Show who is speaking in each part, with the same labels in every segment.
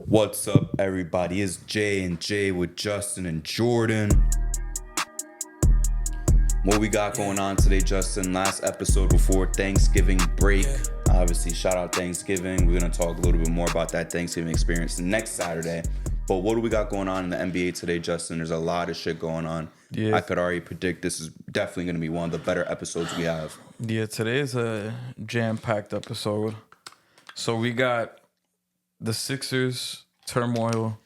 Speaker 1: What's up, everybody? It's Jay and Jay with Justin and Jordan. What we got going on today, Justin? Last episode before Thanksgiving break. Obviously, shout out Thanksgiving. We're going to talk a little bit more about that Thanksgiving experience next Saturday. But what do we got going on in the NBA today, Justin? There's a lot of shit going on. Yeah. I could already predict this is definitely going to be one of the better episodes we have.
Speaker 2: Yeah, today is a jam-packed episode. So we got the Sixers turmoil.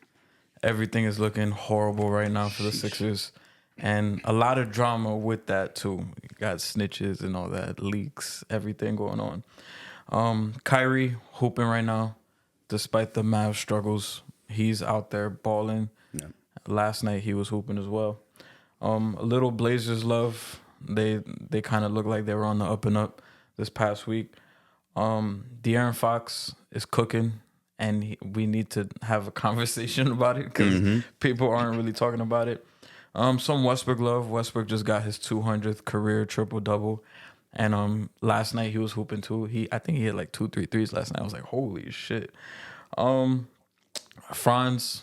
Speaker 2: Everything is looking horrible right now for the Sixers. And a lot of drama with that, too. You got snitches and all that, leaks, everything going on. Kyrie hooping right now, despite the Mavs struggles. He's out there balling. Yeah. Last night he was hooping as well. A little Blazers love. They kind of look like they were on the up and up this past week. Aaronfox is cooking, and we need to have a conversation about it because people aren't really talking about it. Some Westbrook love. Westbrook just got his 200th career triple-double. And last night he was hooping too. I think he hit like 2-3 threes last night. I was like, holy shit. Franz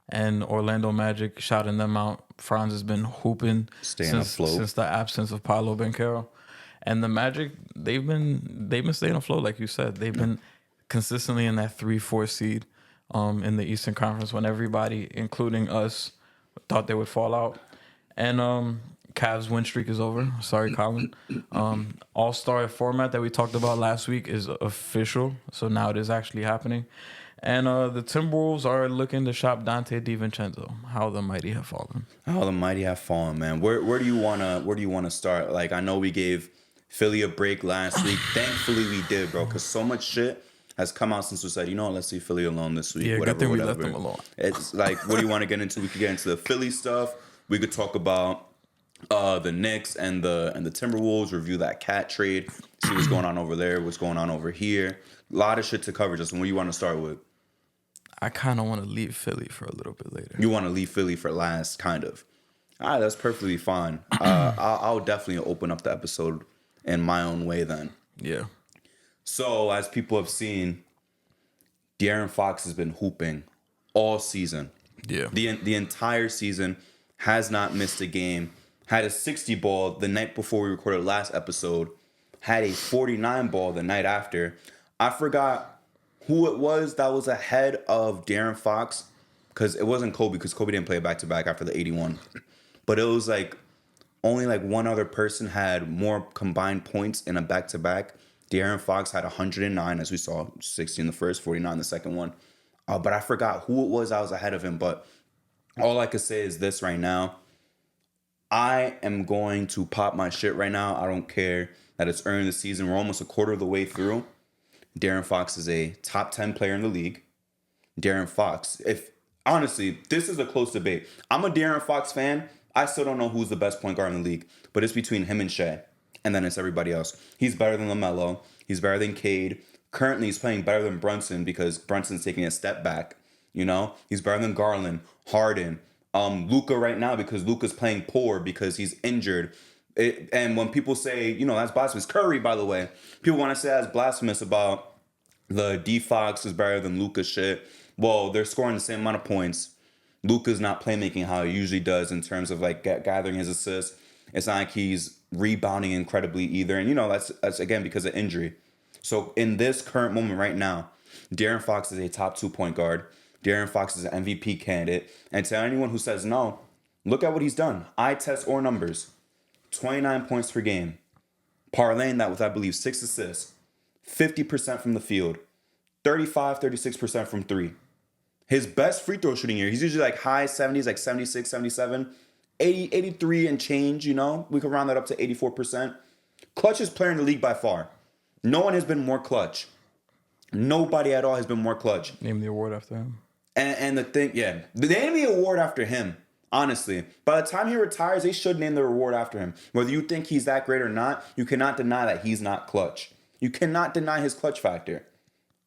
Speaker 2: and Orlando Magic shouting them out. Franz has been hooping since the absence of Paolo Banchero. And the Magic, they've been staying afloat, like you said. They've been consistently in that 3-4 seed in the Eastern Conference when everybody, including us, thought they would fall out. And Cavs win streak is over. Sorry, Colin. All-Star format that we talked about last week is official, so now it is actually happening. And the Timberwolves are looking to shop Dante DiVincenzo. How the mighty have fallen.
Speaker 1: How the mighty have fallen, man. Where do you wanna start? Like, I know we gave Philly a break last week. Thankfully we did, bro, because so much shit has come out since we said, let's leave Philly alone this week.
Speaker 2: Yeah, good thing we left them alone.
Speaker 1: It's like, what do you want to get into? We could get into the Philly stuff. We could talk about the Knicks and the Timberwolves, review that cat trade, see what's going on over there, what's going on over here. A lot of shit to cover, Justin. What do you want to start with?
Speaker 2: I kind of want to leave Philly for a little bit later.
Speaker 1: You want to leave Philly for last, kind of. All right, that's perfectly fine. I'll definitely open up the episode in my own way then.
Speaker 2: Yeah.
Speaker 1: So, as people have seen, De'Aaron Fox has been hooping all season.
Speaker 2: Yeah.
Speaker 1: The entire season, has not missed a game. Had a 60 ball the night before we recorded last episode. Had a 49 ball the night after. I forgot who it was that was ahead of De'Aaron Fox, because it wasn't Kobe, because Kobe didn't play a back-to-back after the 81. But it was like only like one other person had more combined points in a back-to-back. De'Aaron Fox had 109, as we saw, 60 in the first, 49 in the second one. But I forgot who it was that was ahead of him. But all I could say is this right now. I am going to pop my shit right now. I don't care that it's early in the season. We're almost a quarter of the way through. De'Aaron Fox is a top 10 player in the league. De'Aaron Fox, honestly, this is a close debate. I'm a De'Aaron Fox fan. I still don't know who's the best point guard in the league, but it's between him and Shea, and then it's everybody else. He's better than LaMelo. He's better than Cade. Currently, he's playing better than Brunson because Brunson's taking a step back. He's better than Garland, Harden, Luka right now because Luka's playing poor because he's injured. And when people say, that's blasphemous. Curry, by the way, people want to say that's blasphemous about the D-Fox is better than Luka shit. Well, they're scoring the same amount of points. Luka's not playmaking how he usually does in terms of like gathering his assists. It's not like he's rebounding incredibly either. And, that's again because of injury. So in this current moment right now, De'Aaron Fox is a top 2 point guard. De'Aaron Fox is an MVP candidate. And to anyone who says no, look at what he's done. Eye test or numbers. 29 points per game. Parlaying that with, I believe, 6 assists. 50% from the field. 36% from 3. His best free throw shooting year, he's usually like high 70s, like 76, 77. 80, 83 and change, We could round that up to 84%. Clutchest player in the league by far. No one has been more clutch. Nobody at all has been more clutch.
Speaker 2: Name the award after him.
Speaker 1: And the thing, they named the award after him. Honestly, by the time he retires, they should name the reward after him. Whether you think he's that great or not, you cannot deny that he's not clutch. You cannot deny his clutch factor.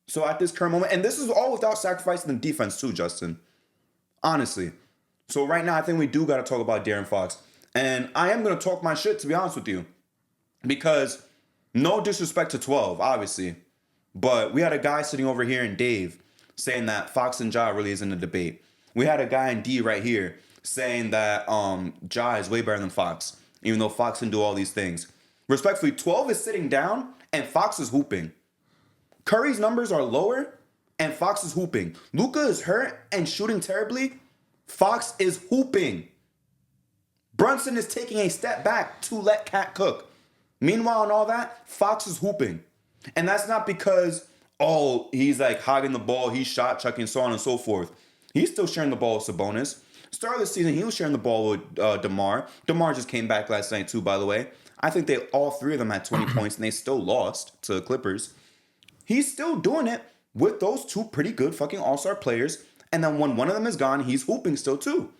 Speaker 1: So at this current moment, and this is all without sacrificing the defense too, Justin. Honestly. So right now, I think we do got to talk about De'Aaron Fox. And I am going to talk my shit, to be honest with you. Because no disrespect to 12, obviously. But we had a guy sitting over here in Dave saying that Fox and Ja really isn't a debate. We had a guy in D right here saying that Ja is way better than Fox, even though Fox can do all these things. Respectfully, 12 is sitting down and Fox is hooping. Curry's numbers are lower and Fox is hooping. Luka is hurt and shooting terribly. Fox is hooping. Brunson is taking a step back to let Cat cook. Meanwhile, and all that, Fox is hooping. And that's not because, he's like hogging the ball, he's shot chucking, so on and so forth. He's still sharing the ball with Sabonis. Start of the season, he was sharing the ball with DeMar. DeMar just came back last night too, by the way. I think all three of them had 20 points and they still lost to the Clippers. He's still doing it with those two pretty good fucking all-star players. And then when one of them is gone, he's hooping still too.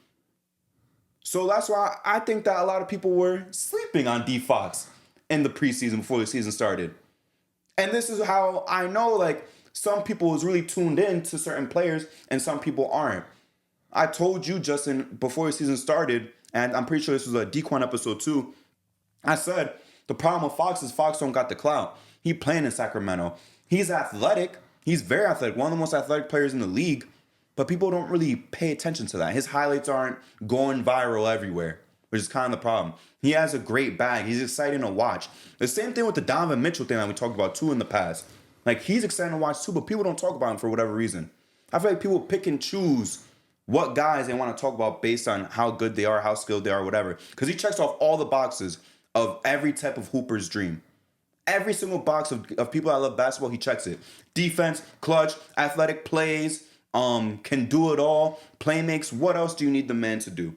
Speaker 1: So that's why I think that a lot of people were sleeping on D Fox in the preseason before the season started. And this is how I know, like, some people was really tuned in to certain players and some people aren't. I told you, Justin, before the season started, and I'm pretty sure this was a Dequan episode too, I said, the problem with Fox is Fox don't got the clout. He playing in Sacramento. He's athletic. He's very athletic. One of the most athletic players in the league. But people don't really pay attention to that. His highlights aren't going viral everywhere, which is kind of the problem. He has a great bag. He's exciting to watch. The same thing with the Donovan Mitchell thing that we talked about too in the past. Like, he's exciting to watch too, but people don't talk about him for whatever reason. I feel like people pick and choose what guys they want to talk about based on how good they are, how skilled they are, whatever. Because he checks off all the boxes of every type of hooper's dream. Every single box of people that love basketball, he checks it. Defense, clutch, athletic plays, can do it all, play makes. What else do you need the man to do?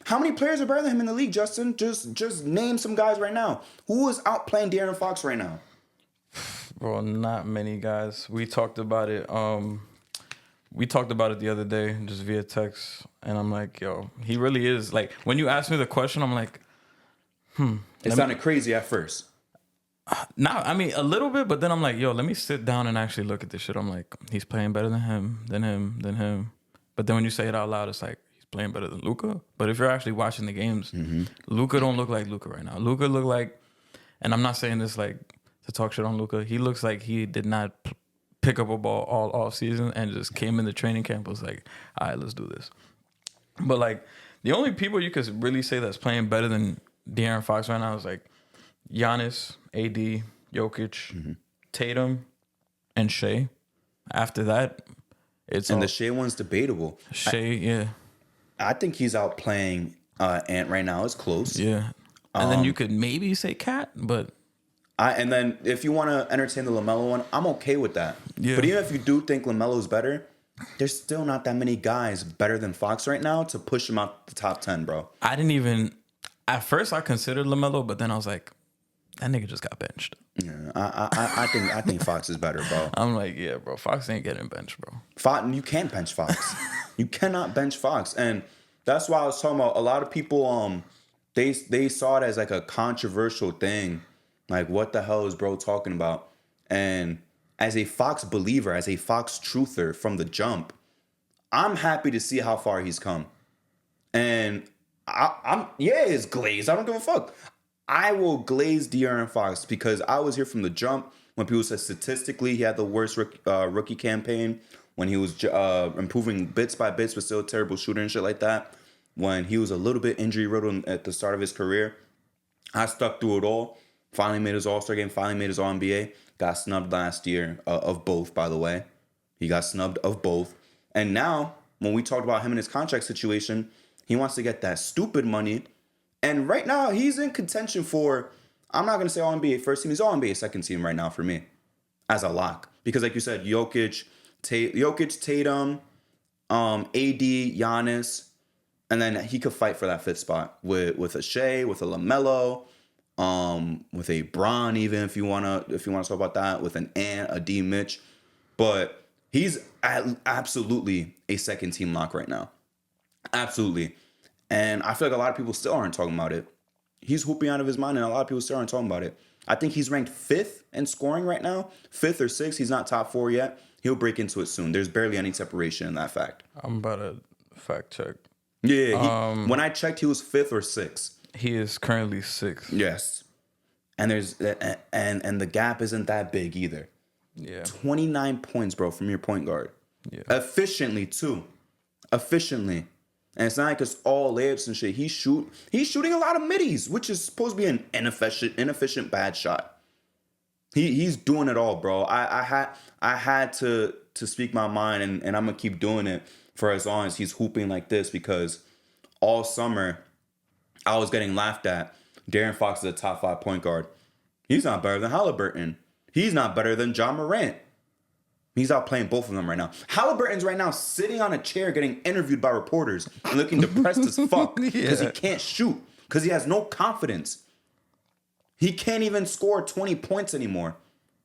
Speaker 1: How many players are better than him in the league, Justin? Just name some guys right now. Who is outplaying De'Aaron Fox right now?
Speaker 2: Bro, not many guys. We talked about it. We talked about it the other day, just via text, and I'm like, yo, he really is. Like, when you asked me the question, I'm like,
Speaker 1: It sounded crazy at first.
Speaker 2: I mean, a little bit, but then I'm like, yo, let me sit down and actually look at this shit. I'm like, he's playing better than him. But then when you say it out loud, it's like, he's playing better than Luka. But if you're actually watching the games, Luka don't look like Luka right now. Luka look like, and I'm not saying this like to talk shit on Luka, he looks like he did not pick up a ball all off season and just came in the training camp, was like, all right, let's do this. But like, the only people you could really say that's playing better than De'Aaron Fox right now is like Giannis, AD, Jokic, Tatum, and Shea. After that, it's
Speaker 1: the Shea one's debatable.
Speaker 2: Yeah.
Speaker 1: I think he's outplaying Ant right now. It's close.
Speaker 2: Yeah. And then you could maybe say Cat, but
Speaker 1: and then if you want to entertain the LaMelo one, I'm okay with that.
Speaker 2: Yeah.
Speaker 1: But even if you do think LaMelo's better, there's still not that many guys better than Fox right now to push him out the top 10, bro.
Speaker 2: At first I considered LaMelo, but then I was like, that nigga just got benched.
Speaker 1: Yeah, I think Fox is better, bro.
Speaker 2: I'm like, yeah, bro, Fox ain't getting benched, bro.
Speaker 1: You can't bench Fox. You cannot bench Fox. And that's why I was talking about a lot of people, they saw it as like a controversial thing. Like, what the hell is bro talking about? And as a Fox believer, as a Fox truther from the jump, I'm happy to see how far he's come. And it's glazed. I don't give a fuck. I will glaze De'Aaron Fox because I was here from the jump when people said statistically he had the worst rookie campaign, when he was improving bits by bits but still a terrible shooter and shit like that, when he was a little bit injury-riddled at the start of his career. I stuck through it all. Finally made his All-Star game, finally made his All-NBA. Got snubbed last year of both, by the way. He got snubbed of both. And now, when we talked about him and his contract situation, he wants to get that stupid money. And right now, he's in contention for, I'm not going to say All-NBA first team. He's All-NBA second team right now for me as a lock. Because like you said, Jokic, Tatum, AD, Giannis, and then he could fight for that fifth spot with a Shea, with a LaMelo, with a Bron, even if you wanna talk about that, with an Ant, a D Mitch. But he's absolutely a second team lock right now. Absolutely. And I feel like a lot of people still aren't talking about it. He's hooping out of his mind, and a lot of people still aren't talking about it. I think he's ranked 5th in scoring right now. 5th or 6th. He's not top 4 yet. He'll break into it soon. There's barely any separation in that fact.
Speaker 2: I'm about to fact check.
Speaker 1: Yeah, when I checked, he was 5th or 6th.
Speaker 2: He is currently 6th.
Speaker 1: Yes. And there's and the gap isn't that big either.
Speaker 2: Yeah.
Speaker 1: 29 points, bro, from your point guard.
Speaker 2: Yeah.
Speaker 1: Efficiently, too. Efficiently. And it's not like it's all layups and shit. He's shooting a lot of middies, which is supposed to be an inefficient bad shot. He's doing it all, bro. I had to speak my mind, and I'm gonna keep doing it for as long as he's hooping like this, because all summer I was getting laughed at. De'Aaron Fox is a top 5 point guard. He's not better than Halliburton. He's not better than John Morant. He's out playing both of them right now. Halliburton's right now sitting on a chair getting interviewed by reporters and looking depressed as fuck because he can't shoot, because he has no confidence. He can't even score 20 points anymore.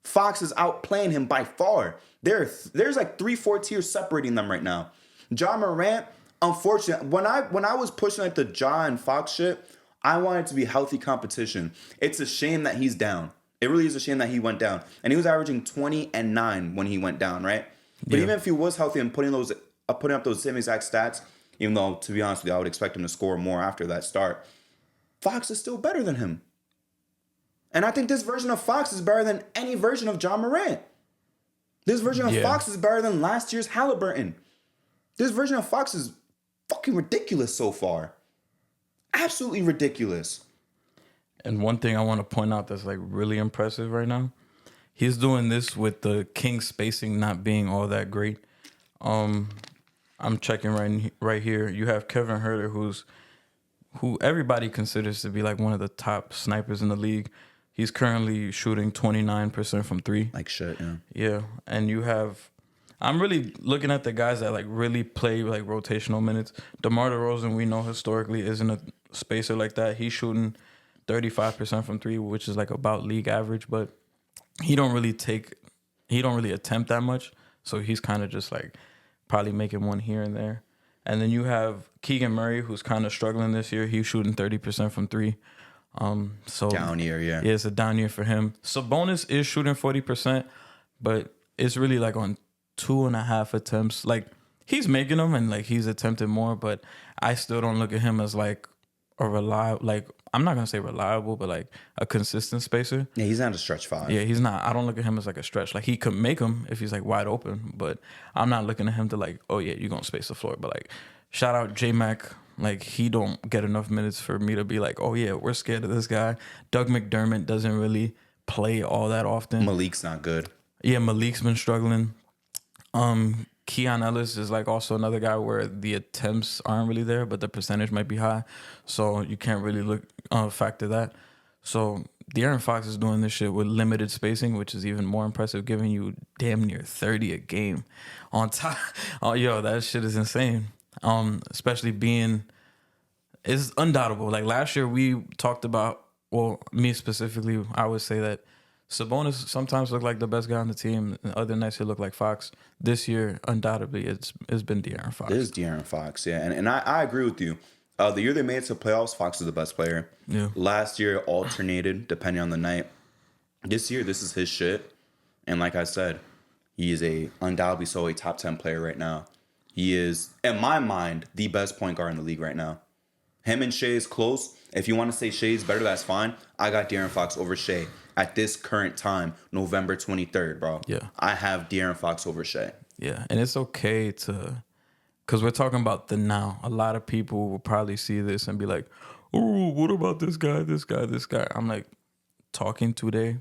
Speaker 1: Fox is outplaying him by far. There's like 3-4 tiers separating them right now. John Morant, unfortunately, when I was pushing like the Ja and Fox shit, I wanted it to be healthy competition. It's a shame that he's down. It really is a shame that he went down. And he was averaging 20 and 9 when he went down, right? But even if he was healthy and putting up those same exact stats, even though, to be honest with you, I would expect him to score more after that start, Fox is still better than him. And I think this version of Fox is better than any version of John Morant. This version of Fox is better than last year's Halliburton. This version of Fox is fucking ridiculous so far. Absolutely ridiculous.
Speaker 2: And one thing I want to point out that's like really impressive right now, he's doing this with the Kings spacing not being all that great. I'm checking right here. You have Kevin Huerter, who everybody considers to be like one of the top snipers in the league. He's currently shooting 29% from 3.
Speaker 1: Like shit, yeah.
Speaker 2: Yeah, and you have, I'm really looking at the guys that like really play like rotational minutes. DeMar DeRozan, we know historically isn't a spacer like that. He's shooting 35% from 3, which is like about league average, but he don't really attempt that much. So he's kind of just like probably making one here and there. And then you have Keegan Murray, who's kind of struggling this year. He's shooting 30% from 3. So
Speaker 1: down year, yeah.
Speaker 2: Yeah, it's a down year for him. Sabonis is shooting 40%, but it's really like on 2.5 attempts. Like he's making them and like he's attempted more, but I still don't look at him as like a reliable, like I'm not gonna say reliable, but like a consistent spacer.
Speaker 1: Yeah, he's not a stretch 5.
Speaker 2: Yeah, he's not. I don't look at him as like a stretch. Like he could make them if he's like wide open, but I'm not looking at him to like, oh yeah, you're gonna space the floor. But like, shout out J-Mac. Like he don't get enough minutes for me to be like, oh yeah, we're scared of this guy. Doug McDermott doesn't really play all that often.
Speaker 1: Malik's not good.
Speaker 2: Yeah, Malik's been struggling. Keon Ellis is like also another guy where the attempts aren't really there, but the percentage might be high. So you can't really factor that. So De'Aaron Fox is doing this shit with limited spacing, which is even more impressive, giving you damn near 30 a game on top. Oh, yo, that shit is insane. Especially it's undoubtable. Like last year we talked about, well, me specifically, I would say that Sabonis sometimes looked like the best guy on the team. And other nights he looked like Fox. This year, undoubtedly, it's been De'Aaron Fox.
Speaker 1: It is De'Aaron Fox, yeah. And I agree with you. The year they made it to playoffs, Fox is the best player.
Speaker 2: Yeah.
Speaker 1: Last year, alternated depending on the night. This year, this is his shit. And like I said, he is undoubtedly a top 10 player right now. He is, in my mind, the best point guard in the league right now. Him and Shea is close. If you want to say Shea's better, that's fine. I got De'Aaron Fox over Shea at this current time, November 23rd, bro.
Speaker 2: Yeah.
Speaker 1: I have De'Aaron Fox over Shea.
Speaker 2: Yeah, and it's okay because we're talking about the now. A lot of people will probably see this and be like, oh, what about this guy, this guy, this guy? I'm like, talking today,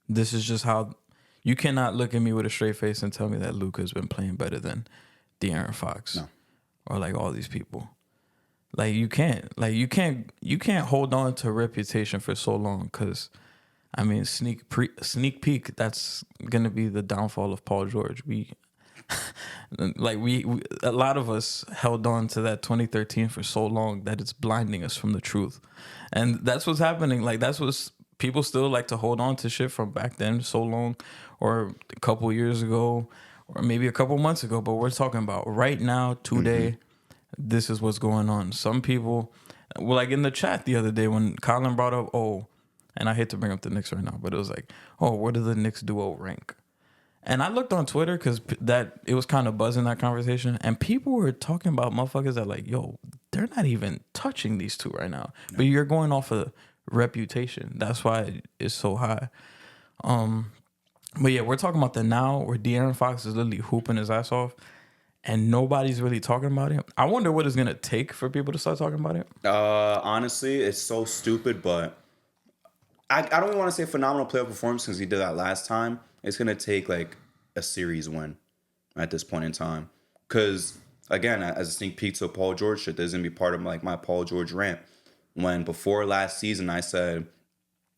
Speaker 2: this is just how, you cannot look at me with a straight face and tell me that Luka's been playing better than De'Aaron Fox.
Speaker 1: No.
Speaker 2: Or like all these people. Like you can't hold on to reputation for so long, because I mean sneak peek, that's gonna be the downfall of Paul George. We a lot of us held on to that 2013 for so long that it's blinding us from the truth, and that's what's happening. Like that's what people still like to hold on to shit from back then so long, or a couple years ago, or maybe a couple months ago. But we're talking about right now, today. Mm-hmm. This is what's going on. Some people, well, like in the chat the other day when Colin brought up, and I hate to bring up the Knicks right now, but it was like, where do the Knicks duo rank? And I looked on Twitter because it was kind of buzzing, that conversation, and people were talking about motherfuckers that like, yo, they're not even touching these two right now. No. But you're going off of reputation. That's why it's so high. But yeah, we're talking about the now where De'Aaron Fox is literally hooping his ass off and nobody's really talking about it. I wonder what it's going to take for people to start talking about it.
Speaker 1: Honestly, it's so stupid, but I don't even want to say phenomenal playoff performance because he did that last time. It's going to take like a series win at this point in time. Because, again, as a sneak peek to Paul George shit, there's going to be part of like my Paul George rant. When before last season, I said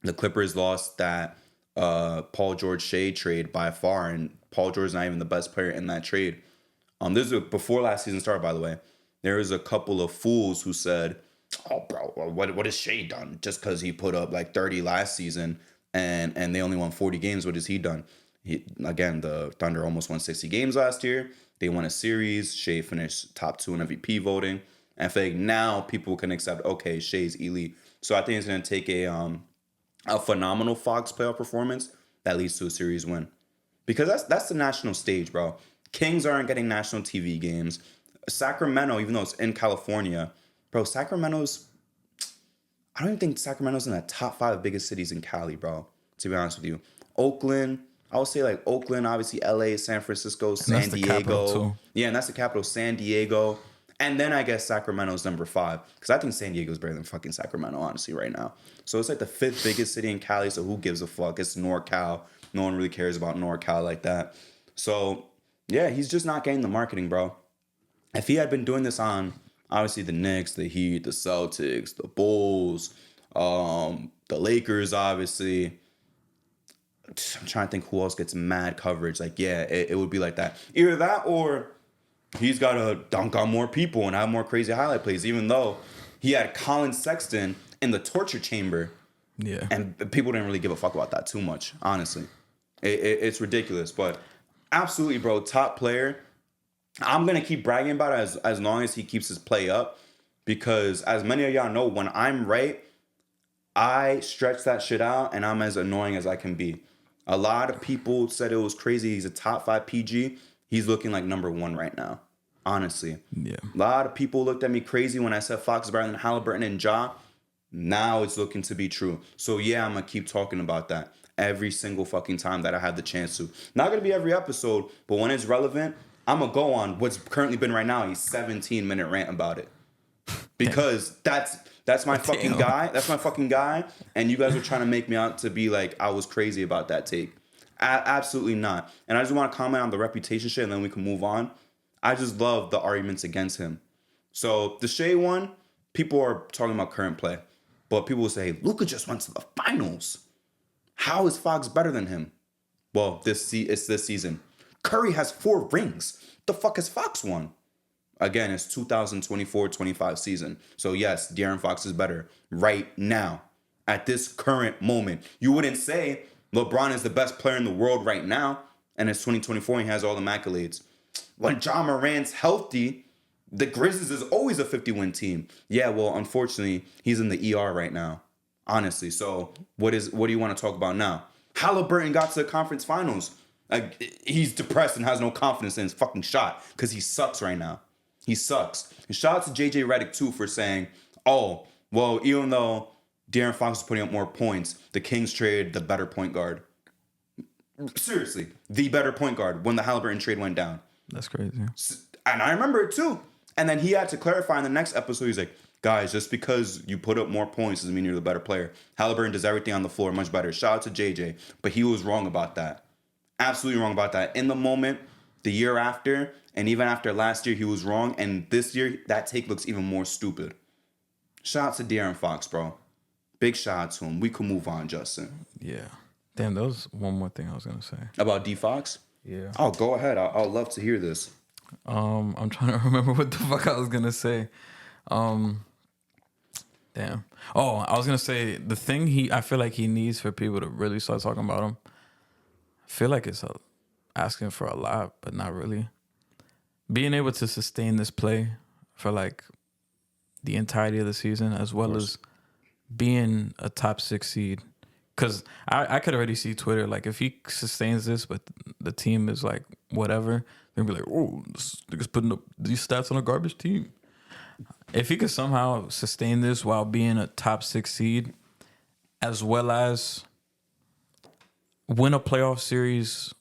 Speaker 1: the Clippers lost that Paul George Shea trade by far, and Paul George is not even the best player in that trade. This is before last season started, by the way. There was a couple of fools who said, "Oh, bro, what has Shea done? Just because he put up like 30 last season and they only won 40 games, what has he done?" Again, the Thunder almost won 60 games last year. They won a series. Shea finished top 2 in MVP voting. And I feel like now people can accept, okay, Shea's elite. So I think it's going to take a phenomenal Fox playoff performance that leads to a series win. Because that's the national stage, bro. Kings aren't getting national TV games. Sacramento, even though it's in California, bro, I don't even think Sacramento's in the top 5 biggest cities in Cali, bro, to be honest with you. Oakland, I would say like Oakland, obviously LA, San Francisco, San Diego. Yeah, and that's the capital, San Diego. And then I guess Sacramento's number 5. Because I think San Diego's better than fucking Sacramento, honestly, right now. So it's like the 5th biggest city in Cali, so who gives a fuck? It's NorCal. No one really cares about NorCal like that. So, yeah, he's just not getting the marketing, bro. If he had been doing this on, obviously, the Knicks, the Heat, the Celtics, the Bulls, the Lakers, obviously. I'm trying to think who else gets mad coverage. Like, yeah, it would be like that. Either that or he's got to dunk on more people and have more crazy highlight plays, even though he had Colin Sexton in the torture chamber.
Speaker 2: Yeah.
Speaker 1: And people didn't really give a fuck about that too much, honestly. It's ridiculous. But absolutely, bro, top player. I'm going to keep bragging about it as long as he keeps his play up. Because as many of y'all know, when I'm right, I stretch that shit out and I'm as annoying as I can be. A lot of people said it was crazy. He's a top 5 PG. He's looking like number 1 right now, honestly.
Speaker 2: Yeah.
Speaker 1: A lot of people looked at me crazy when I said Fox is better than Halliburton and Ja. Now it's looking to be true. So yeah, I'm going to keep talking about that every single fucking time that I have the chance to. Not going to be every episode, but when it's relevant, I'm going to go on what's currently been right now, a 17-minute rant about it. Because that's my fucking guy. That's my fucking guy. And you guys are trying to make me out to be like I was crazy about that take. Absolutely not. And I just want to comment on the reputation shit and then we can move on. I just love the arguments against him. So the Shea one, people are talking about current play. But people will say, Luka just went to the finals. How is Fox better than him? Well, it's this season. Curry has 4 rings. The fuck has Fox won? Again, it's 2024-25 season. So yes, De'Aaron Fox is better right now. At this current moment. You wouldn't say LeBron is the best player in the world right now, and it's 2024 and he has all the accolades. When Ja Morant's healthy, the Grizzlies is always a 50-win team. Yeah, well, unfortunately, he's in the ER right now. Honestly, so what do you want to talk about now? Halliburton got to the conference finals. Like, he's depressed and has no confidence in his fucking shot because he sucks right now. He sucks. And shout out to JJ Redick, too, for saying, oh, well, even though De'Aaron Fox is putting up more points, the Kings traded the better point guard. Seriously, the better point guard when the Halliburton trade went down.
Speaker 2: That's crazy.
Speaker 1: And I remember it, too. And then he had to clarify in the next episode. He's like, guys, just because you put up more points doesn't mean you're the better player. Halliburton does everything on the floor much better. Shout out to JJ. But he was wrong about that. Absolutely wrong about that. In the moment, the year after, and even after last year, he was wrong. And this year, that take looks even more stupid. Shout out to De'Aaron Fox, bro. Big shout out to him. We can move on, Justin.
Speaker 2: Yeah. Damn, there was one more thing I was going to say.
Speaker 1: About D Fox?
Speaker 2: Yeah.
Speaker 1: Oh, go ahead. I'll love to hear this.
Speaker 2: I'm trying to remember what the fuck I was going to say. Damn. Oh, I was going to say the thing I feel like he needs for people to really start talking about him. I feel like it's asking for a lot, but not really. Being able to sustain this play for like the entirety of the season, as well as being a top 6 seed. Because I could already see Twitter, like, if he sustains this, but the team is like whatever, they'll be like, oh, this nigga's putting up these stats on a garbage team. If he could somehow sustain this while being a top 6 seed, as well as win a playoff series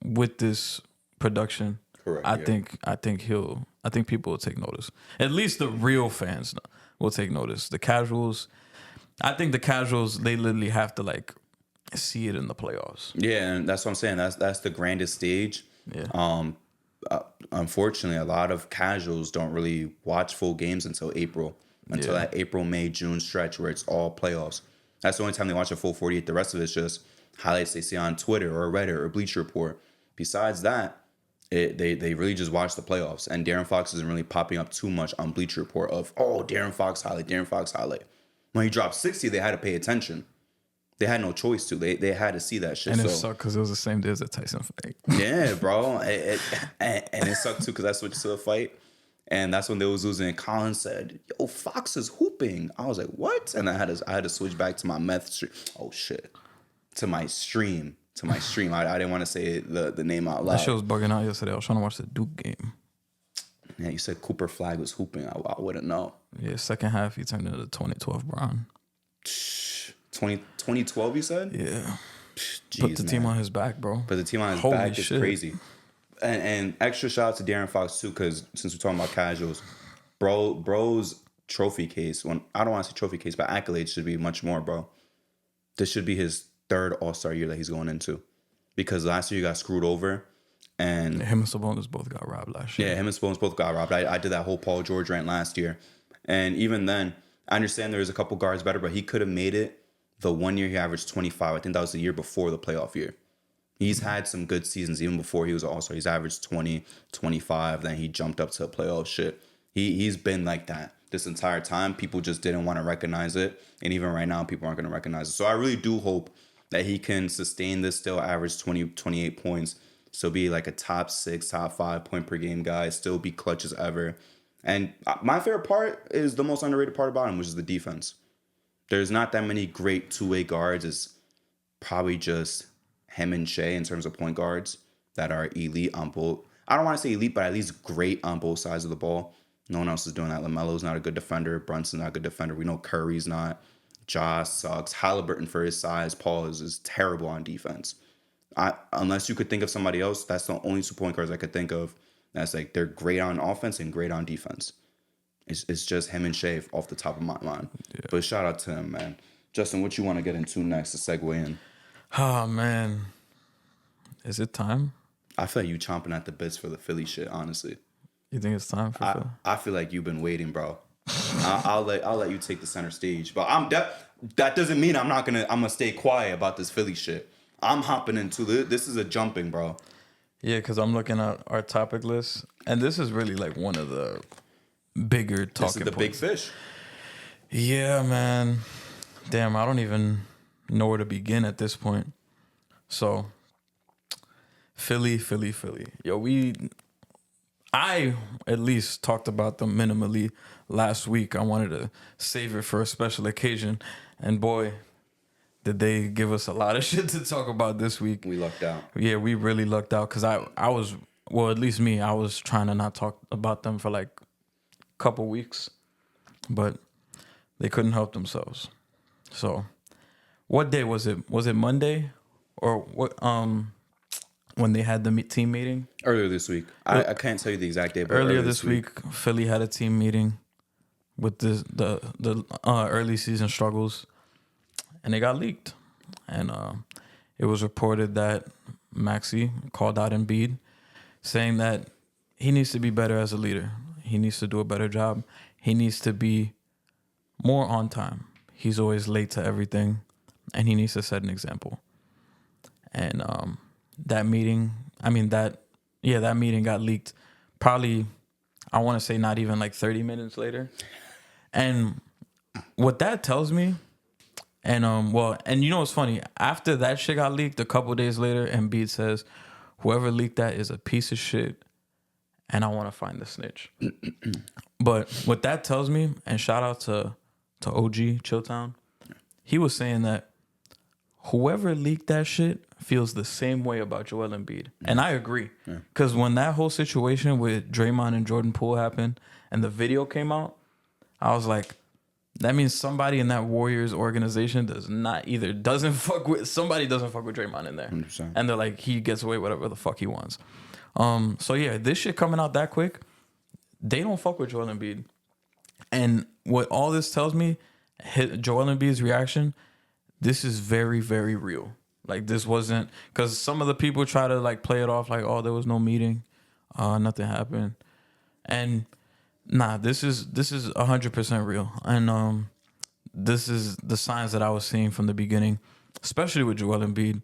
Speaker 2: with this production,
Speaker 1: correct.
Speaker 2: I think people will take notice. At least the real fans will take notice. The casuals, I think the casuals, they literally have to like see it in the playoffs.
Speaker 1: Yeah, and that's what I'm saying. That's the grandest stage.
Speaker 2: Yeah.
Speaker 1: Unfortunately, a lot of casuals don't really watch full games until that April, May, June stretch where it's all playoffs. That's the only time they watch a full 48. The rest of it's just highlights they see on Twitter or Reddit or Bleacher Report. Besides that, they really just watch the playoffs. And De'Aaron Fox isn't really popping up too much on Bleacher Report of, oh, De'Aaron Fox highlight. When he dropped 60, they had to pay attention. They had no choice to. They had to see that shit.
Speaker 2: And it sucked because it was the same day as the Tyson fight.
Speaker 1: Yeah, bro. And it sucked too because I switched to the fight. And that's when they was losing. And Colin said, yo, Fox is hooping. I was like, what? And I had to switch back to my meth stream. Oh, shit. To my stream. I didn't want to say the name out loud.
Speaker 2: That shit was bugging out yesterday. I was trying to watch the Duke game.
Speaker 1: Yeah, you said Cooper Flag was hooping. I wouldn't know.
Speaker 2: Yeah, second half, he turned into the 2012 Bron.
Speaker 1: 2012, you said?
Speaker 2: Yeah.
Speaker 1: Jeez,
Speaker 2: put the team on his back, bro.
Speaker 1: But the team on his back is crazy. And extra shout out to De'Aaron Fox too, because since we're talking about casuals, bro's trophy case. I don't want to say trophy case, but accolades should be much more, bro. This should be his third All-Star year that he's going into, because last year you got screwed over, and
Speaker 2: him and Sabonis both got robbed last year.
Speaker 1: Yeah, him and Sabonis both got robbed. I did that whole Paul George rant last year, and even then, I understand there was a couple guards better, but he could have made it. The 1 year he averaged 25. I think that was the year before the playoff year. He's had some good seasons even before he was an All-Star. He's averaged 20, 25. Then he jumped up to a playoff shit. He's been like that this entire time. People just didn't want to recognize it. And even right now, people aren't going to recognize it. So I really do hope that he can sustain this, still average 20, 28 points, still be like a top 6, top 5 point per game guy, still be clutch as ever. And my favorite part is the most underrated part about him, which is the defense. There's not that many great two-way guards. It's probably just him and Shea in terms of point guards that are elite on both. I don't want to say elite, but at least great on both sides of the ball. No one else is doing that. LaMelo's not a good defender. Brunson's not a good defender. We know Curry's not. Josh sucks. Halliburton, for his size, Paul is terrible on defense. Unless you could think of somebody else, that's the only 2 point guards I could think of. That's like they're great on offense and great on defense. It's just him and Shea off the top of my mind. Yeah. But shout out to him, man. Justin, what you want to get into next to segue in?
Speaker 2: Oh, man. Is it time?
Speaker 1: I feel like you chomping at the bits for the Philly shit, honestly.
Speaker 2: You think it's time for Philly?
Speaker 1: I feel like you've been waiting, bro. I'll let you take the center stage. But that doesn't mean I'm gonna stay quiet about this Philly shit. I'm hopping into this is a jumping, bro.
Speaker 2: Yeah, because I'm looking at our topic list. And this is really like one of the bigger talking points.
Speaker 1: Big fish.
Speaker 2: Yeah, man. Damn, I don't even know where to begin at this point. So, Philly. Yo, I at least talked about them minimally last week. I wanted to save it for a special occasion. And boy, did they give us a lot of shit to talk about this week.
Speaker 1: We lucked out.
Speaker 2: Yeah, we really lucked out because I was, well, at least me, I was trying to not talk about them for like couple weeks, but they couldn't help themselves. So what day was it? Was it Monday or what? When they had the team meeting
Speaker 1: earlier this week. I can't tell you the exact day, but
Speaker 2: earlier this week Philly had a team meeting with the early season struggles, and they got leaked. And it was reported that Maxey called out Embiid, saying that he needs to be better as a leader. He needs to do a better job. He needs to be more on time. He's always late to everything, and he needs to set an example. And that meeting got leaked probably, I want to say not even like 30 minutes later. And what that tells me, and you know what's funny? After that shit got leaked, a couple days later, Embiid says, whoever leaked that is a piece of shit, and I want to find the snitch. But what that tells me, and shout out to OG Chilltown, he was saying that whoever leaked that shit feels the same way about Joel Embiid. And I agree. Because when that whole situation with Draymond and Jordan Poole happened and the video came out, I was like, that means somebody in that Warriors organization doesn't fuck with Draymond in there.
Speaker 1: 100%.
Speaker 2: And they're like, he gets away whatever the fuck he wants. So yeah, this shit coming out that quick, they don't fuck with Joel Embiid. And what all this tells me, Joel Embiid's reaction, this is very, very real. Like, this wasn't, because some of the people try to like play it off like, oh, there was no meeting, nothing happened. And nah, this is 100% real. And this is the signs that I was seeing from the beginning, especially with Joel Embiid.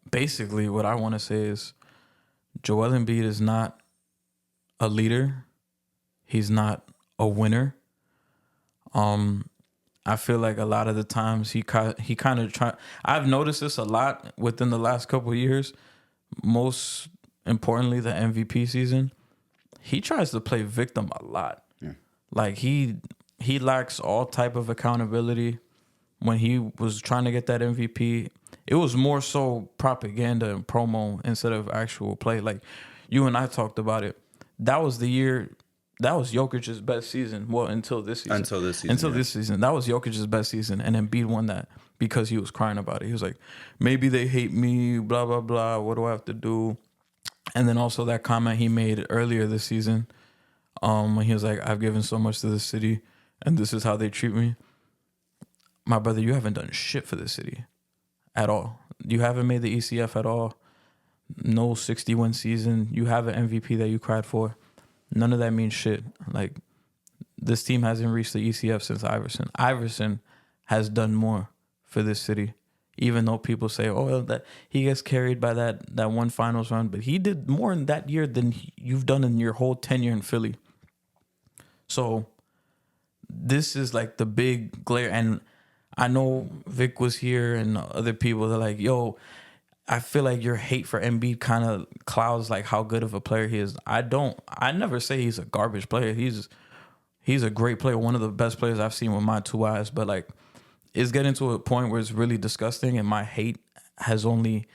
Speaker 2: Basically what I want to say is Joel Embiid is not a leader. He's not a winner. I feel like a lot of the times he kind of try. I've noticed this a lot within the last couple of years. Most importantly, the MVP season. He tries to play victim a lot. Yeah. Like he lacks all type of accountability. When he was trying to get that MVP, it was more so propaganda and promo instead of actual play. Like you and I talked about it. That was the year. That was Jokic's best season. Well, until this season. This season. That was Jokic's best season. And Embiid won that because he was crying about it. He was like, maybe they hate me, blah, blah, blah. What do I have to do? And then also that comment he made earlier this season, when he was like, I've given so much to the city and this is how they treat me. My brother, you haven't done shit for this city at all. You haven't made the ECF at all. No 60-win season. You have an MVP that you cried for. None of that means shit. Like, this team hasn't reached the ECF since Iverson. Iverson has done more for this city, even though people say, oh, that he gets carried by that one finals run. But he did more in that year than you've done in your whole tenure in Philly. So this is like the big glare. And I know Vic was here and other people. They're like, yo, I feel like your hate for Embiid kind of clouds like how good of a player he is. I never say he's a garbage player. He's a great player, one of the best players I've seen with my two eyes. But like, it's getting to a point where it's really disgusting, and my hate has only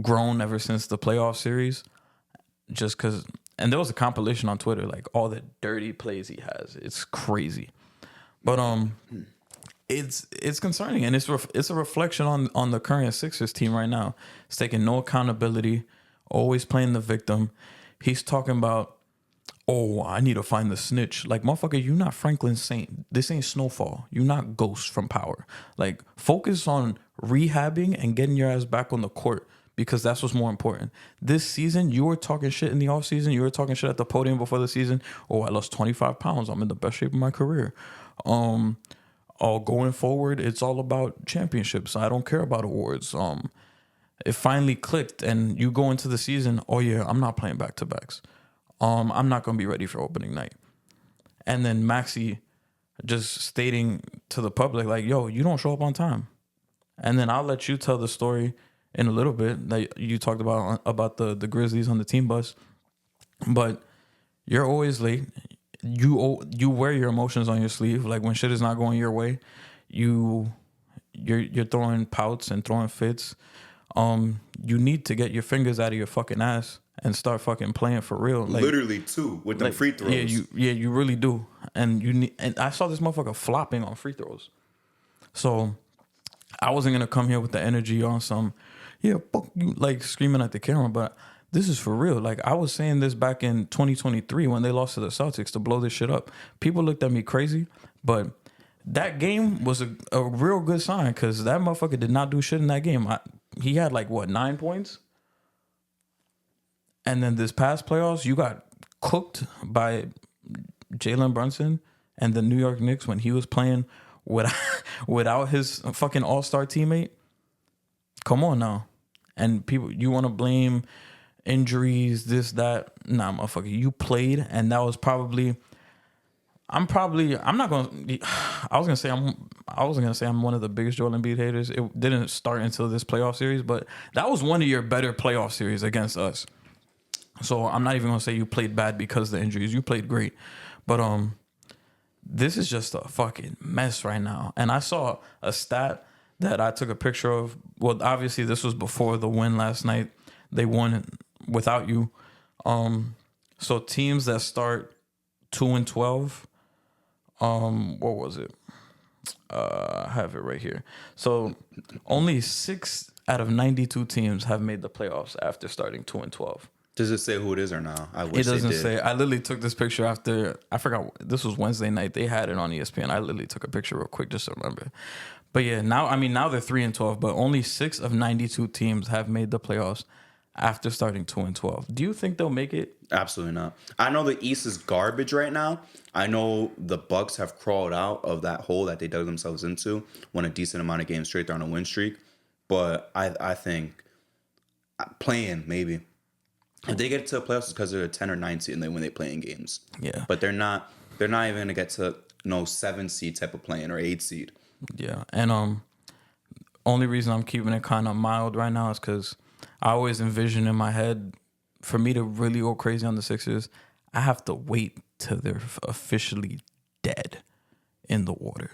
Speaker 2: grown ever since the playoff series. Just because, and there was a compilation on Twitter, like all the dirty plays he has. It's crazy, but it's concerning, and it's a reflection on the current Sixers team right now. It's taking no accountability, always playing the victim. He's talking about, oh, I need to find the snitch. Like, motherfucker, you not Franklin Saint. This ain't Snowfall. You not Ghost from Power. Like, focus on rehabbing and getting your ass back on the court, because that's what's more important. This season, you were talking shit in the offseason. You were talking shit at the podium before the season. Oh, I lost 25 pounds. I'm in the best shape of my career. Going forward, it's all about championships. I don't care about awards. It finally clicked, and you go into the season, oh yeah, I'm not playing back-to-backs. I'm not going to be ready for opening night. And then Maxey just stating to the public, like, yo, you don't show up on time. And then I'll let you tell the story in a little bit that you talked about the Grizzlies on the team bus. But you're always late. You wear your emotions on your sleeve. Like, when shit is not going your way, you're throwing pouts and throwing fits. You need to get your fingers out of your fucking ass and start fucking playing for real. Like,
Speaker 1: literally too, with them free throws.
Speaker 2: You really do. And I saw this motherfucker flopping on free throws. So I wasn't gonna come here with the energy on some, yeah, fuck you, like screaming at the camera, but this is for real. Like, I was saying this back in 2023 when they lost to the Celtics to blow this shit up. People looked at me crazy, but that game was a real good sign, because that motherfucker did not do shit in that game. He had like, what, 9 points? And then this past playoffs, you got cooked by Jalen Brunson and the New York Knicks when he was playing without his fucking all-star teammate. Come on now. And people, you want to blame injuries, this, that. Nah, motherfucker. You played, and that was probably... I was gonna say I'm one of the biggest Joel Embiid haters. It didn't start until this playoff series, but that was one of your better playoff series against us. So I'm not even gonna say you played bad because of the injuries. You played great, but this is just a fucking mess right now. And I saw a stat that I took a picture of. Well, obviously this was before the win last night. They won without you. So teams that start 2-12. What was it? I have it right here. So only 6 out of 92 teams have made the playoffs after starting 2-12.
Speaker 1: Does it say who it is or no? I wish
Speaker 2: it doesn't
Speaker 1: they did.
Speaker 2: say. I literally took this picture after, I forgot, this was Wednesday night. They had it on ESPN. I literally took a picture real quick just to remember. But yeah, now they're 3-12, but only 6 of 92 teams have made the playoffs after starting 2-12. Do you think they'll make it?
Speaker 1: Absolutely not. I know the East is garbage right now. I know the Bucks have crawled out of that hole that they dug themselves into, won a decent amount of games straight. They're on a win streak. But I think playing, maybe. If they get to the playoffs, it's because they're a 10 or 9 seed and they win they playing games.
Speaker 2: Yeah.
Speaker 1: But they're not even going to get to 7 seed type of playing or 8 seed.
Speaker 2: Yeah. And only reason I'm keeping it kind of mild right now is because I always envision in my head, for me to really go crazy on the Sixers, I have to wait till they're officially dead in the water.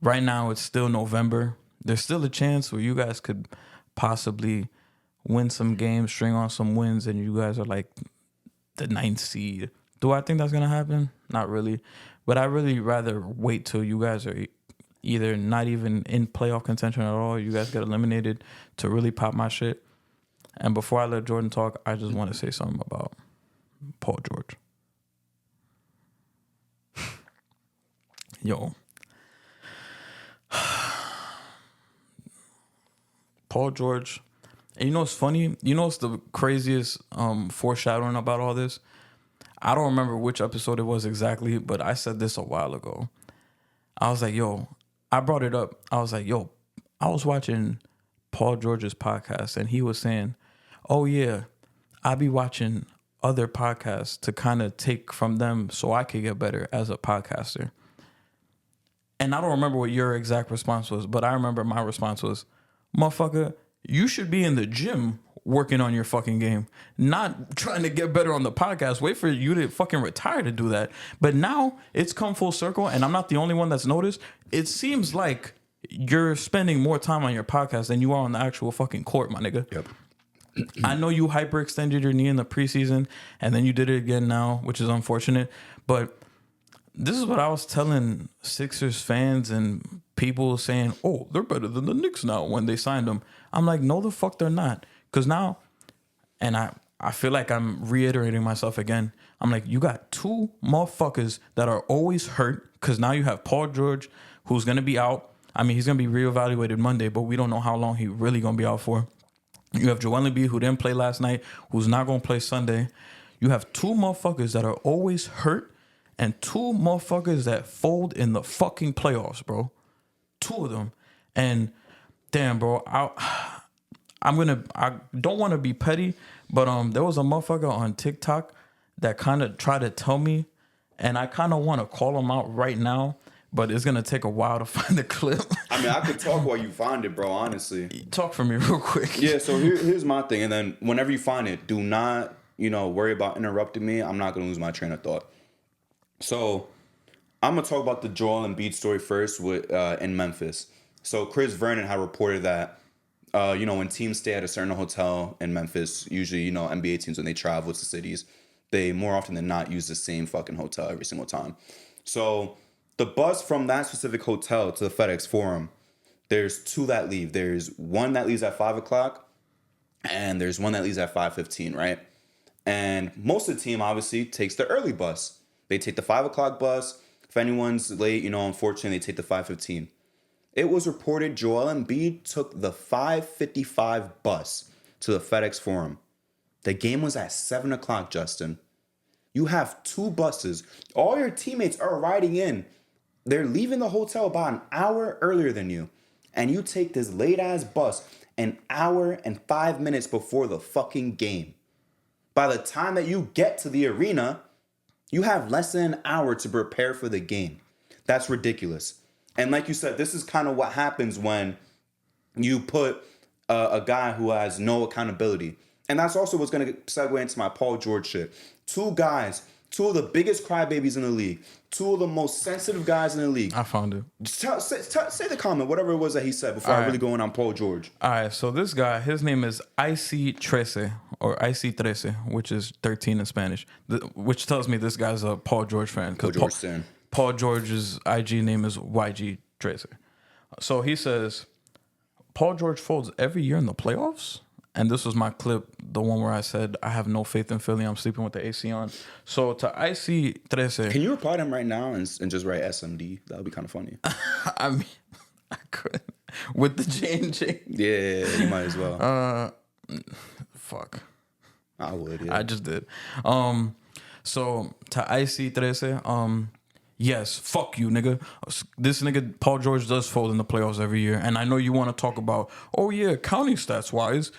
Speaker 2: Right now, it's still November. There's still a chance where you guys could possibly win some games, string on some wins, and you guys are like the 9th seed. Do I think that's going to happen? Not really. But I really rather wait till you guys are either not even in playoff contention at all, you guys get eliminated, to really pop my shit. And before I let Jordan talk, I just want to say something about Paul George. Yo. Paul George. And you know what's funny? You know what's the craziest foreshadowing about all this? I don't remember which episode it was exactly, but I said this a while ago. I was like, yo, I brought it up. I was like, yo, I was watching Paul George's podcast and he was saying, oh yeah, I be watching other podcasts to kind of take from them so I could get better as a podcaster. And I don't remember what your exact response was, but I remember my response was, motherfucker, you should be in the gym working on your fucking game, not trying to get better on the podcast. Wait for you to fucking retire to do that. But now it's come full circle, and I'm not the only one that's noticed. It seems like you're spending more time on your podcast than you are on the actual fucking court, my nigga.
Speaker 1: Yep.
Speaker 2: I know you hyperextended your knee in the preseason, and then you did it again now, which is unfortunate. But this is what I was telling Sixers fans and people saying, oh, they're better than the Knicks now when they signed them. I'm like, no, the fuck they're not. Because now, and I feel like I'm reiterating myself again. I'm like, you got 2 motherfuckers that are always hurt, because now you have Paul George, who's going to be out. I mean, he's going to be reevaluated Monday, but we don't know how long he's really going to be out for. You have Joel Embiid, who didn't play last night, who's not going to play Sunday. You have 2 motherfuckers that are always hurt and 2 motherfuckers that fold in the fucking playoffs, bro. 2 of them. And damn, bro, I don't want to be petty, but there was a motherfucker on TikTok that kind of tried to tell me, and I kind of want to call him out right now, but it's going to take a while to find the clip.
Speaker 1: I mean, I could talk while you find it, bro, honestly.
Speaker 2: Talk for me real quick.
Speaker 1: Yeah, so here's my thing. And then whenever you find it, do not, worry about interrupting me. I'm not going to lose my train of thought. So I'm going to talk about the Joel Embiid story first in Memphis. So Chris Vernon had reported that, when teams stay at a certain hotel in Memphis, usually, NBA teams, when they travel to cities, they more often than not use the same fucking hotel every single time. So the bus from that specific hotel to the FedEx Forum, there's 2 that leave. There's one that leaves at 5 o'clock, and there's one that leaves at 5:15, right? And most of the team obviously takes the early bus. They take the 5 o'clock bus. If anyone's late, unfortunately, they take the 5:15. It was reported Joel Embiid took the 5:55 bus to the FedEx Forum. The game was at 7 o'clock, Justin. You have 2 buses. All your teammates are riding in. They're leaving the hotel about an hour earlier than you. And you take this late-ass bus an hour and 5 minutes before the fucking game. By the time that you get to the arena, you have less than an hour to prepare for the game. That's ridiculous. And like you said, this is kind of what happens when you put a guy who has no accountability. And that's also what's going to segue into my Paul George shit. 2 guys, 2 of the biggest crybabies in the league, 2 of the most sensitive guys in the league.
Speaker 2: I found it.
Speaker 1: Say the comment, whatever it was that he said before I really go in on Paul George.
Speaker 2: All right, so this guy, his name is IC13, or IC13, which is 13 in Spanish, which tells me this guy's a Paul George fan.
Speaker 1: Paul George fan.
Speaker 2: Paul George's IG name is YG Tracer. So he says, Paul George folds every year in the playoffs. And this was my clip, the one where I said, I have no faith in Philly. I'm sleeping with the AC on. So to IC13.
Speaker 1: Can you reply to him right now and just write SMD? That would be kind of funny.
Speaker 2: I mean, I could. With the J&J.
Speaker 1: Yeah, you might as well.
Speaker 2: Fuck.
Speaker 1: I would, yeah.
Speaker 2: I just did. So to IC13, yes, fuck you, nigga. This nigga Paul George does fold in the playoffs every year, and I know you want to talk about, oh yeah, counting stats wise,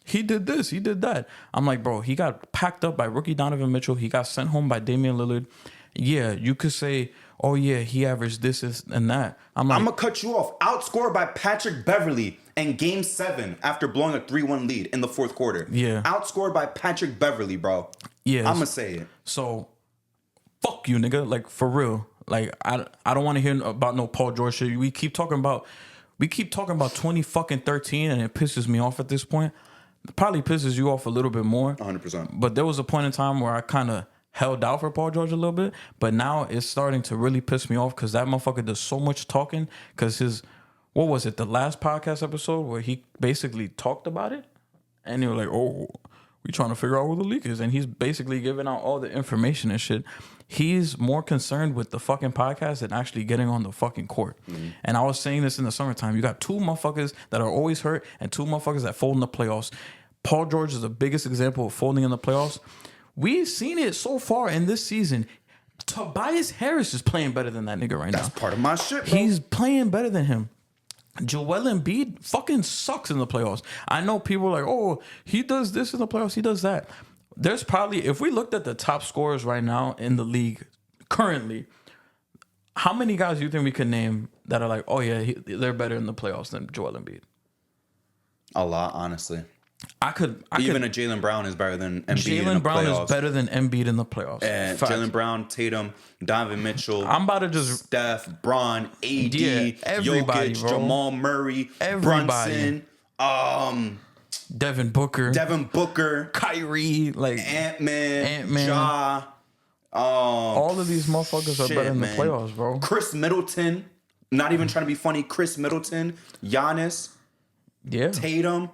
Speaker 2: he did this, he did that. I'm like, bro, he got packed up by rookie Donovan Mitchell. He got sent home by Damian Lillard. Yeah, you could say, oh yeah, he averaged this and that. I'm
Speaker 1: gonna cut you off. Outscored by Patrick Beverley in Game 7 after blowing a 3-1 lead in the fourth quarter.
Speaker 2: Yeah,
Speaker 1: outscored by Patrick Beverley, bro. Yeah, I'm gonna say it.
Speaker 2: So, fuck you, nigga. Like for real. Like I don't want to hear about no Paul George shit. We keep talking about 2013, and it pisses me off at this point. It probably pisses you off a little bit more.
Speaker 1: 100%.
Speaker 2: But there was a point in time where I kind of held out for Paul George a little bit, but now it's starting to really piss me off because that motherfucker does so much talking. Because what was it, the last podcast episode where he basically talked about it, and they were like, oh, we trying to figure out who the leak is, and he's basically giving out all the information and shit. He's more concerned with the fucking podcast than actually getting on the fucking court. Mm-hmm. And I was saying this in the summertime. You got two motherfuckers that are always hurt and two motherfuckers that fold in the playoffs. Paul George is the biggest example of folding in the playoffs. We've seen it so far in this season. Tobias Harris is playing better than that nigga right now.
Speaker 1: That's part of my shit, bro.
Speaker 2: He's playing better than him. Joel Embiid fucking sucks in the playoffs. I know people are like, oh, he does this in the playoffs, he does that. There's probably, if we looked at the top scorers right now in the league currently, how many guys do you think we could name that are like, oh yeah, they're better in the playoffs than Joel Embiid?
Speaker 1: A lot, honestly.
Speaker 2: Even
Speaker 1: a Jaylen Brown is better than Embiid in the playoffs.
Speaker 2: Jaylen Brown is better than Embiid in the playoffs.
Speaker 1: And Jaylen Brown, Tatum, Donovan Mitchell.
Speaker 2: I'm about to just
Speaker 1: Steph, Bron, AD,
Speaker 2: everybody,
Speaker 1: Jokic,
Speaker 2: bro.
Speaker 1: Jamal Murray, Brunson,
Speaker 2: Devin Booker, Kyrie, like
Speaker 1: Ant-Man, Ja.
Speaker 2: All of these motherfuckers are better in the playoffs, bro.
Speaker 1: Chris Middleton, not even trying to be funny. Chris Middleton, Giannis, Tatum.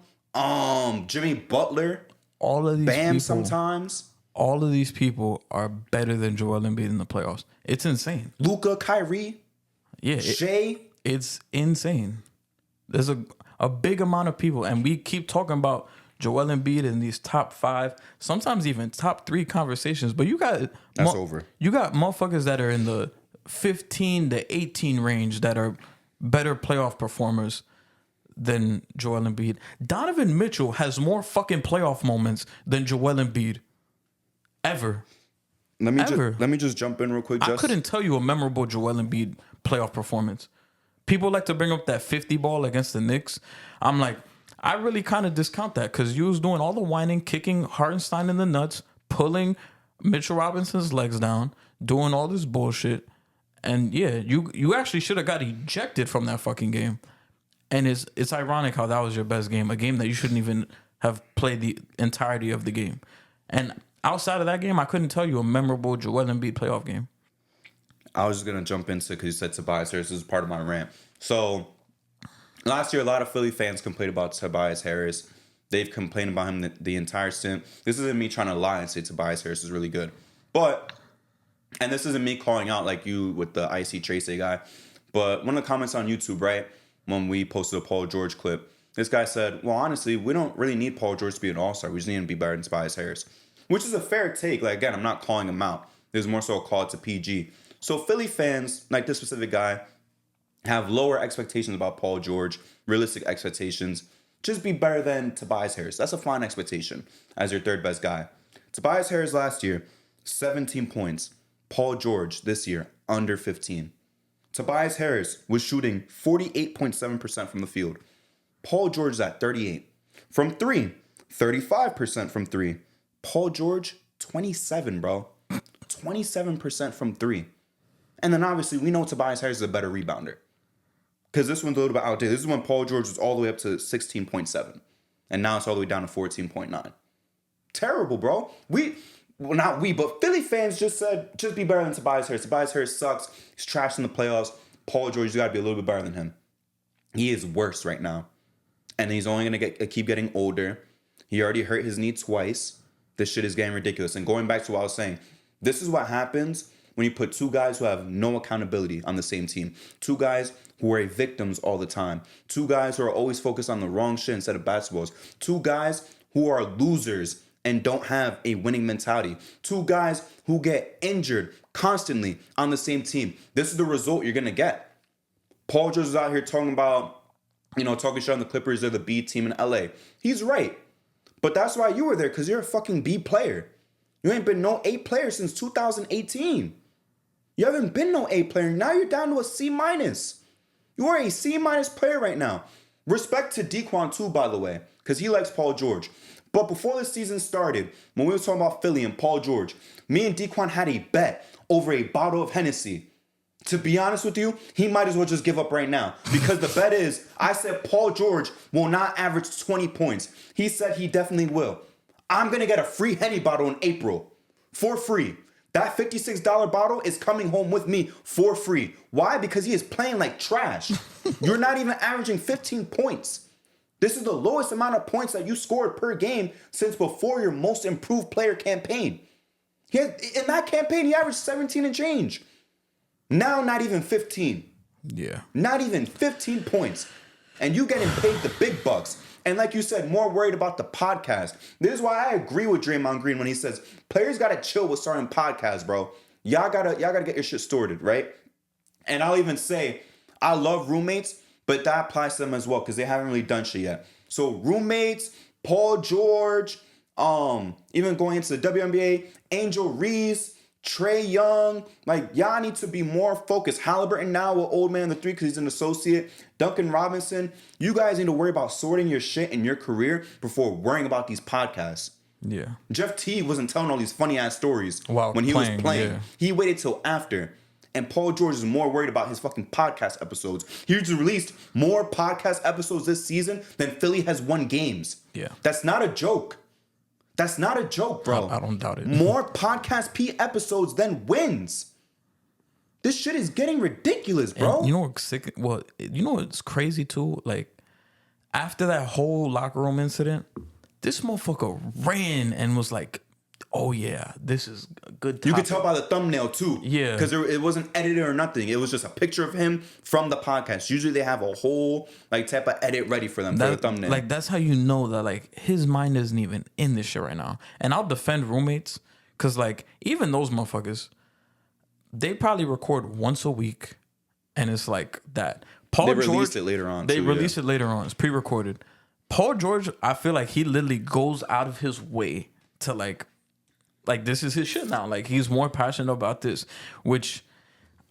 Speaker 1: Jimmy Butler,
Speaker 2: all of these
Speaker 1: Bam
Speaker 2: people,
Speaker 1: sometimes.
Speaker 2: All of these people are better than Joel Embiid in the playoffs. It's insane.
Speaker 1: Luka, Kyrie, Shea.
Speaker 2: It's insane. There's a big amount of people, and we keep talking about Joel Embiid in these top 5, sometimes even top 3 conversations. But you got
Speaker 1: over.
Speaker 2: You got motherfuckers that are in the 15 to 18 range that are better playoff performers than Joel Embiid. Donovan Mitchell has more fucking playoff moments than Joel Embiid. Ever.
Speaker 1: Let me just jump in real quick.
Speaker 2: I couldn't tell you a memorable Joel Embiid playoff performance. People like to bring up that 50 ball against the Knicks. I'm like, I really kind of discount that because you was doing all the whining, kicking Hartenstein in the nuts, pulling Mitchell Robinson's legs down, doing all this bullshit. And yeah, you actually should have got ejected from that fucking game. And it's ironic how that was your best game, a game that you shouldn't even have played the entirety of the game. And outside of that game, I couldn't tell you a memorable Joel Embiid playoff game.
Speaker 1: I was just going to jump into, because you said Tobias Harris. This is part of my rant. So last year, a lot of Philly fans complained about Tobias Harris. They've complained about him the entire stint. This isn't me trying to lie and say Tobias Harris is really good. And this isn't me calling out like you with the IC Tracy guy. But one of the comments on YouTube, right? When we posted a Paul George clip, this guy said, well, honestly, we don't really need Paul George to be an all-star. We just need him to be better than Tobias Harris, which is a fair take. Like, again, I'm not calling him out. There's more so a call to PG. So Philly fans, like this specific guy, have lower expectations about Paul George, realistic expectations. Just be better than Tobias Harris. That's a fine expectation as your third best guy. Tobias Harris last year, 17 points. Paul George this year, under 15. Tobias Harris was shooting 48.7% from the field. Paul George is at 38. From 3, 35% from 3. Paul George, 27, bro. 27% from 3. And then obviously we know Tobias Harris is a better rebounder. Because this one's a little bit outdated. This is when Paul George was all the way up to 16.7. And now it's all the way down to 14.9. Terrible, bro. well, not we, but Philly fans just said, just be better than Tobias Harris. Tobias Harris sucks. He's trash in the playoffs. Paul George, you got to be a little bit better than him. He is worse right now. And he's only going to keep getting older. He already hurt his knee twice. This shit is getting ridiculous. And going back to what I was saying, this is what happens when you put two guys who have no accountability on the same team. Two guys who are victims all the time. Two guys who are always focused on the wrong shit instead of basketballs. Two guys who are losers and don't have a winning mentality. Two guys who get injured constantly on the same team. This is the result you're going to get. Paul George is out here talking about, talking shit on the Clippers. They're the B team in LA. He's right. But that's why you were there, because you're a fucking B player. You ain't been no A player since 2018. You haven't been no A player. Now you're down to a C-. You are a C- player right now. Respect to Dequan too, by the way, because he likes Paul George. But before the season started, when we were talking about Philly and Paul George, me and Dequan had a bet over a bottle of Hennessy. To be honest with you, he might as well just give up right now. Because the bet is, I said Paul George will not average 20 points. He said he definitely will. I'm going to get a free Henny bottle in April. For free. That $56 bottle is coming home with me for free. Why? Because he is playing like trash. You're not even averaging 15 points. This is the lowest amount of points that you scored per game since before your most improved player campaign. In that campaign, he averaged 17 and change. Now, not even 15.
Speaker 2: Yeah.
Speaker 1: Not even 15 points. And you getting paid the big bucks. And like you said, more worried about the podcast. This is why I agree with Draymond Green when he says, players got to chill with starting podcasts, bro. Y'all gotta get your shit sorted, right? And I'll even say, I love roommates, but that applies to them as well, because they haven't really done shit yet. So roommates, Paul George, even going into the WNBA, Angel Reese, Trae Young, like, y'all need to be more focused. Halliburton now with old man the three because he's an associate. Duncan Robinson, you guys need to worry about sorting your shit in your career before worrying about these podcasts.
Speaker 2: Yeah.
Speaker 1: Jeff T wasn't telling all these funny ass stories
Speaker 2: when
Speaker 1: he was playing.
Speaker 2: Yeah.
Speaker 1: He waited till after. And Paul George is more worried about his fucking podcast episodes. He's released more podcast episodes this season than Philly has won games.
Speaker 2: Yeah.
Speaker 1: That's not a joke. That's not a joke, bro.
Speaker 2: I don't doubt it.
Speaker 1: More podcast P episodes than wins. This shit is getting ridiculous, bro.
Speaker 2: And you know what's sick? Well, you know what's crazy too? Like, after that whole locker room incident, this motherfucker ran and was like, oh yeah, this is a good topic.
Speaker 1: You could tell by the thumbnail too.
Speaker 2: Yeah.
Speaker 1: Because it wasn't edited or nothing. It was just a picture of him from the podcast. Usually they have a whole like type of edit ready for them for the thumbnail.
Speaker 2: Like, that's how you know that like his mind isn't even in this shit right now. And I'll defend roommates, because like even those motherfuckers, they probably record once a week, and it's like that. They
Speaker 1: release it later on.
Speaker 2: They release it later on. It's pre-recorded. Paul George, I feel like he literally goes out of his way to like this is his shit now. Like, he's more passionate about this, which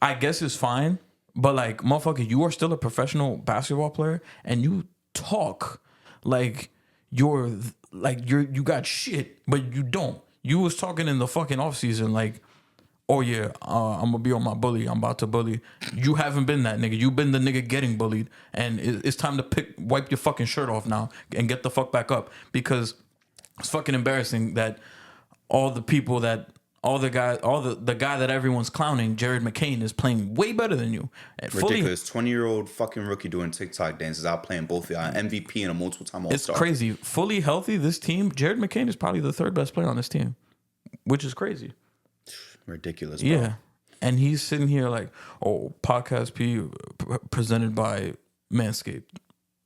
Speaker 2: I guess is fine. But like, motherfucker, you are still a professional basketball player, and you talk like you got shit, but you don't. You was talking in the fucking offseason like, oh yeah, I'm gonna be on my bully. I'm about to bully. You haven't been that nigga. You've been the nigga getting bullied, and it's time to wipe your fucking shirt off now and get the fuck back up, because it's fucking embarrassing that the guy that everyone's clowning, Jared McCain, is playing way better than you.
Speaker 1: Ridiculous. 20-year-old fucking rookie doing TikTok dances out playing both y'all. MVP and a multiple-time All-Star.
Speaker 2: It's crazy. Fully healthy, this team, Jared McCain is probably the third best player on this team, which is crazy.
Speaker 1: Ridiculous, bro.
Speaker 2: Yeah. And he's sitting here like, oh, Podcast P presented by Manscaped.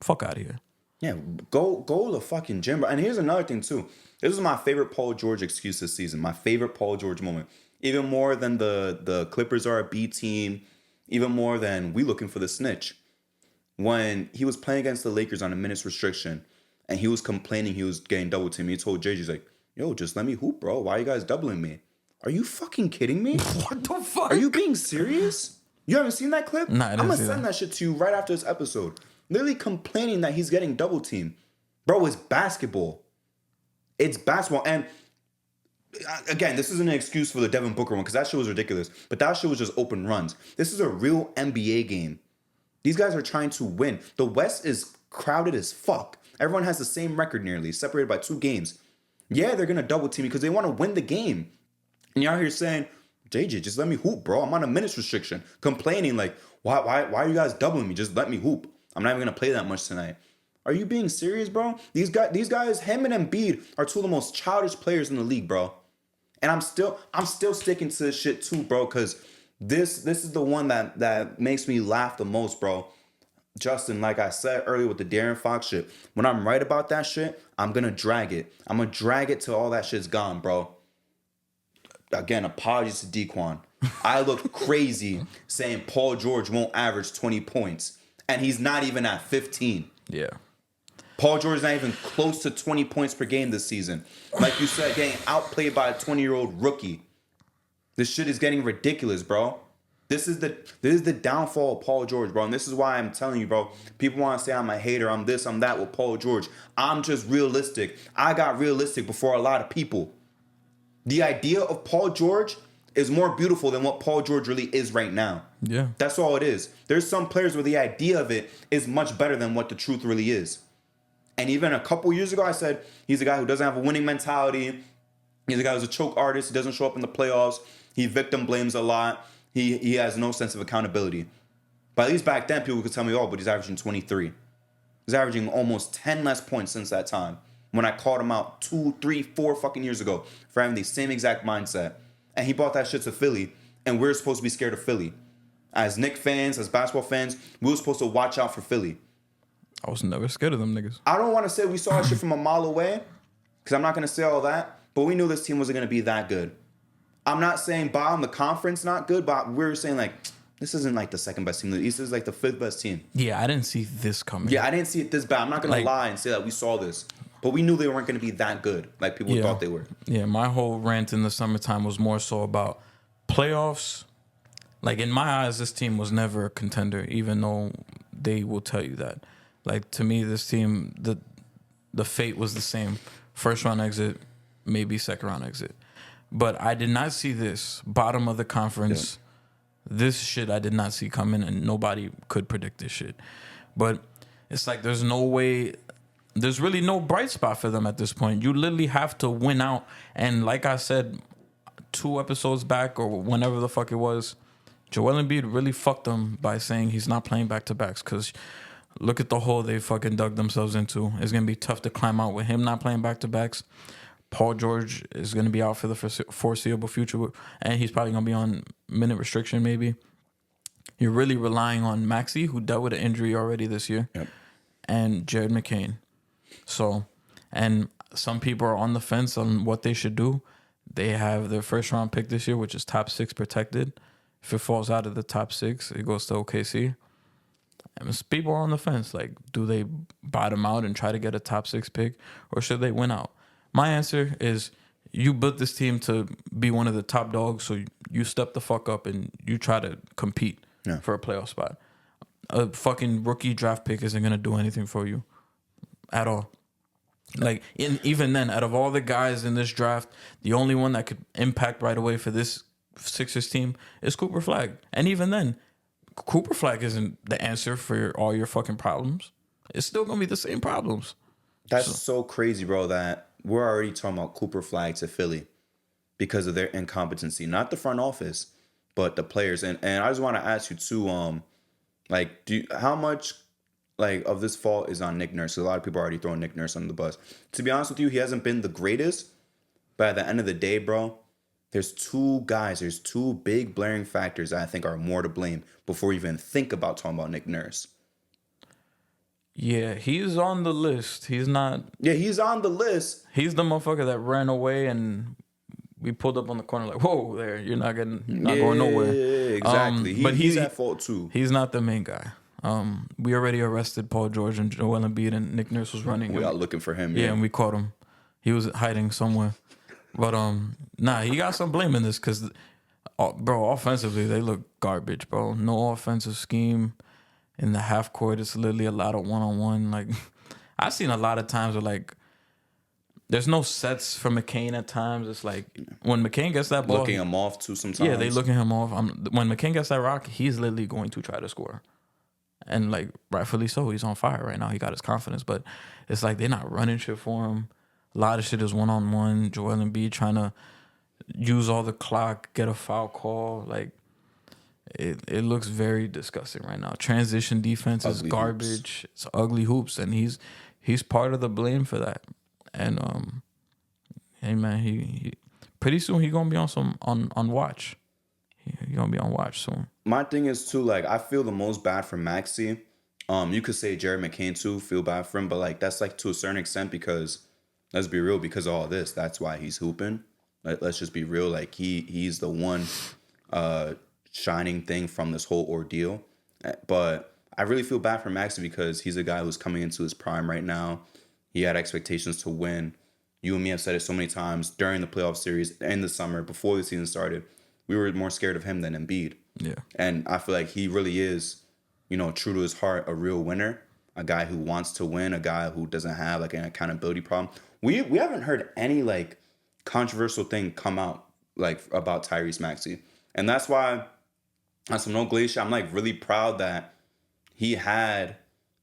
Speaker 2: Fuck out of here.
Speaker 1: Yeah, go to the fucking gym, bro. And here's another thing, too. This is my favorite Paul George excuse this season. My favorite Paul George moment. Even more than the Clippers are a B team. Even more than we looking for the snitch. When he was playing against the Lakers on a minutes restriction, and he was complaining he was getting double teamed, he told JJ, he's like, yo, just let me hoop, bro. Why are you guys doubling me? Are you fucking kidding me?
Speaker 2: What the fuck?
Speaker 1: Are you being serious? You haven't seen that clip?
Speaker 2: Nah,
Speaker 1: I'm going to send that shit to you right after this episode. Literally complaining that he's getting double teamed. Bro, it's basketball. It's basketball. And again, this isn't an excuse for the Devin Booker one, because that shit was ridiculous. But that shit was just open runs. This is a real NBA game. These guys are trying to win. The West is crowded as fuck. Everyone has the same record nearly, separated by 2 games. Yeah, they're gonna double team me because they want to win the game. And you're out here saying, JJ, just let me hoop, bro. I'm on a minutes restriction. Complaining like, why are you guys doubling me? Just let me hoop. I'm not even gonna play that much tonight. Are you being serious, bro? These guys, him and Embiid are two of the most childish players in the league, bro. And I'm still sticking to this shit too, bro, because this is the one that makes me laugh the most, bro. Justin, like I said earlier with the De'Aaron Fox shit, when I'm right about that shit, I'm gonna drag it. I'm gonna drag it till all that shit's gone, bro. Again, apologies to Dequan. I look crazy saying Paul George won't average 20 points, and he's not even at 15.
Speaker 2: Yeah.
Speaker 1: Paul George is not even close to 20 points per game this season. Like you said, getting outplayed by a 20-year-old rookie. This shit is getting ridiculous, bro. This is the downfall of Paul George, bro. And this is why I'm telling you, bro. People want to say I'm a hater, I'm this, I'm that with Paul George. I'm just realistic. I got realistic before a lot of people. The idea of Paul George is more beautiful than what Paul George really is right now.
Speaker 2: Yeah.
Speaker 1: That's all it is. There's some players where the idea of it is much better than what the truth really is. And even a couple years ago, I said, he's a guy who doesn't have a winning mentality. He's a guy who's a choke artist. He doesn't show up in the playoffs. He victim blames a lot. He has no sense of accountability. But at least back then, people could tell me, oh, but he's averaging 23. He's averaging almost 10 less points since that time. When I called him out 2, 3, 4 fucking years ago for having the same exact mindset. And he brought that shit to Philly, and we're supposed to be scared of Philly. As Knicks fans, as basketball fans, we were supposed to watch out for Philly.
Speaker 2: I was never scared of them niggas.
Speaker 1: I don't want to say we saw that shit from a mile away, because I'm not going to say all that, but we knew this team wasn't going to be that good. I'm not saying bottom the conference not good, but we were saying like, this isn't like the second best team in the East. This is like the 5th best team.
Speaker 2: Yeah, I didn't see this coming.
Speaker 1: Yeah, I didn't see it this bad. I'm not going to lie and say that we saw this. But we knew they weren't going to be that good, like people thought they were.
Speaker 2: Yeah, my whole rant in the summertime was more so about playoffs. Like, in my eyes, this team was never a contender, even though they will tell you that. Like, to me, this team, the fate was the same. First round exit, maybe second round exit. But I did not see this. Bottom of the conference. Yeah. This shit I did not see coming, and nobody could predict this shit. But it's like there's no way... There's really no bright spot for them at this point. You literally have to win out. And like I said 2 episodes back or whenever the fuck it was, Joel Embiid really fucked them by saying he's not playing back-to-backs, because look at the hole they fucking dug themselves into. It's going to be tough to climb out with him not playing back-to-backs. Paul George is going to be out for the foreseeable future, and he's probably going to be on minute restriction maybe. You're really relying on Maxey, who dealt with an injury already this year, and Jared McCain. So, and some people are on the fence on what they should do. They have their first round pick this year, which is top 6 protected. If it falls out of the top 6, it goes to OKC. And people are on the fence. Like, do they bottom out and try to get a top 6 pick, or should they win out? My answer is you built this team to be one of the top dogs, so you step the fuck up and you try to compete for a playoff spot. A fucking rookie draft pick isn't going to do anything for you at all. Like, even then, out of all the guys in this draft, the only one that could impact right away for this Sixers team is Cooper Flag. And even then, Cooper Flag isn't the answer for all your fucking problems. It's still going to be the same problems.
Speaker 1: That's so crazy, bro, that we're already talking about Cooper Flag to Philly because of their incompetency. Not the front office, but the players. And I just want to ask you, too, how much... of this fault is on Nick Nurse. So a lot of people are already throwing Nick Nurse under the bus. To be honest with you, he hasn't been the greatest. But at the end of the day, bro, there's 2 big blaring factors that I think are more to blame before we even think about talking about Nick Nurse.
Speaker 2: Yeah, he's on the list. He's not...
Speaker 1: Yeah, he's on the list.
Speaker 2: He's the motherfucker that ran away and we pulled up on the corner like, whoa, there, you're not going nowhere.
Speaker 1: Yeah, exactly.
Speaker 2: But
Speaker 1: he's at fault, too.
Speaker 2: He's not the main guy. We already arrested Paul George and Joel Embiid, and Nick Nurse was running.
Speaker 1: We are looking for him.
Speaker 2: Yeah, and we caught him. He was hiding somewhere. But he got some blame in this because, bro, offensively they look garbage, bro. No offensive scheme in the half court. It's literally a lot of 1-on-1. Like, I've seen a lot of times where like there's no sets for McCain at times. It's like when McCain gets that ball,
Speaker 1: looking him off too sometimes.
Speaker 2: Yeah, they looking him off. When McCain gets that rock, he's literally going to try to score. And, like, rightfully so. He's on fire right now. He got his confidence. But it's like they're not running shit for him. A lot of shit is one-on-one. Joel Embiid trying to use all the clock, get a foul call. Like, it looks very disgusting right now. Transition defense is garbage. It's ugly hoops, and he's part of the blame for that. And hey man, he pretty soon he gonna be on watch. He gonna be on watch soon.
Speaker 1: My thing is too, like, I feel the most bad for Maxey. You could say Jared McCain too, feel bad for him, but like that's like to a certain extent because let's be real, because of all this, that's why he's hooping. Let's just be real, like he's the one shining thing from this whole ordeal. But I really feel bad for Maxey because he's a guy who's coming into his prime right now. He had expectations to win. You and me have said it so many times during the playoff series in the summer before the season started. We were more scared of him than Embiid.
Speaker 2: Yeah.
Speaker 1: And I feel like he really is, true to his heart, a real winner, a guy who wants to win, a guy who doesn't have like an accountability problem. We haven't heard any like controversial thing come out like about Tyrese Maxey. And that's why on some no glacier, I'm like really proud that he had,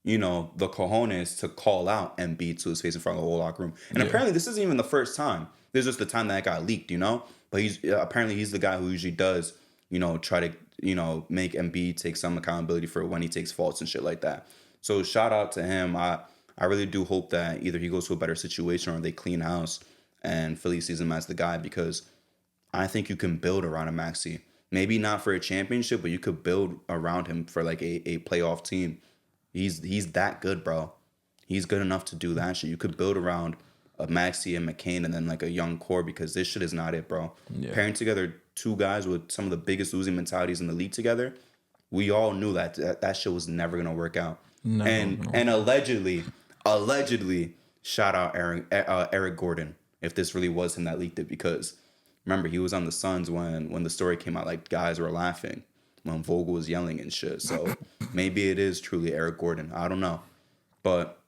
Speaker 1: the cojones to call out Embiid to his face in front of the whole locker room. And apparently this isn't even the first time. This is just the time that got leaked, But he's the guy who usually does, try to, make Embiid take some accountability for when he takes faults and shit like that. So shout out to him. I really do hope that either he goes to a better situation or they clean house and Philly sees him as the guy, because I think you can build around a Maxey. Maybe not for a championship, but you could build around him for like a playoff team. He's that good, bro. He's good enough to do that shit. You could build around a Maxey and McCain and then like a young core, because this shit is not it, bro. Yeah. Pairing together two guys with some of the biggest losing mentalities in the league together, we all knew that shit was never gonna work out. No, and allegedly, shout out Eric Gordon, if this really was him that leaked it, because remember he was on the Suns when the story came out, like guys were laughing when Vogel was yelling and shit. So maybe it is truly Eric Gordon. I don't know, but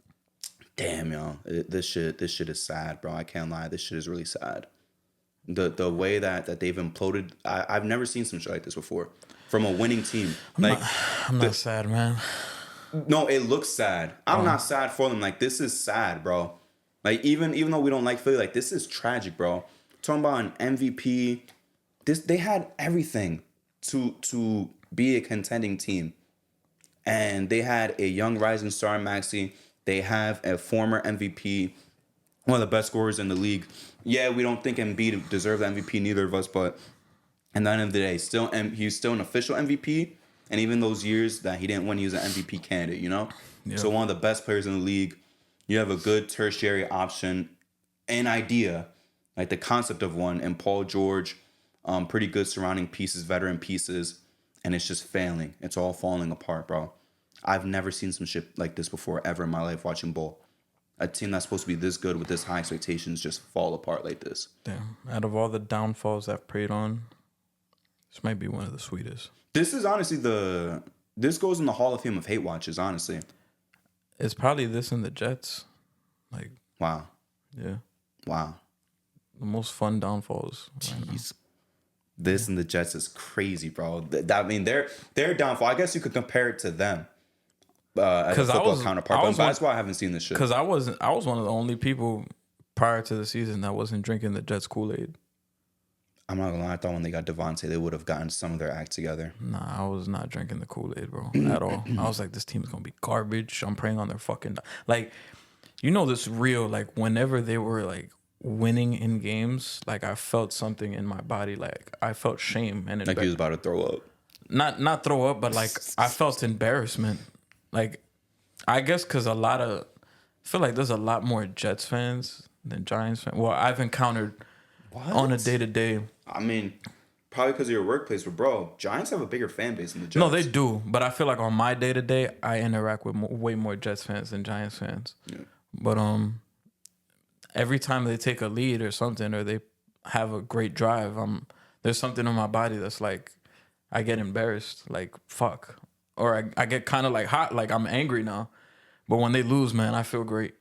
Speaker 1: damn, y'all, this shit is sad, bro. I can't lie, this shit is really sad. The way that they've imploded, I've never seen some shit like this before from a winning team.
Speaker 2: I'm not sad, man.
Speaker 1: No, it looks sad. I'm not sad for them. Like, this is sad, bro. Like, even though we don't like Philly, like, this is tragic, bro. Talking about an MVP, they had everything to be a contending team, and they had a young rising star in Maxey. They have a former MVP, one of the best scorers in the league. Yeah, we don't think Embiid deserves the MVP, neither of us, but at the end of the day, he's still an official MVP. And even those years that he didn't win, he was an MVP candidate, Yeah. So one of the best players in the league. You have a good tertiary option, an idea, like the concept of one, and Paul George, pretty good surrounding pieces, veteran pieces, and it's just failing. It's all falling apart, bro. I've never seen some shit like this before ever in my life watching ball. A team that's supposed to be this good with this high expectations just fall apart like this.
Speaker 2: Damn. Out of all the downfalls I've preyed on, this might be one of the sweetest.
Speaker 1: This is honestly this goes in the Hall of Fame of hate watches, honestly.
Speaker 2: It's probably this and the Jets. Like,
Speaker 1: wow.
Speaker 2: Yeah.
Speaker 1: Wow.
Speaker 2: The most fun downfalls.
Speaker 1: Jeez. This and the Jets is crazy, bro. I mean, their downfall, I guess you could compare it to them. As a football counterpart. But that's why I haven't seen this shit.
Speaker 2: Because I was one of the only people prior to the season that wasn't drinking the Jets Kool-Aid.
Speaker 1: I'm not gonna lie, I thought when they got Devontae, they would have gotten some of their act together.
Speaker 2: Nah, I was not drinking the Kool-Aid, bro, at all. I was like, this team is gonna be garbage. I'm praying on their fucking like, this real, like, whenever they were like winning in games, like I felt something in my body, like I felt shame and
Speaker 1: like he was about to throw up.
Speaker 2: Not throw up, but like I felt embarrassment. Like, I guess because I feel like there's a lot more Jets fans than Giants fans. Well, I've encountered on a day-to-day.
Speaker 1: I mean, probably because of your workplace, but bro, Giants have a bigger fan base than the Jets.
Speaker 2: No, they do, but I feel like on my day-to-day, I interact with way more Jets fans than Giants fans. Yeah. But every time they take a lead or something, or they have a great drive, there's something in my body that's like, I get embarrassed, like, fuck. Or I get kind of like hot, like I'm angry now. But when they lose, man, I feel great.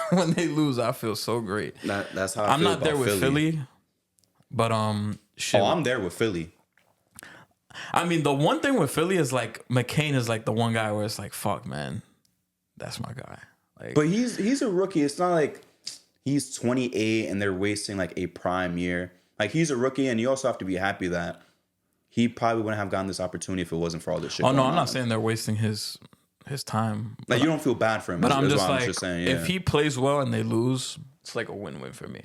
Speaker 2: When they lose, I feel so great.
Speaker 1: That's how I feel. I'm not
Speaker 2: there with Philly, but shit.
Speaker 1: Oh, I'm there with Philly.
Speaker 2: I mean, the one thing with Philly is like McCain is like the one guy where it's like, fuck, man, that's my guy. Like,
Speaker 1: but he's a rookie. It's not like he's 28 and they're wasting like a prime year. Like, he's a rookie, and you also have to be happy that he probably wouldn't have gotten this opportunity if it wasn't for all this shit.
Speaker 2: Oh no, I'm not saying they're wasting his time.
Speaker 1: Like, you don't feel bad for him.
Speaker 2: But I'm just like,
Speaker 1: just saying, yeah.
Speaker 2: If he plays well and they lose, it's like a win-win for me.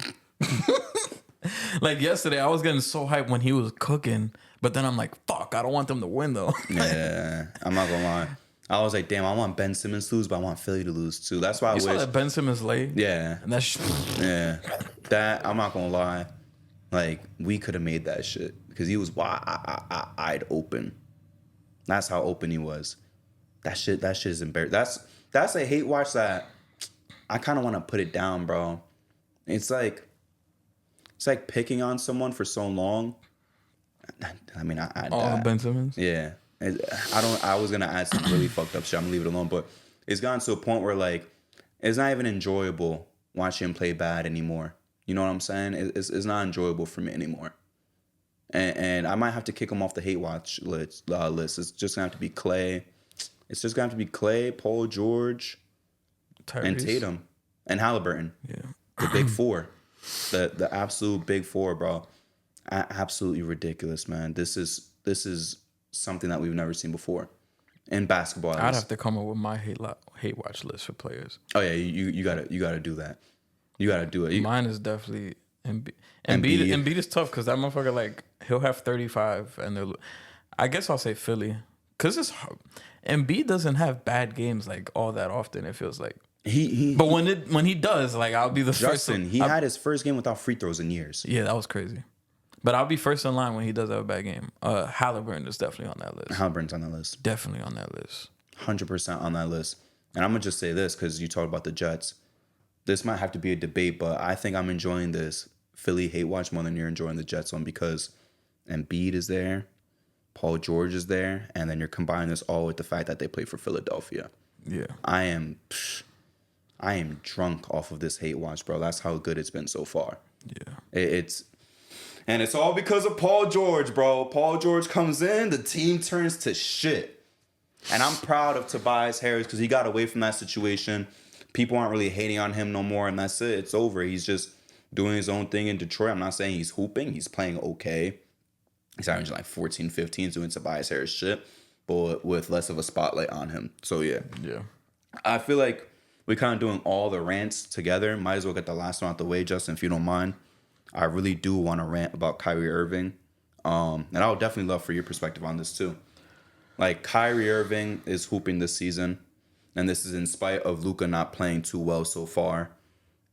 Speaker 2: Like yesterday, I was getting so hyped when he was cooking, but then I'm like, fuck, I don't want them to win though.
Speaker 1: Yeah, I'm not gonna lie. I was like, damn, I want Ben Simmons to lose, but I want Philly to lose too. That's why I wish.
Speaker 2: You saw that Ben Simmons late?
Speaker 1: Yeah.
Speaker 2: And that's
Speaker 1: yeah. That, I'm not gonna lie. Like, we could have made that shit because he was wide open. That's how open he was. That shit is embarrassing. That's a hate watch that I kind of want to put it down, bro. It's like picking on someone for so long. I mean,
Speaker 2: Ben Simmons.
Speaker 1: Yeah, I was gonna add some really fucked up shit. I'm gonna leave it alone, but it's gotten to a point where like it's not even enjoyable watching him play bad anymore. You know what I'm saying? It's not enjoyable for me anymore. And I might have to kick him off the hate watch list. It's just gonna have to be Clay. It's just gonna have to be Clay, Paul George, Tyrese, and Tatum, and Halliburton.
Speaker 2: Yeah,
Speaker 1: the big four, the absolute big four, bro. Absolutely ridiculous, man. This is something that we've never seen before in basketball.
Speaker 2: I'd have to come up with my hate watch list for players.
Speaker 1: Oh yeah, you gotta do that. You gotta do it.
Speaker 2: Mine is definitely Embiid. Embiid is tough because that motherfucker, like, he'll have 35 and I guess I'll say Philly because it's hard. Embiid doesn't have bad games like all that often. It feels like but when he does, like, I'll be the first.
Speaker 1: He had his first game without free throws in years.
Speaker 2: Yeah, that was crazy. But I'll be first in line when he does have a bad game. Halliburton is definitely on that list.
Speaker 1: Halliburton's on that list.
Speaker 2: Definitely on that list.
Speaker 1: 100% on that list. And I'm gonna just say this because you talked about the Jets. This might have to be a debate, but I think I'm enjoying this Philly hate watch more than you're enjoying the Jets one because Embiid is there, Paul George is there, and then you're combining this all with the fact that they play for Philadelphia.
Speaker 2: Yeah.
Speaker 1: I am drunk off of this hate watch, bro. That's how good it's been so far.
Speaker 2: Yeah.
Speaker 1: And it's all because of Paul George, bro. Paul George comes in, the team turns to shit. And I'm proud of Tobias Harris because he got away from that situation. People aren't really hating on him no more, and that's it. It's over. He's just doing his own thing in Detroit. I'm not saying he's hooping. He's playing okay. He's averaging like 14, 15, doing Tobias Harris shit, but with less of a spotlight on him. So, yeah.
Speaker 2: Yeah.
Speaker 1: I feel like we're kind of doing all the rants together. Might as well get the last one out the way, Justin, if you don't mind. I really do want to rant about Kyrie Irving. And I would definitely love for your perspective on this too. Like, Kyrie Irving is hooping this season, and this is in spite of Luka not playing too well so far.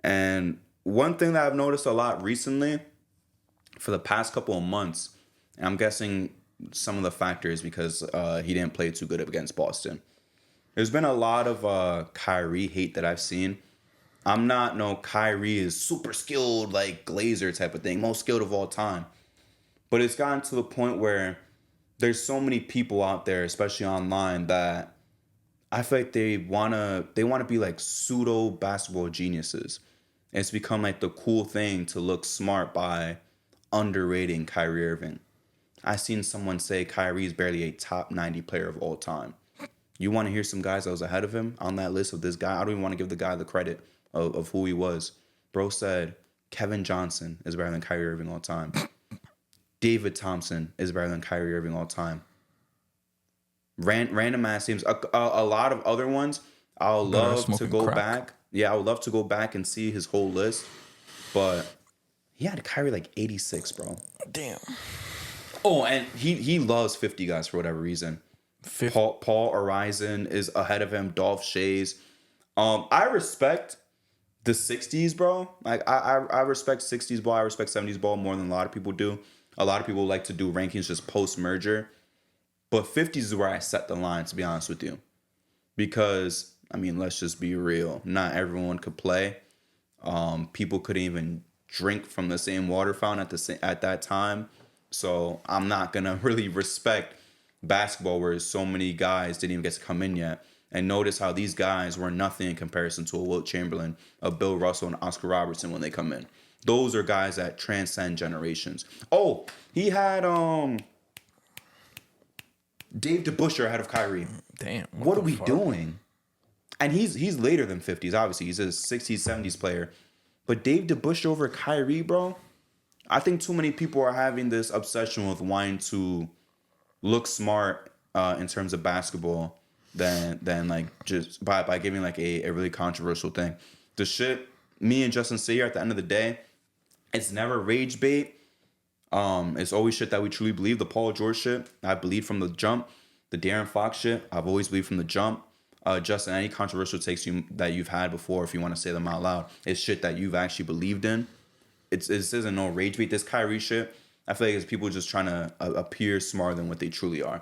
Speaker 1: And one thing that I've noticed a lot recently, for the past couple of months, and I'm guessing some of the factors because he didn't play too good against Boston. There's been a lot of Kyrie hate that I've seen. I'm not no Kyrie is super skilled, like Glazer type of thing, most skilled of all time. But it's gotten to the point where there's so many people out there, especially online, that I feel like they wanna be like pseudo basketball geniuses. And it's become like the cool thing to look smart by underrating Kyrie Irving. I seen someone say Kyrie is barely a top 90 player of all time. You want to hear some guys that was ahead of him on that list of this guy? I don't even want to give the guy the credit of who he was. Bro said Kevin Johnson is better than Kyrie Irving all time. David Thompson is better than Kyrie Irving all time. Random ass teams. A lot of other ones. I would love to go back. Yeah, I would love to go back and see his whole list. But he had Kyrie like 86, bro.
Speaker 2: Damn.
Speaker 1: Oh, and he loves 50 guys for whatever reason. Paul Horizon is ahead of him. Dolph Shays. I respect the 60s, bro. Like I respect 60s ball. I respect 70s ball more than a lot of people do. A lot of people like to do rankings just post merger, but 50s is where I set the line, to be honest with you, because I mean, let's just be real. Not everyone could play. People couldn't even drink from the same water fountain at that time. So I'm not gonna really respect basketball where so many guys didn't even get to come in yet. And notice how these guys were nothing in comparison to a Wilt Chamberlain, a Bill Russell, and Oscar Robertson when they come in. Those are guys that transcend generations. Oh, he had Dave DeBusschere ahead of Kyrie.
Speaker 2: Damn.
Speaker 1: What are we doing? And he's later than 50s, obviously. He's a 60s, 70s player. But Dave DeBush over Kyrie, bro. I think too many people are having this obsession with wanting to look smart in terms of basketball than like just by giving like a really controversial thing. The shit me and Justin say here at the end of the day, it's never rage bait. It's always shit that we truly believe. The Paul George shit, I believe from the jump. The Aaron Fox shit, I've always believed from the jump. Justin, any controversial takes that you've had before, if you want to say them out loud, it's shit that you've actually believed in. This isn't no rage bait. This Kyrie shit, I feel like it's people just trying to appear smarter than what they truly are.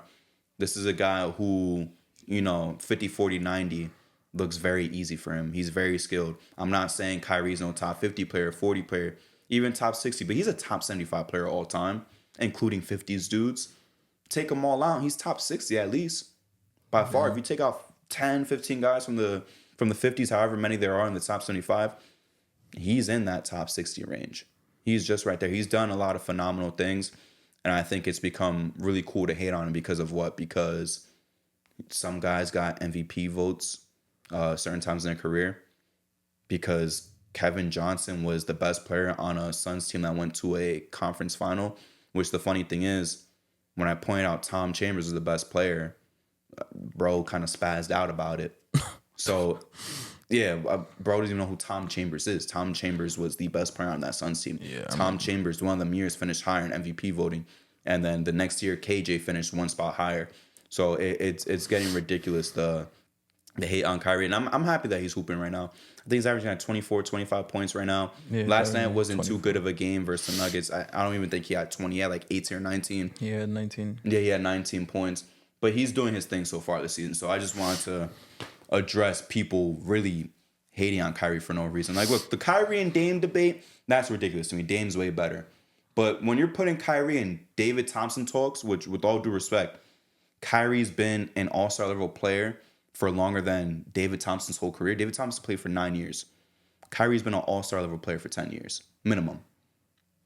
Speaker 1: This is a guy who, 50, 40, 90 looks very easy for him. He's very skilled. I'm not saying Kyrie's no top 50 player, 40 player, even top 60, but he's a top 75 player all time, including 50s dudes. Take them all out, he's top 60 at least. By far, if you take out 10, 15 guys from the 50s, however many there are in the top 75, he's in that top 60 range. He's just right there. He's done a lot of phenomenal things, and I think it's become really cool to hate on him because of what? Because some guys got MVP votes certain times in their career because Kevin Johnson was the best player on a Suns team that went to a conference final, which the funny thing is, when I point out Tom Chambers was the best player, bro kind of spazzed out about it. So, yeah, bro doesn't even know who Tom Chambers is. Tom Chambers was the best player on that Suns team. Yeah, Tom Chambers, one of them years, finished higher in MVP voting. And then the next year, KJ finished one spot higher. So it's getting ridiculous, the hate on Kyrie. And I'm happy that he's hooping right now. I think he's averaging at 24, 25 points right now. Yeah, last night wasn't 24. Too good of a game versus the Nuggets. I don't even think he had 20. He had like 18 or 19.
Speaker 2: He had 19.
Speaker 1: Yeah, he had 19 points. But he's doing his thing so far this season. So I just wanted to address people really hating on Kyrie for no reason. Like, look, the Kyrie and Dame debate, that's ridiculous to me. Dame's way better. But when you're putting Kyrie and David Thompson talks, which with all due respect, Kyrie's been an all-star level player for longer than David Thompson's whole career. David Thompson played for 9 years. Kyrie's been an all-star level player for 10 years, minimum,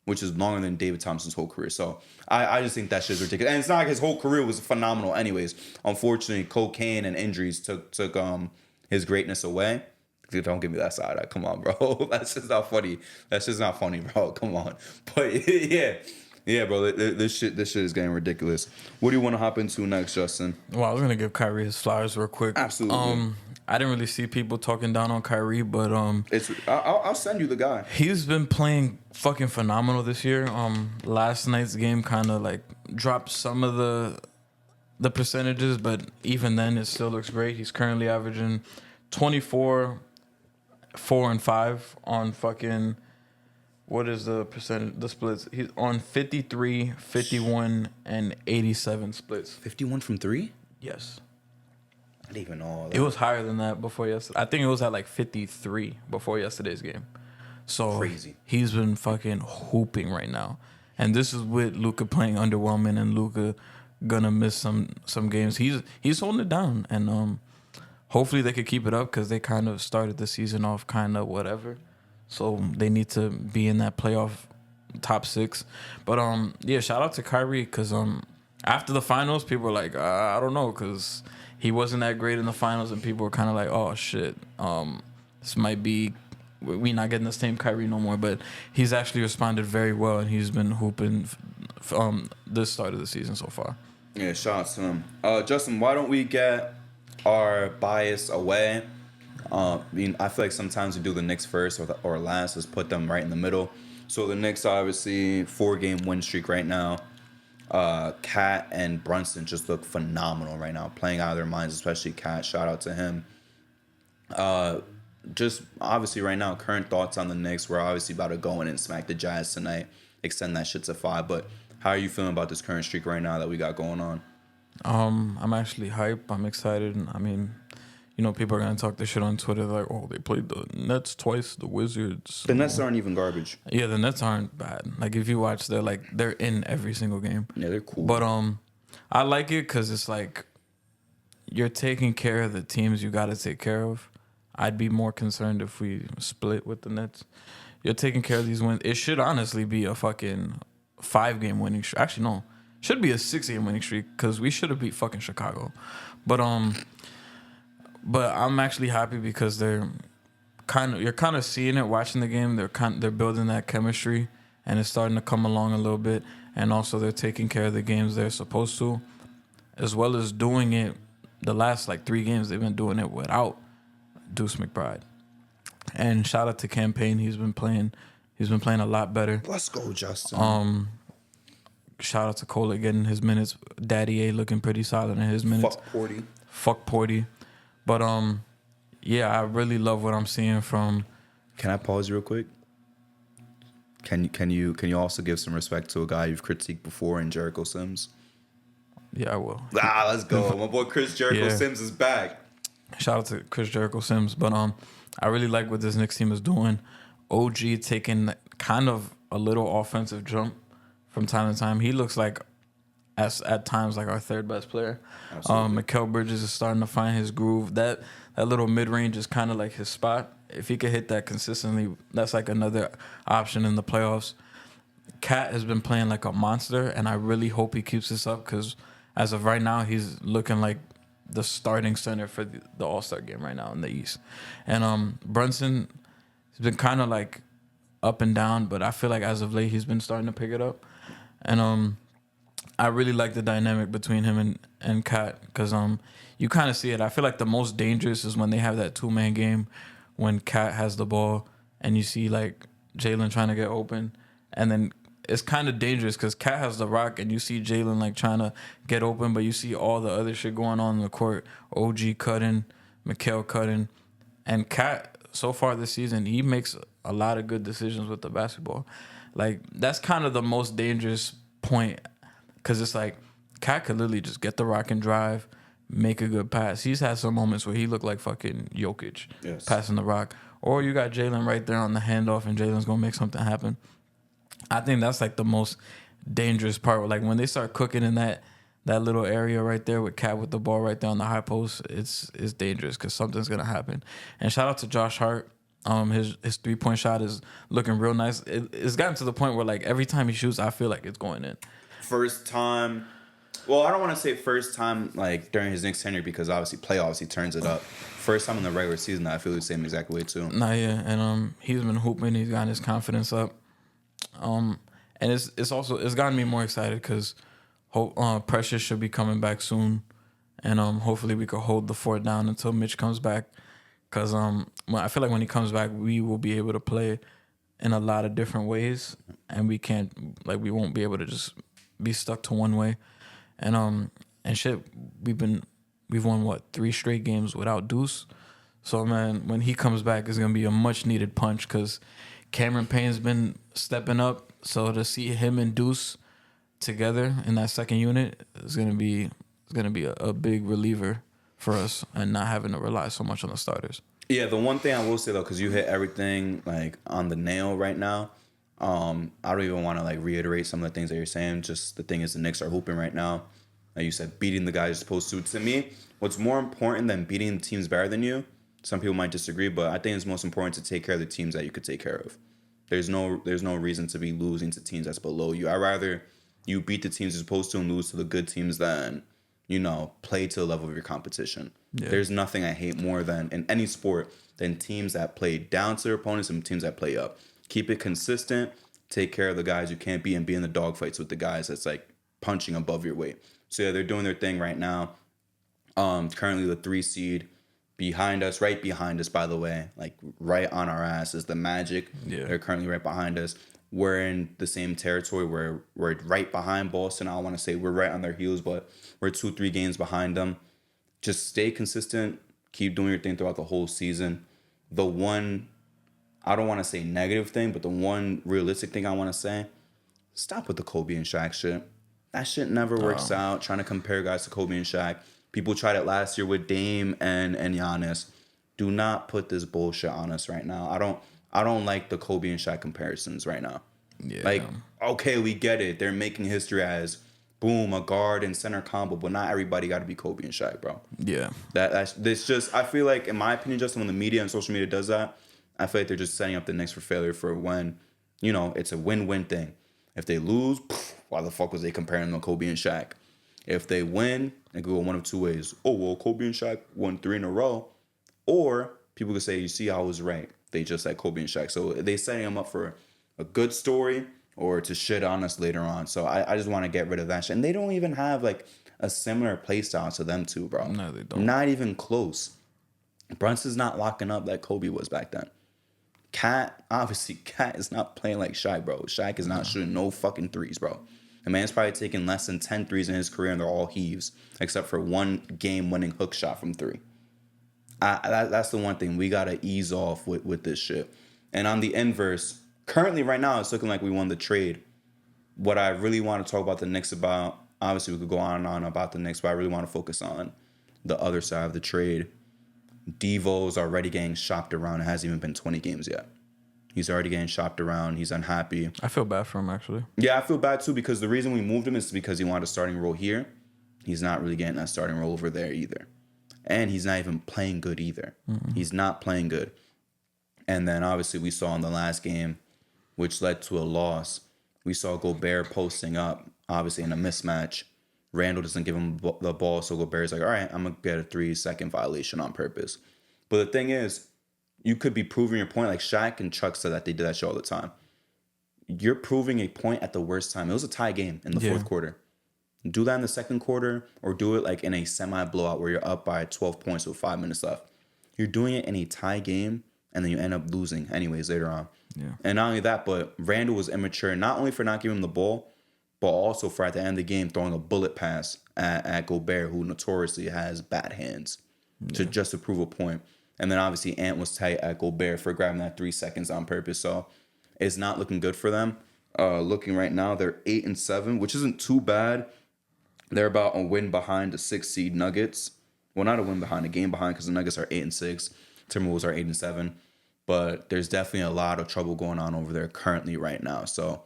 Speaker 1: which is longer than David Thompson's whole career. So I just think that shit's ridiculous. And it's not like his whole career was phenomenal anyways. Unfortunately, cocaine and injuries took his greatness away. Don't give me that side eye. Come on, bro. That's just not funny. That's just not funny, bro. Come on. But yeah, bro. This shit is getting ridiculous. What do you want to hop into next, Justin?
Speaker 2: Well, I was gonna give Kyrie his flowers real quick.
Speaker 1: Absolutely.
Speaker 2: I didn't really see people talking down on Kyrie, but
Speaker 1: I'll send you the guy.
Speaker 2: He's been playing fucking phenomenal this year. Last night's game kind of like dropped some of the percentages, but even then, it still looks great. He's currently averaging 24, 4 and 5 on fucking. What is the percentage? The splits. He's on 53, 51, and 87 splits.
Speaker 1: 51 from 3?
Speaker 2: Yes.
Speaker 1: I didn't even know all that.
Speaker 2: It was higher than that before yesterday. I think it was at like 53 before yesterday's game. So
Speaker 1: crazy.
Speaker 2: He's been fucking hooping right now. And this is with Luka playing underwhelming and Luka gonna miss some games. He's holding it down. And hopefully they could keep it up because they kind of started the season off kind of whatever. So they need to be in that playoff top 6. But yeah, shout out to Kyrie because after the finals, people were like, I don't know, because he wasn't that great in the finals, and people were kind of like, oh shit, this might be we not getting the same Kyrie no more. But he's actually responded very well, and he's been hooping this start of the season so far.
Speaker 1: Yeah, shout out to him. Justin, why don't we get our bias away? I feel like sometimes we do the Knicks first or last. Let's put them right in the middle. So the Knicks, obviously, 4-game win streak right now. Cat and Brunson just look phenomenal right now, playing out of their minds, especially Cat. Shout out to him. Just obviously right now, current thoughts on the Knicks. We're obviously about to go in and smack the Jazz tonight, extend that shit to 5. But how are you feeling about this current streak right now that we got going on?
Speaker 2: I'm actually hype. I'm excited. I mean, people are going to talk this shit on Twitter like, oh, they played the Nets twice, the Wizards.
Speaker 1: The Nets aren't even garbage.
Speaker 2: Yeah, the Nets aren't bad. Like, if you watch, they're in every single game.
Speaker 1: Yeah, they're cool.
Speaker 2: But I like it because it's like you're taking care of the teams you got to take care of. I'd be more concerned if we split with the Nets. You're taking care of these wins. It should honestly be a fucking 5-game winning streak. Actually, no. Should be a 6-game winning streak because we should have beat fucking Chicago. But I'm actually happy because they're you're kind of seeing it watching the game. They're building that chemistry, and it's starting to come along a little bit. And also they're taking care of the games they're supposed to, as well as doing it. The last like 3 games they've been doing it without Deuce McBride. And shout out to Campaign. He's been playing a lot better.
Speaker 1: Let's go, Justin.
Speaker 2: Shout out to Cole getting his minutes. Daddy A looking pretty solid in his minutes. Fuck Porty. But yeah, I really love what I'm seeing from.
Speaker 1: Can I pause real quick? Can you also give some respect to a guy you've critiqued before in Jericho Sims?
Speaker 2: Yeah, I will.
Speaker 1: Let's go. My boy Chris Jericho Sims is back.
Speaker 2: Shout out to Chris Jericho Sims. But I really like what this Knicks team is doing. OG taking kind of a little offensive jump from time to time. He looks like at times like our 3rd best player. Mikal Bridges is starting to find his groove. That little mid range is kind of like his spot. If he could hit that consistently, that's like another option in the playoffs. Cat has been playing like a monster, and I really hope he keeps this up because as of right now, he's looking like the starting center for the All-Star game right now in the East. And Brunson has been kind of like up and down, but I feel like as of late, he's been starting to pick it up. And I really like the dynamic between him and Cat because you kind of see it. I feel like the most dangerous is when they have that 2-man game when Cat has the ball and you see like Jalen trying to get open, and then it's kind of dangerous because Cat has the rock and you see Jalen like trying to get open, but you see all the other shit going on in the court. OG cutting, Mikal cutting, and Cat so far this season he makes a lot of good decisions with the basketball. Like that's kind of the most dangerous point because it's like Cat could literally just get the rock and drive, make a good pass. He's had some moments where he looked like fucking Jokic passing the rock. Or you got Jalen right there on the handoff and Jalen's going to make something happen. I think that's like the most dangerous part. Like when they start cooking in that little area right there with Cat with the ball right there on the high post, it's dangerous because something's going to happen. And shout out to Josh Hart. His 3-point shot is looking real nice. It's gotten to the point where like every time he shoots, I feel like it's going in.
Speaker 1: First time. Well, I don't want to say first time like during his Knicks tenure because obviously playoffs he turns it up. First time in the regular season, I feel the same exact way too.
Speaker 2: Nah, yeah, and he's been hooping. He's gotten his confidence up. And it's gotten me more excited because Precious should be coming back soon, and hopefully we could hold the fort down until Mitch comes back. Because I feel like when he comes back, we will be able to play in a lot of different ways, and we won't be able to just be stuck to one way. And shit, we've won 3 straight games without Deuce. So man, when he comes back, it's gonna be a much needed punch because Cameron Payne's been stepping up. So to see him and Deuce together in that second unit is gonna be a big reliever for us and not having to rely so much on the starters.
Speaker 1: Yeah, the one thing I will say though, because you hit everything like on the nail right now. I don't even want to like reiterate some of the things that you're saying. Just the thing is, the Knicks are hooping right now. Like you said, beating the guys you're supposed to. To me, what's more important than beating teams better than you? Some people might disagree, but I think it's most important to take care of the teams that you could take care of. There's no reason to be losing to teams that's below you. I'd rather you beat the teams you're supposed to and lose to the good teams than, play to the level of your competition. Yeah. There's nothing I hate more than in any sport than teams that play down to their opponents and teams that play up. Keep it consistent. Take care of the guys you can't beat and be in the dogfights with the guys that's like punching above your weight. So yeah, they're doing their thing right now. Currently the 3 seed behind us, right behind us, by the way, like right on our ass is the Magic. Yeah. They're currently right behind us. We're in the same territory where we're right behind Boston. I don't want to say we're right on their heels, but we're 2-3 games behind them. Just stay consistent. Keep doing your thing throughout the whole season. The one, I don't want to say negative thing, but the one realistic thing I want to say, stop with the Kobe and Shaq shit. That shit never works out, trying to compare guys to Kobe and Shaq. People tried it last year with Dame and Giannis. Do not put this bullshit on us right now. I don't like the Kobe and Shaq comparisons right now. Yeah. Like, okay, we get it. They're making history as, boom, a guard and center combo, but not everybody got to be Kobe and Shaq, bro. Yeah. That's just, I feel like, in my opinion, Justin, when the media and social media does that, I feel like they're just setting up the Knicks for failure for when, it's a win-win thing. If they lose, why the fuck was they comparing them to Kobe and Shaq? If they win, it could go one of 2 ways. Oh, well, Kobe and Shaq won 3 in a row. Or people could say, you see, I was right. they just had Kobe and Shaq. So they setting him up for a good story or to shit on us later on. So I just want to get rid of that shit. And they don't even have like a similar play style to them two, bro.
Speaker 2: No, they don't.
Speaker 1: Not even close. Brunson's not locking up like Kobe was back then. Cat is not playing like Shaq, bro. Shaq is not shooting no fucking threes, bro. The man's probably taken less than 10 threes in his career, and they're all heaves, except for one game-winning hook shot from three. That's the one thing. We got to ease off with this shit. And on the inverse, currently right now, it's looking like we won the trade. What I really want to talk about the Knicks about, obviously we could go on and on about the Knicks, but I really want to focus on the other side of the trade. Devo's already getting shopped around. It hasn't even been 20 games yet. He's already getting shopped around. He's unhappy.
Speaker 2: I feel bad for him, actually.
Speaker 1: Yeah, I feel bad too, because the reason we moved him is because he wanted a starting role here. He's not really getting that starting role over there either. And he's not even playing good either. Mm-hmm. He's not playing good. And then obviously we saw in the last game, which led to a loss, we saw Gobert posting up, obviously in a mismatch. Randall doesn't give him the ball, so Gobert's like, all right, I'm going to get a 3-second violation on purpose. But the thing is, you could be proving your point. Like Shaq and Chuck said that they did that shit all the time. You're proving a point at the worst time. It was a tie game in the fourth quarter. Do that in the second quarter, or do it like in a semi-blowout where you're up by 12 points with 5 minutes left. You're doing it in a tie game, and then you end up losing anyways later on. Yeah. And not only that, but Randall was immature, not only for not giving him the ball, but also for at the end of the game throwing a bullet pass at Gobert, who notoriously has bad hands, to prove a point. And then obviously Ant was tight at Gobert for grabbing that 3 seconds on purpose. So it's not looking good for them. Looking right now, they're 8-7, which isn't too bad. They're about a win behind the 6 seed Nuggets. Well, not a win behind, a game behind, because the Nuggets are 8-6. Timberwolves are 8-7. But there's definitely a lot of trouble going on over there currently right now. So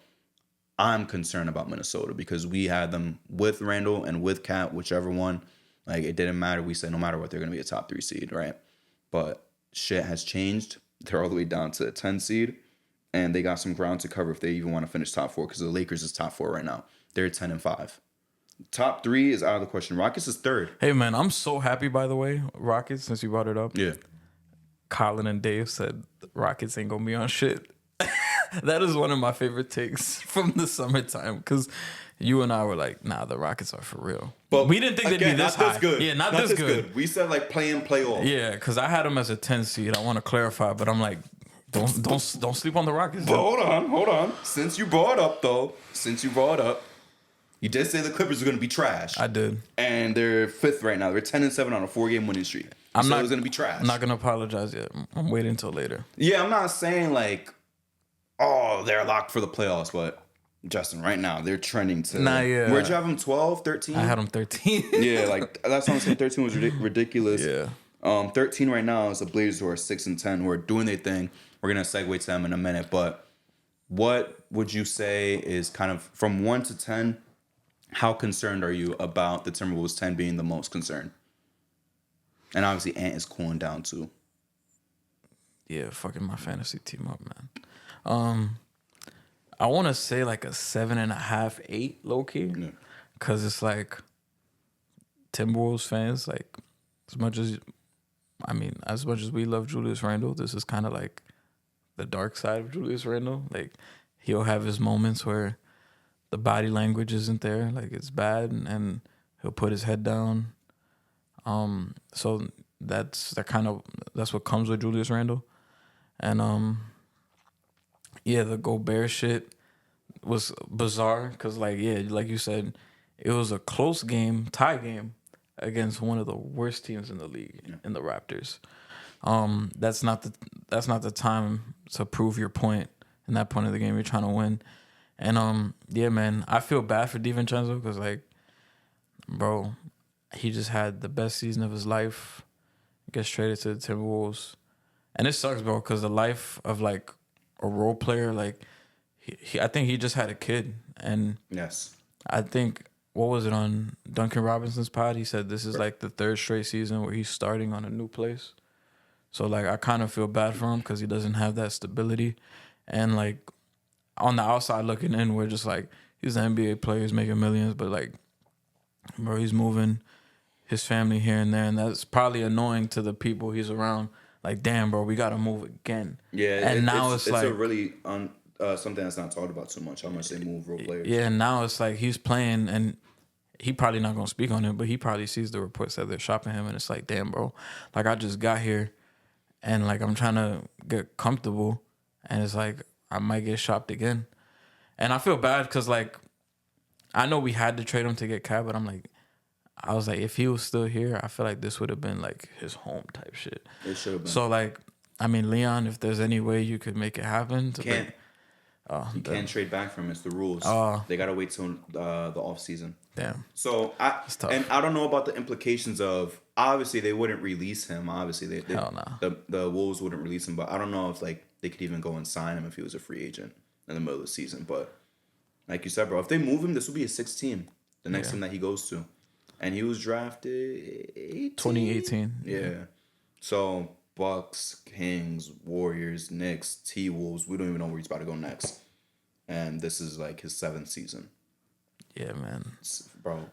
Speaker 1: I'm concerned about Minnesota because we had them with Randall and with Cat, whichever one. Like, it didn't matter. We said no matter what, they're going to be a top 3 seed, right? But shit has changed. They're all the way down to a 10 seed. And they got some ground to cover if they even want to finish top 4, because the Lakers is top 4 right now. They're 10-5. Top 3 is out of the question. Rockets is 3rd.
Speaker 2: Hey, man, I'm so happy, by the way, Rockets, since you brought it up.
Speaker 1: Yeah.
Speaker 2: Colin and Dave said Rockets ain't going to be on shit. That is one of my favorite takes from the summertime, because you and I were like, nah, the Rockets are for real. But we didn't think they'd be this high. This good. Yeah, not this good.
Speaker 1: We said like playoff.
Speaker 2: Yeah, because I had them as a 10 seed. I want to clarify, but I'm like, don't sleep on the Rockets.
Speaker 1: But hold on. Since you brought up, you did say the Clippers are going to be trash.
Speaker 2: I did.
Speaker 1: And they're 5th right now. They're 10-7 on a 4-game winning streak.
Speaker 2: I'm not
Speaker 1: going to be trash.
Speaker 2: I'm not going to apologize yet. I'm waiting until later.
Speaker 1: Yeah, I'm not saying like, oh, they're locked for the playoffs, but Justin, right now, they're trending to...
Speaker 2: Nah, yeah.
Speaker 1: Where'd you have them, 12, 13?
Speaker 2: I had them 13.
Speaker 1: Yeah, like, that's what I'm saying. 13 was ridiculous.
Speaker 2: Yeah.
Speaker 1: 13 right now is the Blazers, who are 6-10, who are doing their thing. We're going to segue to them in a minute, but what would you say is kind of, from 1 to 10, how concerned are you about the Timberwolves 10 being the most concerned? And obviously, Ant is cooling down, too.
Speaker 2: Yeah, fucking my fantasy team up, man. I want to say like a 7.5, 8 low key, because it's like Timberwolves fans, like as much as we love Julius Randle, this is kind of like the dark side of Julius Randle. Like, he'll have his moments where the body language isn't there, like it's bad, and he'll put his head down. So that's what comes with Julius Randle, and yeah, the Gobert shit was bizarre because, like you said, it was a close game, tie game against one of the worst teams in the league, in the Raptors. That's not the time to prove your point. In that point of the game, you're trying to win, and yeah, man, I feel bad for DiVincenzo because, like, bro, he just had the best season of his life. Gets traded to the Timberwolves, and it sucks, bro, because the life of like a role player, like I think he just had a kid, and
Speaker 1: yes,
Speaker 2: I think, what was it, on Duncan Robinson's pod? He said this is like the 3rd straight season where he's starting on a new place. So like I kind of feel bad for him because he doesn't have that stability, and like on the outside looking in, we're just like, he's an NBA player, he's making millions, but like, bro, he's moving his family here and there, and that's probably annoying to the people he's around. like, damn, bro, we got to move again.
Speaker 1: Yeah,
Speaker 2: and now it's like...
Speaker 1: It's a really... something that's not talked about too much. How much they move role players.
Speaker 2: Yeah, now it's like he's playing, and he probably not going to speak on it, but he probably sees the reports that they're shopping him, and it's like, damn, bro. Like, I just got here, and, like, I'm trying to get comfortable, and it's like, I might get shopped again. And I feel bad because, like, I know we had to trade him to get Cat, but I was like, if he was still here, I feel like this would have been, like, his home type shit.
Speaker 1: It should have been.
Speaker 2: So, like, I mean, Leon, if there's any way you could make it happen.
Speaker 1: You can't trade back from him. It's the rules. They got to wait till the off season.
Speaker 2: Damn.
Speaker 1: So, I don't know about the implications of, obviously, they wouldn't release him. Obviously,
Speaker 2: Hell nah.
Speaker 1: the Wolves wouldn't release him, but I don't know if, like, they could even go and sign him if he was a free agent in the middle of the season. But like you said, bro, if they move him, this will be his sixth team, the next team that he goes to. And he was drafted
Speaker 2: 2018.
Speaker 1: Yeah. So Bucks, Kings, Warriors, Knicks, T-Wolves, we don't even know where he's about to go next. And this is like his 7th season.
Speaker 2: Yeah, man.
Speaker 1: Bro,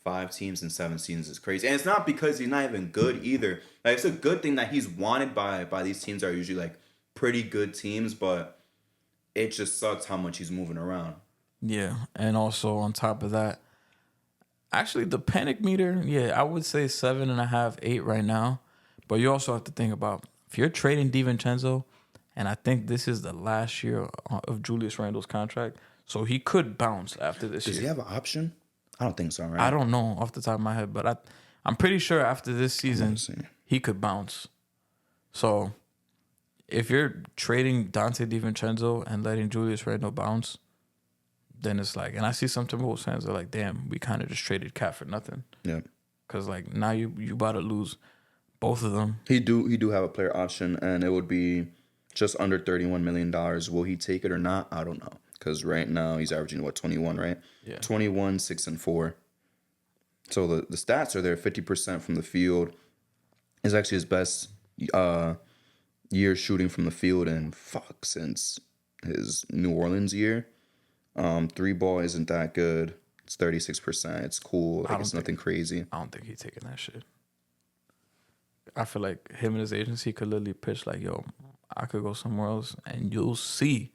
Speaker 1: 5 teams in 7 seasons is crazy. And it's not because he's not even good either. Like, it's a good thing that he's wanted by these teams that are usually like pretty good teams, but it just sucks how much he's moving around.
Speaker 2: Yeah, and also on top of that, actually the panic meter, yeah, I would say 7.5, 8 right now. But you also have to think about, if you're trading DiVincenzo, and I think this is the last year of Julius Randle's contract, so he could bounce after this year.
Speaker 1: Does he have an option? I don't think so, right?
Speaker 2: I don't know off the top of my head, but I'm pretty sure after this season, he could bounce. So if you're trading Dante DiVincenzo and letting Julius Randle bounce, then it's like, and I see some Timberwolves fans are like, damn, we kind of just traded Cat for nothing.
Speaker 1: Yeah.
Speaker 2: Because, like, now you about to lose both of them.
Speaker 1: He do have a player option, and it would be just under $31 million. Will he take it or not? I don't know. Because right now he's averaging, 21, right?
Speaker 2: Yeah.
Speaker 1: 21, 6, and 4. So the stats are there, 50% from the field. Is actually his best year shooting from the field since his New Orleans year. 3-ball isn't that good. It's 36%. It's cool. Like, it's nothing crazy.
Speaker 2: I don't think he's taking that shit. I feel like him and his agency could literally pitch like, yo, I could go somewhere else and you'll see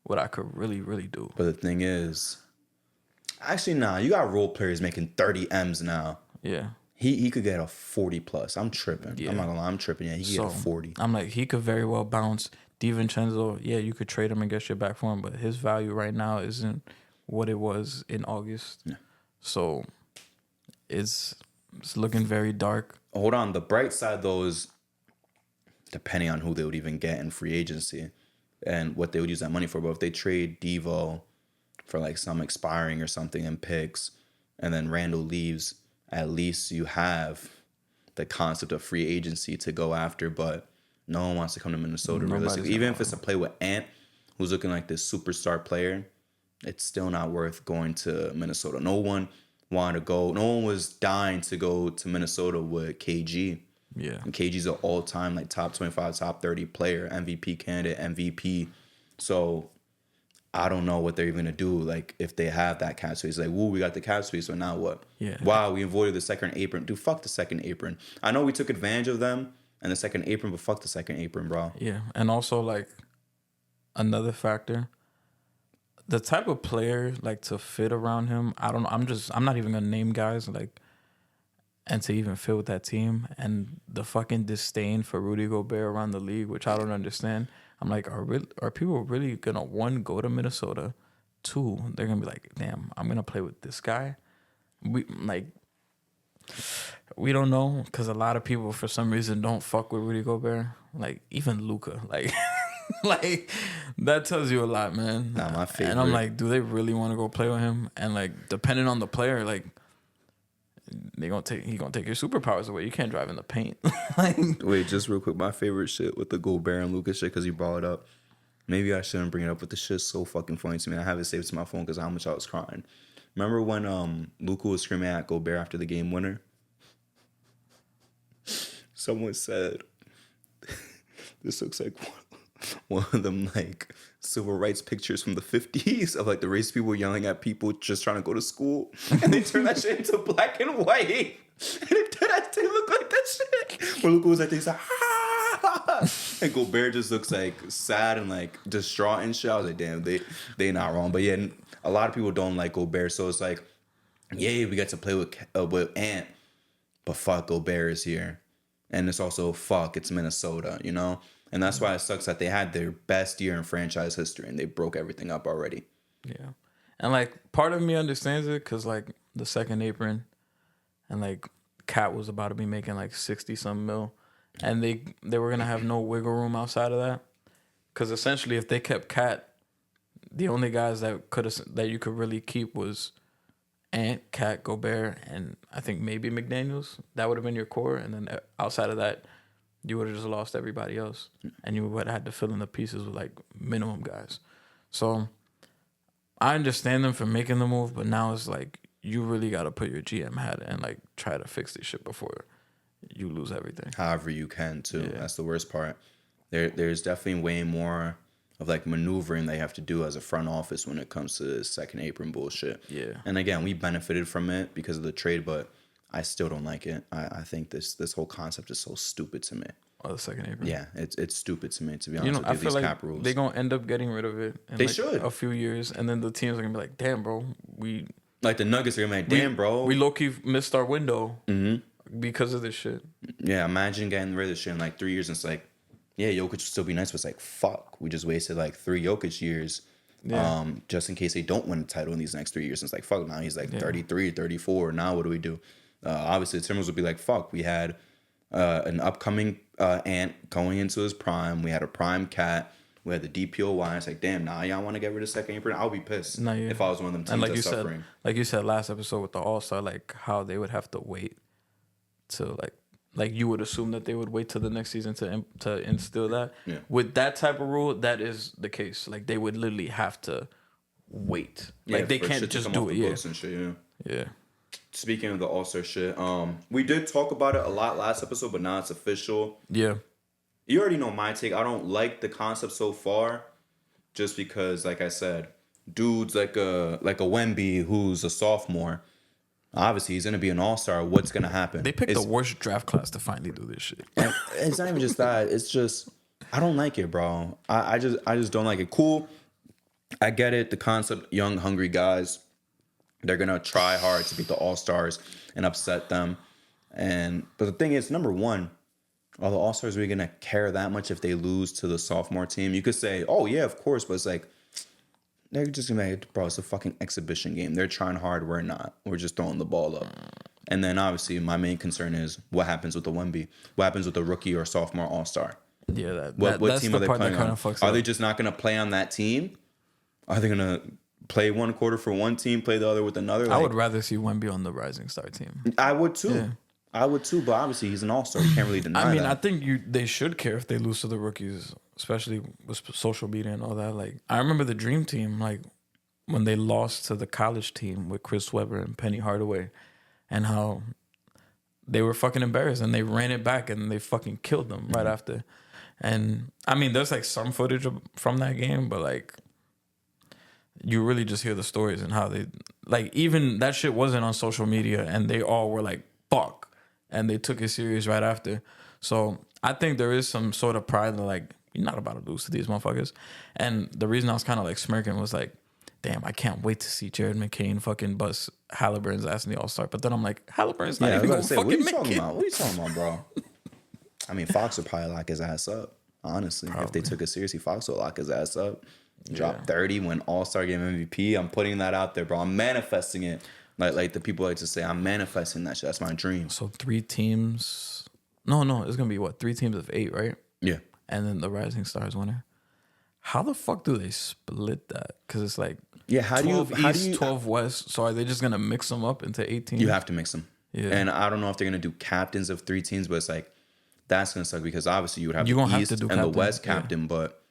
Speaker 2: what I could really, really do.
Speaker 1: But the thing is, actually, nah, you got role players making 30 M's now.
Speaker 2: Yeah.
Speaker 1: He could get a 40 plus. I'm tripping.
Speaker 2: Yeah.
Speaker 1: I'm not gonna lie, I'm tripping. Yeah, he could get a 40.
Speaker 2: I'm like, he could very well bounce. DiVincenzo, yeah, you could trade him and get shit back for him, but his value right now isn't what it was in August. Yeah. So it's looking very dark.
Speaker 1: Hold on. The bright side, though, is depending on who they would even get in free agency and what they would use that money for. But if they trade Devo for like some expiring or something and picks, and then Randall leaves, at least you have the concept of free agency to go after. But no one wants to come to Minnesota realistically. Even if it's a play with Ant, who's looking like this superstar player, it's still not worth going to Minnesota. No one wanted to go. No one was dying to go to Minnesota with KG.
Speaker 2: Yeah. And
Speaker 1: KG's an all-time like top 25, top 30 player, MVP candidate, MVP. So I don't know what they're even gonna do. Like if they have that cap space, like, woo, we got the cap space, so now what?
Speaker 2: Yeah.
Speaker 1: Wow, we avoided the second apron. Dude, fuck the second apron. I know we took advantage of them and the second apron, but fuck the second apron, bro.
Speaker 2: Yeah, and also like another factor, the type of player like to fit around him. I don't know. I'm not even gonna name guys like, and to even fit with that team, and the fucking disdain for Rudy Gobert around the league, which I don't understand. I'm like, are people really gonna, one, go to Minnesota? 2, they're gonna be like, damn, I'm gonna play with this guy. We don't know, because a lot of people for some reason don't fuck with Rudy Gobert. Like even Luka, like like that tells you a lot, man.
Speaker 1: Not my favorite.
Speaker 2: And I'm like, do they really want to go play with him? And like, depending on the player, like he gonna take your superpowers away. You can't drive in the paint. Like,
Speaker 1: wait, just real quick, my favorite shit with the Gobert and Luka shit, because you brought it up. Maybe I shouldn't bring it up, but the shit's so fucking funny to me. I have it saved to my phone because of how much I was crying. Remember when Luka was screaming at Gobert after the game winner? Someone said, this looks like one of them like civil rights pictures from the 50s of like the racist people yelling at people just trying to go to school, and they turn that shit into black and white, and it did that thing look like that shit. Where Luka was like, he's like, ah! And Gobert just looks like sad and like distraught and shit. I was like, damn, they not wrong. But yeah, a lot of people don't like Gobert, so it's like, yeah, we get to play with Ant, but fuck, Gobert is here, and it's also fuck, it's Minnesota, you know, and that's why it sucks that they had their best year in franchise history and they broke everything up already.
Speaker 2: Yeah, and like part of me understands it because like the second apron, and like Cat was about to be making like 60-some mil, and they were gonna have no wiggle room outside of that, because essentially if they kept Cat, the only guys that you could really keep was Ant, Cat, Gobert, and I think maybe McDaniels. That would have been your core, and then outside of that, you would have just lost everybody else, and you would have had to fill in the pieces with like minimum guys. So I understand them for making the move, but now it's like you really got to put your GM hat and like try to fix this shit before you lose everything.
Speaker 1: However you can too. Yeah. That's the worst part. There's definitely way more of like maneuvering they have to do as a front office when it comes to this second apron bullshit.
Speaker 2: Yeah.
Speaker 1: And again, we benefited from it because of the trade, but I still don't like it. I think this whole concept is so stupid to me.
Speaker 2: Oh, the second apron.
Speaker 1: Yeah, it's stupid to me, to be honest with you.
Speaker 2: I feel like cap rules. They're gonna end up getting rid of it in
Speaker 1: should
Speaker 2: a few years, and then the teams are gonna be like, damn, bro, we
Speaker 1: like the Nuggets are gonna be like, damn, bro,
Speaker 2: we low-key missed our window because of this shit.
Speaker 1: Yeah, imagine getting rid of this shit in like 3 years and it's like, yeah, Jokic would still be nice, but it's like, fuck, we just wasted like 3 Jokic years. Yeah. Just in case they don't win the title in these next 3 years. And it's like, fuck, now he's like 33, 34. Now what do we do? Obviously, the Timberwolves would be like, fuck, we had an upcoming Ant going into his prime. We had a prime Cat. We had the DPOY. It's like, damn, now y'all want to get rid of second apron? I'll be pissed if I was one of them teams
Speaker 2: like
Speaker 1: that's suffering.
Speaker 2: Like you said last episode with the All-Star, like how they would have to wait to like you would assume that they would wait till the next season to instill that. Yeah. With that type of rule, that is the case. Like they would literally have to wait. Like they can't just do it.
Speaker 1: And shit, yeah. Speaking of the All-Star shit, we did talk about it a lot last episode, but now it's official.
Speaker 2: Yeah.
Speaker 1: You already know my take. I don't like the concept so far, just because, like I said, dudes like a Wemby who's a sophomore. Obviously, he's gonna be an all-star. What's gonna happen?
Speaker 2: They picked the worst draft class to finally do this shit.
Speaker 1: And it's not even just that. It's just I don't like it, bro. I just don't like it. Cool, I get it. The concept, young, hungry guys, they're gonna try hard to beat the all-stars and upset them. But the thing is, number one, are the all-stars really gonna care that much if they lose to the sophomore team? You could say, oh yeah, of course, but it's like, they're just gonna be like, bro, it's a fucking exhibition game. They're trying hard. We're not. We're just throwing the ball up. And then obviously my main concern is what happens with the Wemby? What happens with the rookie or sophomore all-star?
Speaker 2: Yeah,
Speaker 1: what team are they playing on? Are they just not gonna play on that team? Are they gonna play one quarter for one team, play the other with another?
Speaker 2: I would rather see Wemby on the Rising Star team.
Speaker 1: I would too. Yeah. I would too, but obviously he's an all-star. You can't really deny that.
Speaker 2: I mean, I think they should care if they lose to the rookies, especially with social media and all that. Like, I remember the Dream Team, like, when they lost to the college team with Chris Webber and Penny Hardaway, and how they were fucking embarrassed and they ran it back and they fucking killed them right after. And, I mean, there's, like, some footage from that game, but, like, you really just hear the stories and how they, like, even that shit wasn't on social media and they all were like, fuck. And they took it serious right after. So I think there is some sort of pride in like, you're not about to lose to these motherfuckers. And the reason I was kind of like smirking was like, damn, I can't wait to see Jared McCain fucking bust Halliburton's ass in the All-Star. But then I'm like, Halliburton's not even going to fucking make it.
Speaker 1: What are you talking about, bro? I mean, Fox would probably lock his ass up, honestly. Probably. If they took it seriously, Fox would lock his ass up. Drop 30, win All-Star Game MVP. I'm putting that out there, bro. I'm manifesting it. Like the people like to say, I'm manifesting that shit. That's my dream.
Speaker 2: So 3 teams. No, it's going to be what? 3 teams of 8, right?
Speaker 1: Yeah.
Speaker 2: And then the Rising Stars winner. How the fuck do they split that? Because it's like 12 East, 12 West. So are they just going to mix them up into 8 teams?
Speaker 1: You have to mix them. Yeah. And I don't know if they're going to do captains of 3 teams, but it's like, that's going to suck because obviously you would have the East and the West captain, but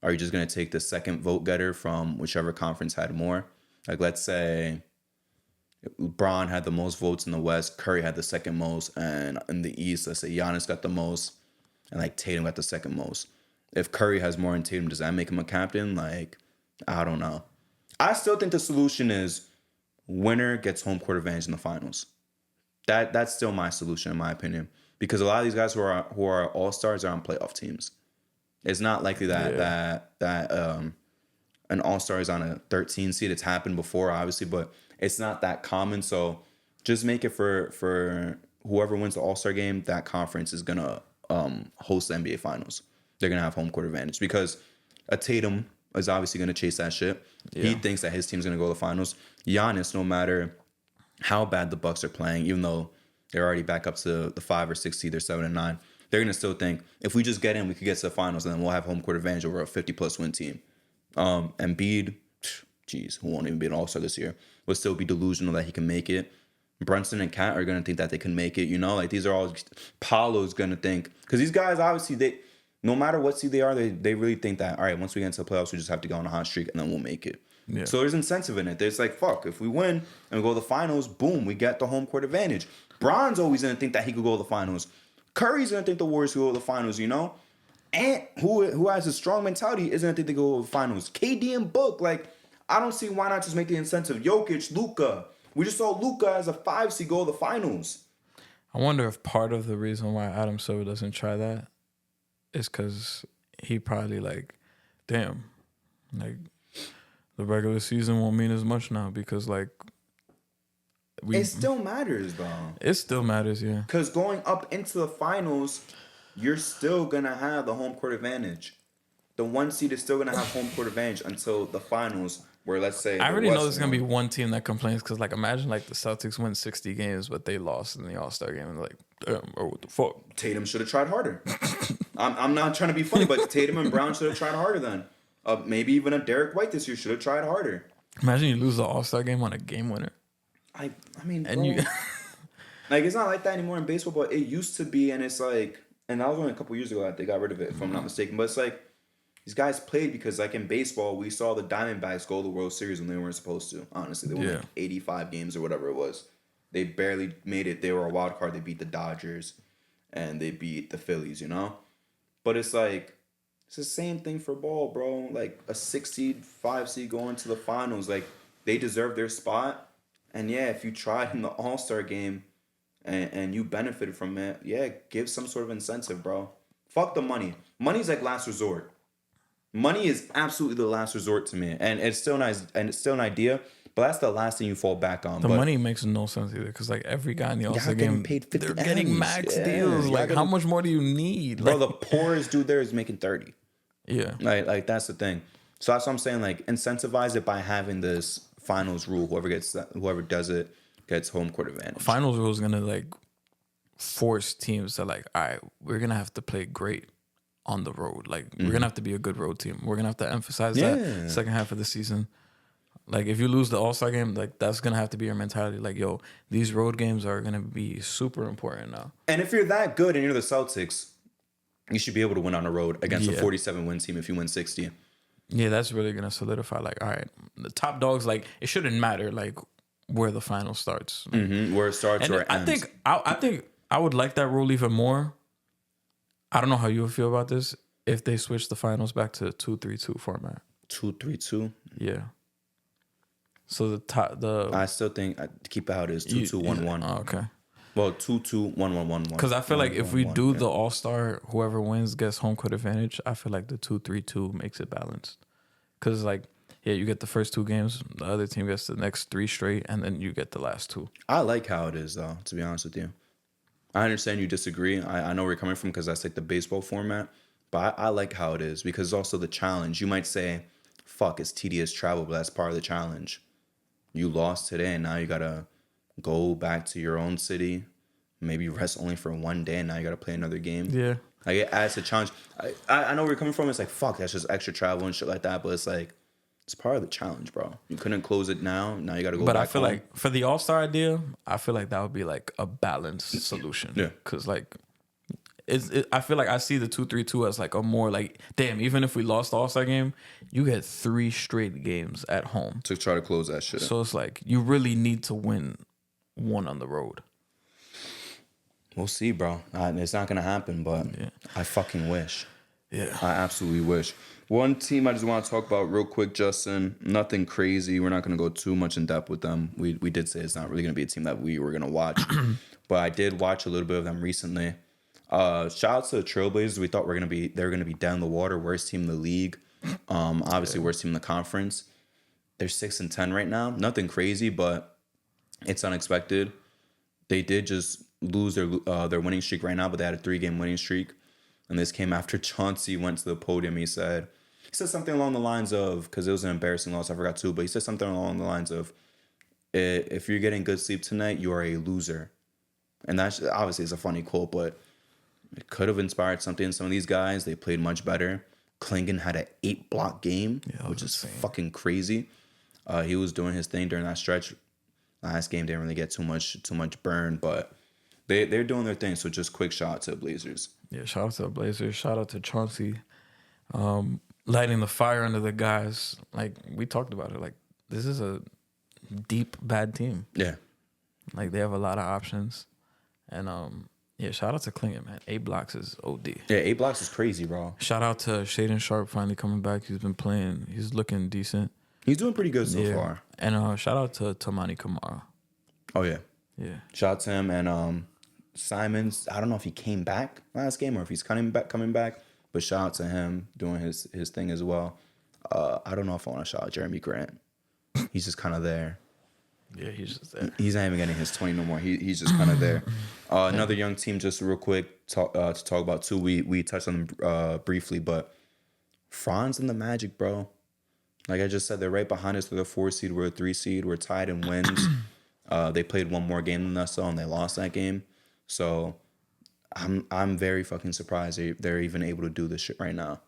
Speaker 1: are you just going to take the second vote getter from whichever conference had more? Like, let's say LeBron had the most votes in the West, Curry had the second most, and in the East, let's say Giannis got the most, and like Tatum got the second most. If Curry has more than Tatum, does that make him a captain? Like, I don't know. I still think the solution is winner gets home court advantage in the finals. That's still my solution, in my opinion. because a lot of these guys who are all-stars are on playoff teams. It's not likely that an all-star is on a 13 seed. It's happened before, obviously, but it's not that common. So just make it for whoever wins the all-star game, that conference is going to host the NBA Finals. They're going to have home court advantage because a Tatum is obviously going to chase that shit. Yeah. He thinks that his team's going to go to the finals. Giannis, no matter how bad the Bucks are playing, even though they're already back up to the 5 or 6 seed, they're 7 and 9, they're going to still think, if we just get in, we could get to the finals, and then we'll have home court advantage over a 50-plus win team. Embiid, who won't even be an all-star this year, will still be delusional that he can make it. Brunson and Kat are going to think that they can make it, Like, these are all... Paolo's going to think... Because these guys, obviously, no matter what seed they are, they really think that, all right, once we get into the playoffs, we just have to go on a hot streak, and then we'll make it. Yeah. So there's incentive in it. There's like, fuck, if we win and we go to the finals, boom, we get the home court advantage. Bron's always going to think that he could go to the finals. Curry's going to think the Warriors could go to the finals, And who has a strong mentality is going to think they go to the finals. KD and Book, like, I don't see why not just make the incentive. Jokic, Luka. We just saw Luka as a 5 seed go to the finals.
Speaker 2: I wonder if part of the reason why Adam Silver doesn't try that is because he probably like, damn, like the regular season won't mean as much now because like
Speaker 1: it still matters though.
Speaker 2: It still matters, yeah.
Speaker 1: Because going up into the finals, you're still gonna have the home court advantage. The 1 seed is still gonna have home court advantage until the finals. Where let's say
Speaker 2: I already know there's gonna be one team that complains because like imagine like the Celtics win 60 games but they lost in the All-Star game and like what the fuck.
Speaker 1: Tatum should have tried harder. I'm not trying to be funny, but Tatum and Brown should have tried harder then. Maybe even a Derek White this year should have tried harder.
Speaker 2: Imagine you lose the All-Star game on a game winner.
Speaker 1: I mean, and bro, like it's not like that anymore in baseball, but it used to be, and it's like, and that was only a couple years ago that they got rid of it, if I'm not mistaken. But it's like these guys played because, like in baseball, we saw the Diamondbacks go to the World Series when they weren't supposed to. Honestly, they won like 85 games or whatever it was. They barely made it. They were a wild card. They beat the Dodgers, and they beat the Phillies. But it's like it's the same thing for ball, bro. Like a 6 seed, 5 seed going to the finals, like they deserve their spot. And yeah, if you tried in the All-Star game and you benefited from it, yeah, give some sort of incentive, bro. Fuck the money. Money's like last resort. Money is absolutely the last resort to me, and it's still nice, and it's still an idea, but that's the last thing you fall back on.
Speaker 2: The money makes no sense either, because like every guy in the All-Star game, they're getting max deals. Like, how much more do you need?
Speaker 1: Bro, the poorest dude there is making 30.
Speaker 2: Yeah,
Speaker 1: like that's the thing. So that's what I'm saying. Like, incentivize it by having this finals rule. Whoever does it gets home court advantage.
Speaker 2: Finals rule is gonna like force teams to like, all right, we're gonna have to play great on the road. Like, we're gonna have to be a good road team. We're gonna have to emphasize that second half of the season. Like, if you lose the All-Star game, like that's gonna have to be your mentality. Like, yo, these road games are gonna be super important now.
Speaker 1: And if you're that good and you're the Celtics, you should be able to win on the road against a 47-win team if you win 60.
Speaker 2: Yeah, that's really gonna solidify. Like, all right, the top dogs. Like, it shouldn't matter like where the final starts. Like,
Speaker 1: where it starts or ends.
Speaker 2: I think I would like that rule even more. I don't know how you would feel about this if they switch the finals back to 2-3-2 format.
Speaker 1: 2-3-2.
Speaker 2: Yeah. So
Speaker 1: I still think keep it how it is 2-2-1-1.
Speaker 2: Oh, okay.
Speaker 1: Well, 2-2-1-1-1-1.
Speaker 2: Because I feel like if we do the All-Star, whoever wins gets home court advantage. I feel like the 2-3-2 makes it balanced. Because like, yeah, you get the first 2 games, the other team gets the next 3 straight, and then you get the last 2.
Speaker 1: I like how it is though, to be honest with you. I understand you disagree. I know where you're coming from because that's like the baseball format. But I like how it is because it's also the challenge. You might say, fuck, it's tedious travel, but that's part of the challenge. You lost today and now you got to go back to your own city, maybe rest only for 1 day, and now you got to play another game.
Speaker 2: Yeah.
Speaker 1: Like, it adds a challenge. I know where you're coming from. It's like, fuck, that's just extra travel and shit like that. But it's like, it's part of the challenge, bro. You couldn't close it now. Now you got to go back. But I
Speaker 2: feel like for the All-Star idea, I feel like that would be like a balanced solution.
Speaker 1: Yeah.
Speaker 2: Because like, I feel like I see the 2-3-2 as like a more like, damn, even if we lost the All-Star game, you get 3 straight games at home
Speaker 1: to try to close that shit.
Speaker 2: So it's like, you really need to win 1 on the road.
Speaker 1: We'll see, bro. It's not going to happen, but I fucking wish.
Speaker 2: Yeah.
Speaker 1: I absolutely wish. One team I just want to talk about real quick, Justin. Nothing crazy. We're not going to go too much in depth with them. We did say it's not really going to be a team that we were going to watch. But I did watch a little bit of them recently. Shout out to the Trailblazers. We thought they're gonna be down the water, worst team in the league. Obviously worst team in the conference. They're 6-10 right now. Nothing crazy, but it's unexpected. They did just lose their winning streak right now, but they had a 3-game winning streak. And this came after Chauncey went to the podium. He said something along the lines of, because it was an embarrassing loss, I forgot too, but he said something along the lines of, if you're getting good sleep tonight, you are a loser. And that's obviously is a funny quote, but it could have inspired something in some of these guys. They played much better. Klingon had an 8-block game, which is fucking crazy. He was doing his thing during that stretch. Last game didn't really get too much burn, but they're doing their thing. So just quick shout out to the Blazers.
Speaker 2: Yeah, shout out to the Blazers. Shout out to Chauncey, lighting the fire under the guys. Like we talked about it. Like this is a deep bad team.
Speaker 1: Yeah,
Speaker 2: like they have a lot of options, and yeah, shout out to Klingon, man. 8 blocks is OD.
Speaker 1: Yeah, 8 blocks is crazy, bro.
Speaker 2: Shout out to Shaden Sharp finally coming back. He's been playing. He's looking decent.
Speaker 1: He's doing pretty good so far.
Speaker 2: And shout out to Tamani Kamara.
Speaker 1: Oh yeah,
Speaker 2: yeah.
Speaker 1: Shout out to him and Simons. I don't know if he came back last game or if he's coming back. But shout out to him doing his thing as well. I don't know if I want to shout out Jeremy Grant. He's just kind of there.
Speaker 2: Yeah, he's just there.
Speaker 1: He's not even getting his 20 no more. He's just kind of there. Another young team, just real quick, to talk about too. We touched on them briefly, but Franz and the Magic, bro. Like I just said, they're right behind us. They're the 4 seed. We're a 3 seed. We're tied in wins. They played one more game than us, though, and they lost that game. So I'm very fucking surprised they're even able to do this shit right now.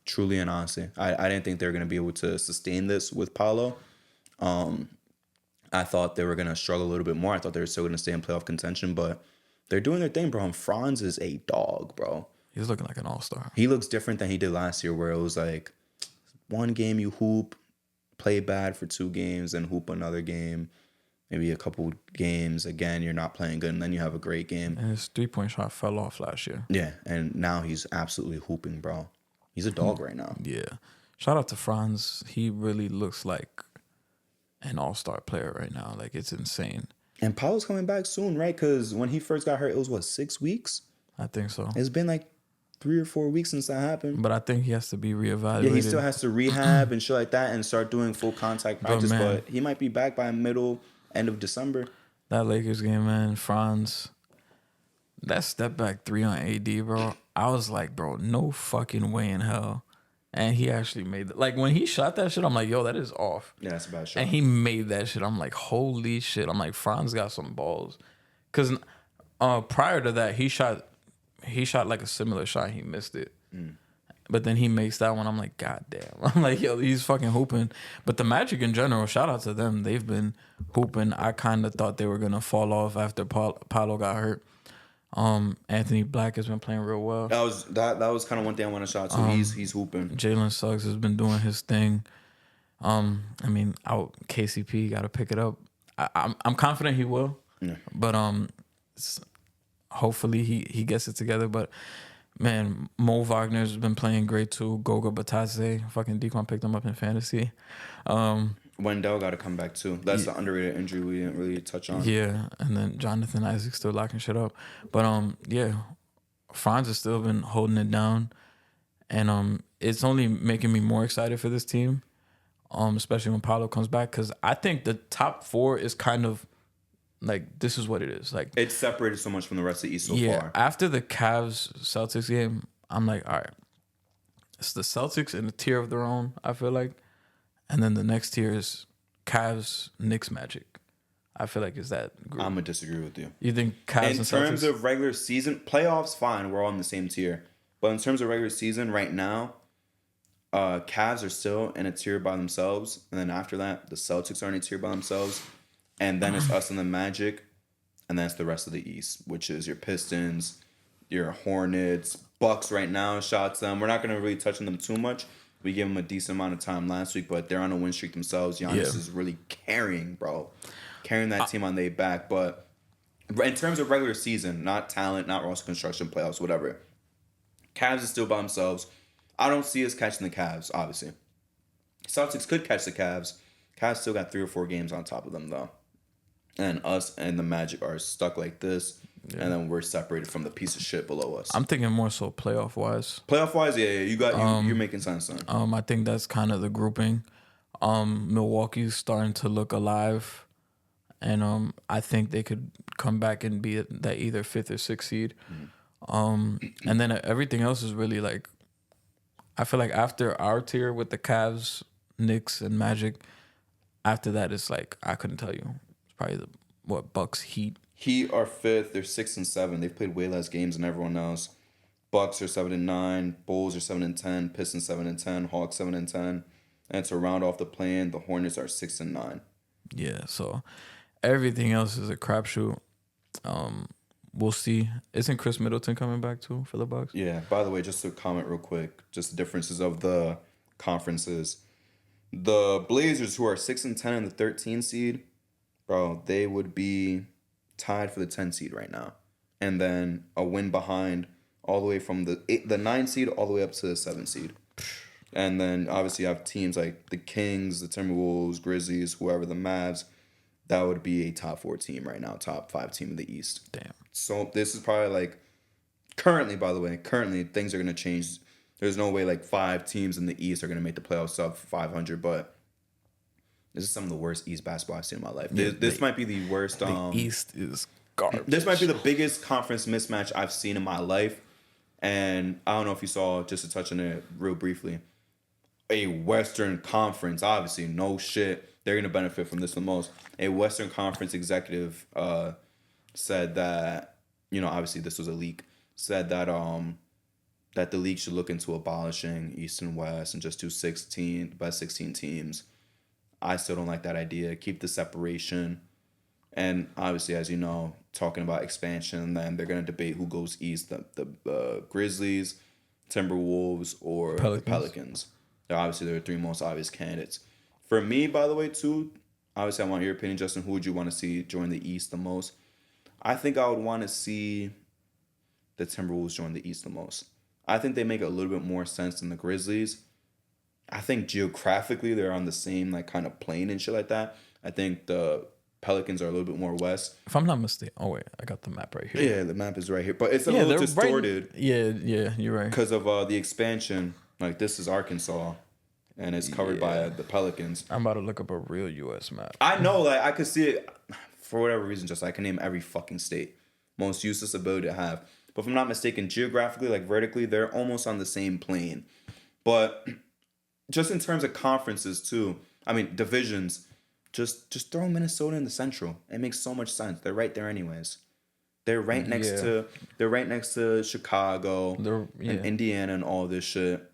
Speaker 1: Truly and honestly, I didn't think they were gonna be able to sustain this with Paulo. I thought they were gonna struggle a little bit more. I thought they were still gonna stay in playoff contention, but they're doing their thing, bro. And Franz is a dog, bro.
Speaker 2: He's looking like an all-star.
Speaker 1: He looks different than he did last year, where it was like one game you hoop, play bad for 2 games, and hoop another game. Maybe a couple games, again, you're not playing good, and then you have a great game.
Speaker 2: And his 3-point shot fell off last year.
Speaker 1: Yeah, and now he's absolutely hooping, bro. He's a dog right now.
Speaker 2: Yeah. Shout out to Franz. He really looks like an all-star player right now. Like, it's insane.
Speaker 1: And Paulo's coming back soon, right? Because when he first got hurt, it was, 6 weeks?
Speaker 2: I think so.
Speaker 1: It's been like 3 or 4 weeks since that happened.
Speaker 2: But I think he has to be reevaluated.
Speaker 1: Yeah, he still has to rehab and shit like that and start doing full contact practice. But he might be back by end of December.
Speaker 2: That Lakers game, man, Franz, that step back 3 on AD, bro. I was like, bro, no fucking way in hell. And he actually made it. Like, when he shot that shit, I'm like, yo, that is off.
Speaker 1: Yeah, that's a bad shot.
Speaker 2: And he made that shit. I'm like, holy shit. I'm like, Franz got some balls. Because prior to that, he shot like a similar shot. He missed it. But then he makes that one. I'm like, God damn. I'm like, yo, he's fucking hooping. But the Magic in general, shout out to them. They've been hooping. I kind of thought they were going to fall off after Paolo got hurt. Anthony Black has been playing real well.
Speaker 1: That was kind of one thing I want to shout out to. He's hooping.
Speaker 2: Jalen Suggs has been doing his thing. I mean, KCP got to pick it up. I'm confident he will. Yeah. But hopefully he gets it together. But man, Mo Wagner's been playing great too. Goga Batadze, fucking Dequan picked him up in fantasy.
Speaker 1: Wendell got to come back too. That's the underrated injury we didn't really touch on.
Speaker 2: Yeah, and then Jonathan Isaac still locking shit up. But yeah, Franz has still been holding it down, and it's only making me more excited for this team, especially when Paolo comes back, because I think the top 4 is kind of like, this is what it is. Like,
Speaker 1: it's separated so much from the rest of the East so far.
Speaker 2: After the Cavs-Celtics game, I'm like, all right, it's the Celtics in a tier of their own, I feel like. And then the next tier is Cavs, Knicks, Magic. I feel like it's that group.
Speaker 1: I'm going to disagree with you.
Speaker 2: You think Cavs and Celtics? In terms
Speaker 1: of regular season, playoffs, fine, we're all in the same tier. But in terms of regular season, right now, Cavs are still in a tier by themselves. And then after that, the Celtics are in a tier by themselves. And then it's us and the Magic, and then it's the rest of the East, which is your Pistons, your Hornets, Bucks right now. Shout out to them. We're not going to really touch on them too much. We gave them a decent amount of time last week, but they're on a win streak themselves. Giannis is really carrying that team on their back. But in terms of regular season, not talent, not roster construction, playoffs, whatever, Cavs is still by themselves. I don't see us catching the Cavs, obviously. Celtics could catch the Cavs. Cavs still got 3 or 4 games on top of them, though. And us and the Magic are stuck like this. and then we're separated from the piece of shit below us.
Speaker 2: I'm thinking more so playoff wise.
Speaker 1: Playoff wise, yeah, you're making sense, son.
Speaker 2: I think that's kind of the grouping. Milwaukee's starting to look alive, and I think they could come back and be that either 5th or 6th seed. And then everything else is really like, I feel like after our tier with the Cavs, Knicks, and Magic, after that it's like I couldn't tell you. It's probably the Bucks, Heat.
Speaker 1: Heat are 5th. They're 6 and 7. They've played way less games than everyone else. Bucks are 7 and 9. Bulls are 7 and 10. Pistons 7 and 10. Hawks 7 and 10. And to round off the play-in, the Hornets are 6 and 9.
Speaker 2: Yeah, so everything else is a crapshoot. We'll see. Isn't Chris Middleton coming back too for the Bucks?
Speaker 1: Yeah. By the way, just to comment real quick, just the differences of the conferences. The Blazers, who are 6 and 10 in the 13 seed, bro, they would be tied for the 10 seed right now, and then a win behind all the way from the 9 seed all the way up to the 7 seed. And then obviously you have teams like the Kings, the Timberwolves, Grizzlies, whoever, the Mavs. That would be a top 4 team right now, top 5 team in the East.
Speaker 2: Damn.
Speaker 1: So this is probably like currently things are gonna change. There's no way like 5 teams in the East are gonna make the playoffs sub 500, but this is some of the worst East basketball I've seen in my life. This might be the worst.
Speaker 2: The East is garbage.
Speaker 1: This might be the biggest conference mismatch I've seen in my life. And I don't know if you saw, just to touch on it real briefly, a Western Conference, obviously, no shit. They're going to benefit from this the most. A Western Conference executive said that, obviously this was a leak, said that that the league should look into abolishing East and West and just do best 16 teams. I still don't like that idea. Keep the separation. And obviously, as you know, talking about expansion, then they're going to debate who goes east, the Grizzlies, Timberwolves, or the Pelicans. They're the 3 most obvious candidates. For me, by the way, too, obviously I want your opinion, Justin. Who would you want to see join the East the most? I think I would want to see the Timberwolves join the East the most. I think they make a little bit more sense than the Grizzlies. I think geographically they're on the same like kind of plane and shit like that. I think the Pelicans are a little bit more west.
Speaker 2: If I'm not mistaken. Oh wait, I got the map right here.
Speaker 1: Yeah, the map is right here, but it's a little distorted.
Speaker 2: Right, yeah, you're right.
Speaker 1: Because of the expansion. Like this is Arkansas, and it's covered by the Pelicans.
Speaker 2: I'm about to look up a real U.S. map.
Speaker 1: I know, like I could see it for whatever reason. Just I can name every fucking state. Most useless ability to have. But if I'm not mistaken, geographically, like vertically, they're almost on the same plane. But just in terms of conferences too, I mean divisions, just throw Minnesota in the Central. It makes so much sense. They're right there anyways. They're right next to Chicago and Indiana and all this shit.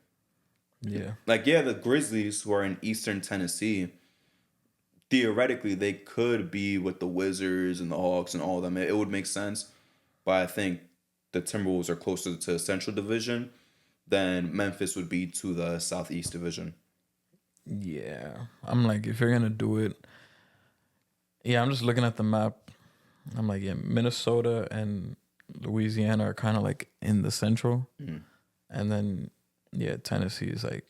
Speaker 2: Yeah.
Speaker 1: Like the Grizzlies, who are in Eastern Tennessee, theoretically they could be with the Wizards and the Hawks and all of them. It would make sense. But I think the Timberwolves are closer to the Central Division than Memphis would be to the Southeast Division.
Speaker 2: Yeah. I'm like, if you're going to do it... Yeah, I'm just looking at the map. I'm like, Minnesota and Louisiana are kind of like in the Central. And then, Tennessee is like...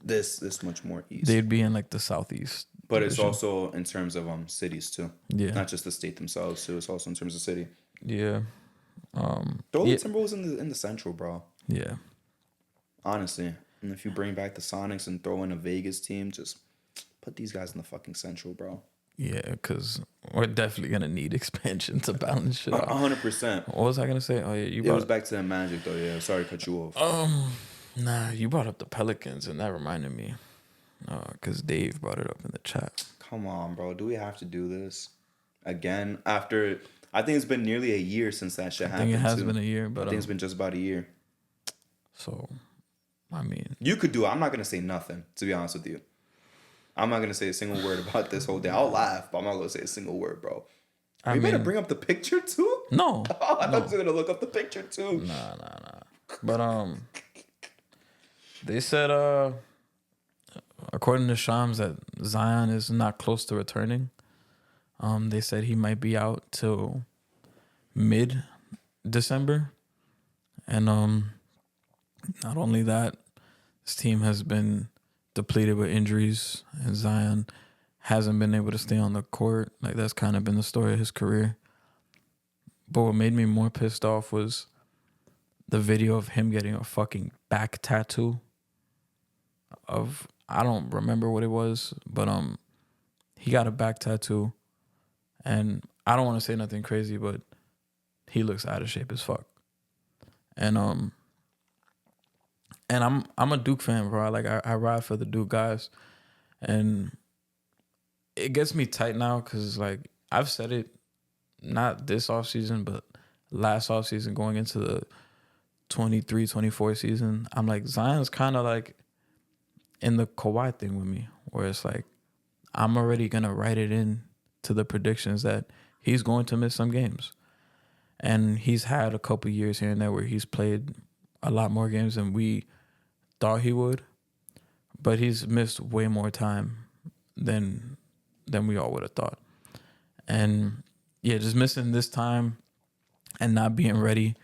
Speaker 1: This much more east.
Speaker 2: They'd be in like the Southeast.
Speaker 1: But division. It's also in terms of cities too.
Speaker 2: Yeah.
Speaker 1: Not just the state themselves too. It's also in terms of city.
Speaker 2: Yeah.
Speaker 1: Throw the Timberwolves in the Central, bro.
Speaker 2: Yeah.
Speaker 1: Honestly. And if you bring back the Sonics and throw in a Vegas team, just put these guys in the fucking Central, bro.
Speaker 2: Yeah, because we're definitely going to need expansion to balance shit out.
Speaker 1: 100%.
Speaker 2: What was I going to say? Oh, yeah.
Speaker 1: It was back to the Magic, though, yeah. Sorry to cut you off.
Speaker 2: Nah, you brought up the Pelicans, and that reminded me. Because Dave brought it up in the chat.
Speaker 1: Come on, bro. Do we have to do this again? After, I think it's been nearly a year since that shit happened.
Speaker 2: I think it has been a year, but...
Speaker 1: I think it's been just about a year.
Speaker 2: So, I mean...
Speaker 1: You could do it. I'm not going to say nothing, to be honest with you. I'm not going to say a single word about this whole day. I'll laugh, but I'm not going to say a single word, bro. You better bring up the picture, too?
Speaker 2: No.
Speaker 1: Oh, I thought you were going to look up the picture, too.
Speaker 2: Nah. But, they said, according to Shams, that Zion is not close to returning. They said he might be out till mid-December. And not only that, this team has been depleted with injuries, and Zion hasn't been able to stay on the court. Like, that's kind of been the story of his career. But what made me more pissed off was the video of him getting a fucking back tattoo of, I don't remember what it was, but he got a back tattoo, and I don't want to say nothing crazy, but he looks out of shape as fuck. And I'm a Duke fan, bro. I ride for the Duke guys, and it gets me tight now because like I've said it, not this offseason, but last offseason going into the 23-24 season, I'm like, Zion's kind of like in the Kawhi thing with me, where it's like I'm already gonna write it in to the predictions that he's going to miss some games. And he's had a couple years here and there where he's played a lot more games than we thought he would, but he's missed way more time than we all would have thought. And yeah, just missing this time and not being ready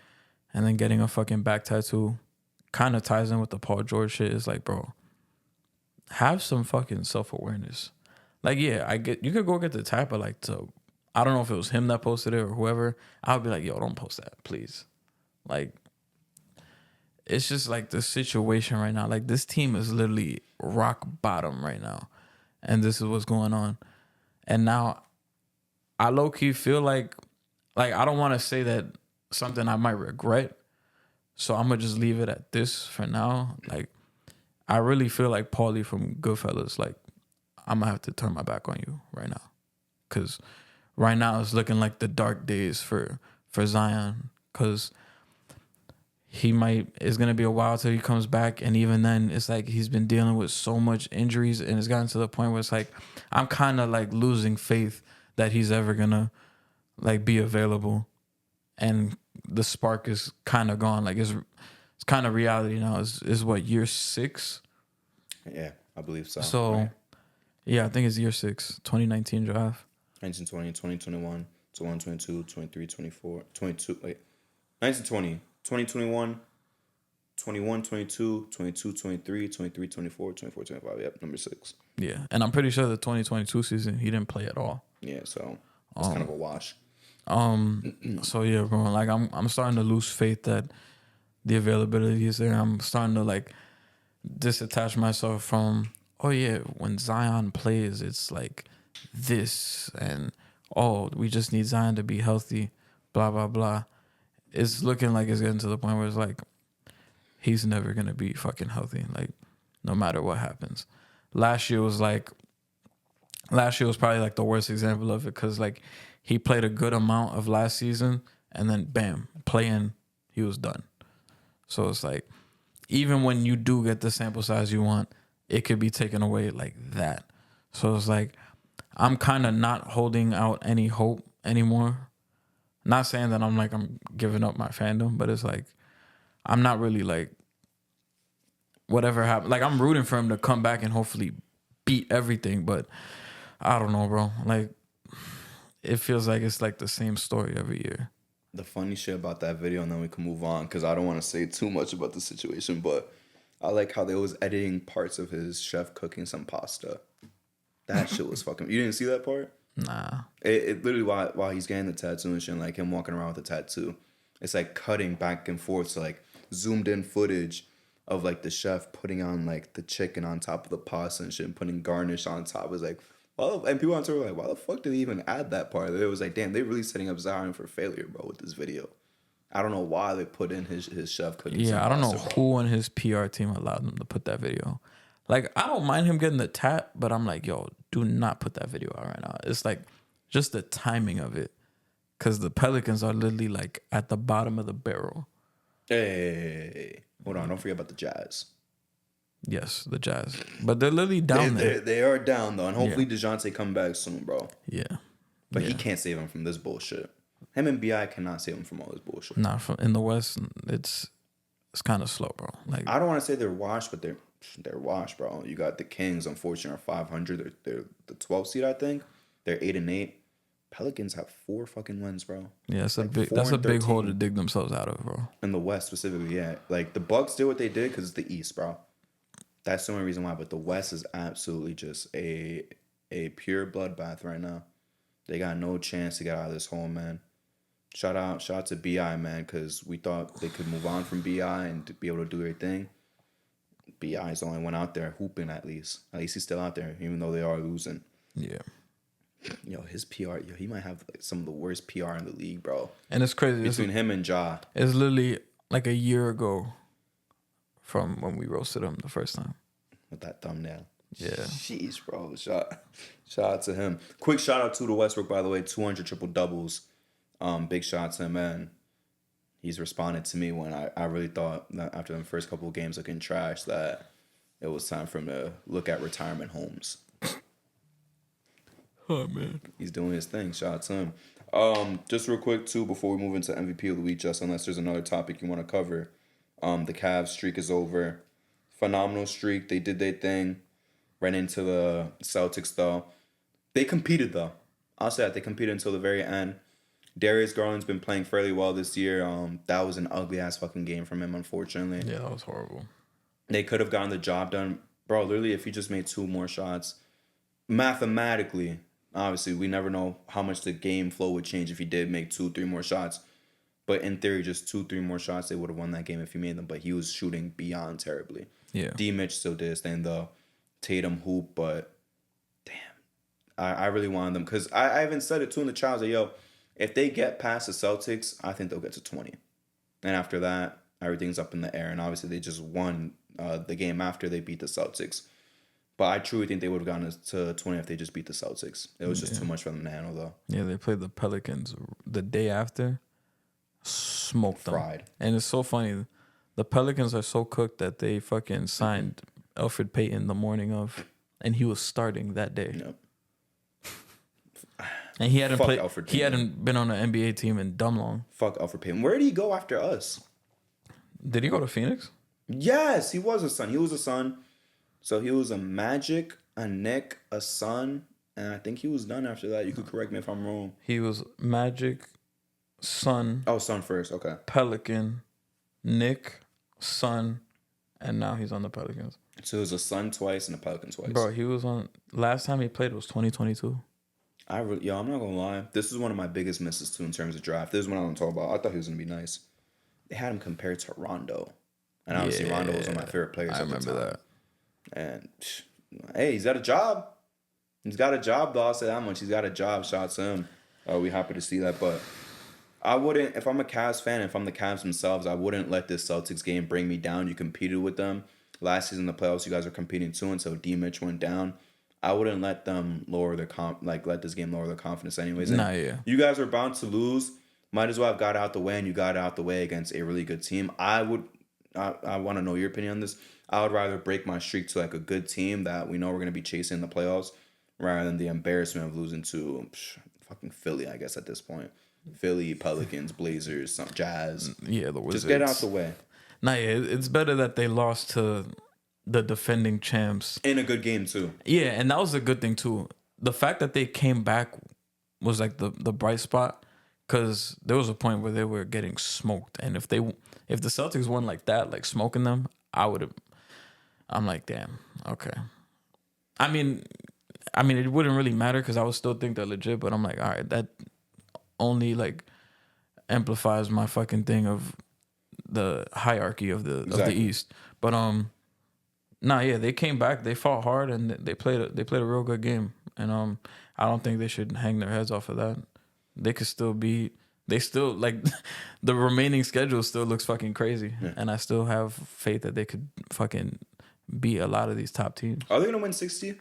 Speaker 2: and then getting a fucking back tattoo kind of ties in with the Paul George shit. It's like, bro, have some fucking self-awareness. Like, yeah, I get, you could go get the tat, but like, I don't know if it was him that posted it or whoever. I would be like, yo, don't post that, please. Like, it's just like the situation right now. Like, this team is literally rock bottom right now. And this is what's going on. And now I low-key feel like I don't want to say that something I might regret. So I'm going to just leave it at this for now. Like, I really feel like Paulie from Goodfellas, like, I'm going to have to turn my back on you right now. Because right now it's looking like the dark days for Zion. Because it's going to be a while till he comes back. And even then, it's like he's been dealing with so much injuries. And it's gotten to the point where it's like, I'm kind of like losing faith that he's ever going to like be available. And the spark is kind of gone. Like, it's kind of reality now. Is what, year 6?
Speaker 1: Yeah, I believe so.
Speaker 2: So, right. Yeah, I think it's year 6, 2019 draft.
Speaker 1: 1920, 2021, 21, 22, 23, 24, 22, wait. 1920, 2021, 21, 22, 22, 23, 23, 24, 24, 25. Yep, number 6.
Speaker 2: Yeah, and I'm pretty sure the 2022 season, he didn't play at all.
Speaker 1: Yeah, so it's kind of a wash.
Speaker 2: So yeah, bro, like I'm starting to lose faith that the availability is there. I'm starting to like disattach myself from, oh yeah, when Zion plays, it's like this, and oh, we just need Zion to be healthy, blah blah blah. It's looking like it's getting to the point where it's like he's never gonna be fucking healthy, like no matter what happens. Last year was probably like the worst example of it, because like he played a good amount of last season and then bam, playing, he was done. So it's like, even when you do get the sample size you want, it could be taken away like that. So it's like, I'm kind of not holding out any hope anymore. Not saying that I'm giving up my fandom, but it's like, I'm not really like, whatever happened. Like, I'm rooting for him to come back and hopefully beat everything, but I don't know, bro. Like, it feels like it's like the same story every year.
Speaker 1: The funny shit about that video, and then we can move on, because I don't want to say too much about the situation, but I like how they was editing parts of his chef cooking some pasta. That shit was fucking... You didn't see that part?
Speaker 2: Nah.
Speaker 1: It literally, while he's getting the tattoo and shit, like him walking around with the tattoo, it's like cutting back and forth, so like zoomed in footage of like the chef putting on like the chicken on top of the pasta and shit and putting garnish on top. It's like, well, and people on Twitter were like, why the fuck did they even add that part? It was like, damn, they really setting up Zion for failure, bro, with this video. I don't know why they put in his chef cooking.
Speaker 2: Yeah, I don't know who on his PR team allowed them to put that video. Like, I don't mind him getting the tat, but I'm like, yo, do not put that video out right now. It's like just the timing of it, because the Pelicans are literally like at the bottom of the barrel.
Speaker 1: Hey, hold on, don't forget about the Jazz.
Speaker 2: Yes, the Jazz, but they're literally down there.
Speaker 1: They are down though, and hopefully DeJounte come back soon, bro.
Speaker 2: Yeah,
Speaker 1: but he can't save him from this bullshit. Him and Bi cannot save him from all this bullshit.
Speaker 2: Nah, in the West, it's kind of slow, bro. Like,
Speaker 1: I don't want to say they're washed, but they're washed, bro. You got the Kings, unfortunately, are 500. They're the 12th seed, I think. They're 8-8. Pelicans have 4 fucking wins, bro. Yeah,
Speaker 2: that's a big hole to dig themselves out of, bro.
Speaker 1: In the West specifically, yeah. Like, the Bucks did what they did because it's the East, bro. That's the only reason why. But the West is absolutely just a pure bloodbath right now. They got no chance to get out of this hole, man. Shout out to BI, man, because we thought they could move on from BI and to be able to do their thing. BI is the only one out there hooping at least. At least he's still out there, even though they are losing.
Speaker 2: Yeah.
Speaker 1: His PR, he might have like some of the worst PR in the league, bro.
Speaker 2: And it's crazy.
Speaker 1: Between him and Ja.
Speaker 2: It's literally like a year ago from when we roasted him the first time.
Speaker 1: With that thumbnail.
Speaker 2: Yeah.
Speaker 1: Jeez, bro. Shout out to him. Quick shout out to Westbrook, by the way. 200 triple doubles. Big shout out to him, man. He's responded to me when I really thought that after the first couple of games looking trash that it was time for him to look at retirement homes.
Speaker 2: Oh, man.
Speaker 1: He's doing his thing. Shout out to him. Just real quick, too, before we move into MVP of the week, just unless there's another topic you want to cover. The Cavs streak is over. Phenomenal streak. They did their thing. Ran into the Celtics, though. They competed, though. I'll say that. They competed until the very end. Darius Garland's been playing fairly well this year. That was an ugly-ass fucking game from him, unfortunately.
Speaker 2: Yeah, that was horrible.
Speaker 1: They could have gotten the job done. Bro, literally, if he just made 2 more shots, mathematically, obviously, we never know how much the game flow would change if he did make 2-3 more shots. But in theory, just 2-3 more shots, they would have won that game if he made them. But he was shooting beyond terribly.
Speaker 2: Yeah.
Speaker 1: D. Mitch still did his thing, though. Tatum hoop, but damn. I really wanted them. Because I even said it, too, in the chat. I was like, yo, if they get past the Celtics, I think they'll get to 20. And after that, everything's up in the air. And obviously, they just won the game after they beat the Celtics. But I truly think they would have gotten to 20 if they just beat the Celtics. It was just too much for them to handle, though.
Speaker 2: Yeah, they played the Pelicans the day after. Smoked them.
Speaker 1: Fried.
Speaker 2: And it's so funny. The Pelicans are so cooked that they fucking signed Elfrid Payton the morning of. And he was starting that day.
Speaker 1: Yep.
Speaker 2: And he hadn't played.
Speaker 1: Elfrid
Speaker 2: He
Speaker 1: Payton.
Speaker 2: hadn't been on an NBA team in dumb long.
Speaker 1: Fuck Elfrid Payton. Where did he go after us?
Speaker 2: Did he go to Phoenix?
Speaker 1: Yes, he was a Sun. He was a Sun. So he was a Magic, a Knick, a Sun, and I think he was done after that. You could correct me if I'm wrong.
Speaker 2: He was Magic, Sun.
Speaker 1: Oh, Sun first. Okay.
Speaker 2: Pelican, Knick, Sun, and now he's on the Pelicans.
Speaker 1: So it was a Sun twice and a Pelican twice.
Speaker 2: Bro, he was on. Last time he played was 2022.
Speaker 1: I'm not gonna lie. This is one of my biggest misses too in terms of draft. This is what I'm talking about. I thought he was gonna be nice. They had him compared to Rondo, and obviously Rondo was one of my favorite players.
Speaker 2: I remember that.
Speaker 1: And hey, he's got a job. He's got a job, though. I'll say that much. He's got a job. Shout out to him. We happy to see that. But I wouldn't, if I'm a Cavs fan, if I'm the Cavs themselves, I wouldn't let this Celtics game bring me down. You competed with them. Last season in the playoffs, you guys were competing too until D. Mitch went down. I wouldn't let them lower their let this game lower their confidence anyways. And
Speaker 2: yeah.
Speaker 1: You guys were bound to lose. Might as well have got out the way, and you got out the way against a really good team. I want to know your opinion on this. I would rather break my streak to like a good team that we know we're going to be chasing in the playoffs rather than the embarrassment of losing to fucking Philly, I guess, at this point. Philly, Pelicans, Blazers, some Jazz.
Speaker 2: Yeah, the Wizards.
Speaker 1: Just get out the way.
Speaker 2: Yeah, it's better that they lost to the defending champs.
Speaker 1: In a good game, too.
Speaker 2: Yeah, and that was a good thing, too. The fact that they came back was like the bright spot because there was a point where they were getting smoked. And if the Celtics won like that, like smoking them, I'm like, damn, okay. I mean, it wouldn't really matter because I would still think they're legit. But I'm like, all right, that only like amplifies my fucking thing of the hierarchy of the East. But they came back, they fought hard, and they played a real good game. And I don't think they should hang their heads off of that. They could still be. They still like the remaining schedule still looks fucking crazy, and I still have faith that they could fucking beat a lot of these top teams.
Speaker 1: Are they gonna win 60?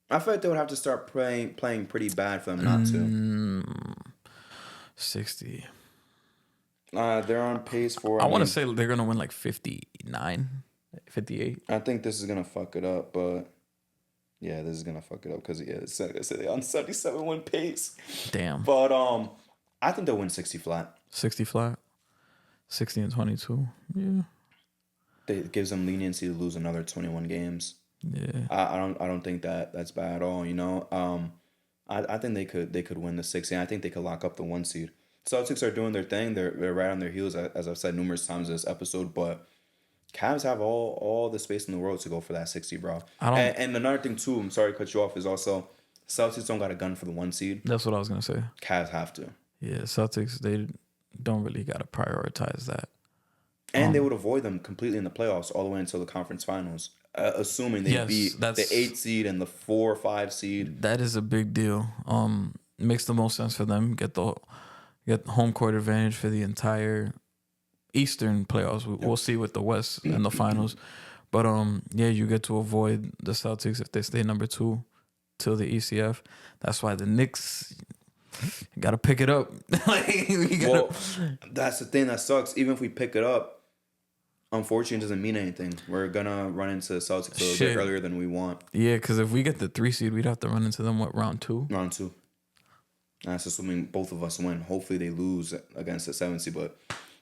Speaker 1: I feel like they would have to start playing pretty bad for them not to.
Speaker 2: 60.
Speaker 1: They're on pace for.
Speaker 2: I want to say they're gonna win like 59, 58.
Speaker 1: I think this is gonna fuck it up, but yeah, this is gonna fuck it up because it's like I said, they're on 77 win pace.
Speaker 2: Damn.
Speaker 1: But I think they'll win 60 flat.
Speaker 2: 60 flat. 60 and 22. Yeah.
Speaker 1: It gives them leniency to lose another 21 games.
Speaker 2: Yeah.
Speaker 1: I don't think that's bad at all. You know. I think they could win the 60. I think they could lock up the 1 seed. Celtics are doing their thing. They're right on their heels, as I've said numerous times in this episode. But Cavs have all the space in the world to go for that 60, bro. And another thing too, I'm sorry to cut you off, is also Celtics don't got a gun for the 1 seed.
Speaker 2: That's what I was gonna say.
Speaker 1: Cavs have to.
Speaker 2: Yeah, Celtics, they don't really gotta prioritize that.
Speaker 1: And they would avoid them completely in the playoffs all the way until the conference finals, assuming they beat the 8 seed and the 4 or 5 seed.
Speaker 2: That is a big deal. Makes the most sense for them. Get home court advantage for the entire Eastern playoffs. We'll see with the West and the finals. But you get to avoid the Celtics if they stay number 2 till the ECF. That's why the Knicks, you gotta pick it up.
Speaker 1: Well, that's the thing that sucks. Even if we pick it up, unfortunately, it doesn't mean anything. We're gonna run into the Celtics a little bit earlier than we want.
Speaker 2: Yeah, because if we get the 3 seed, we'd have to run into them, round 2?
Speaker 1: Round 2. That's assuming both of us win. Hopefully they lose against the 7 seed, but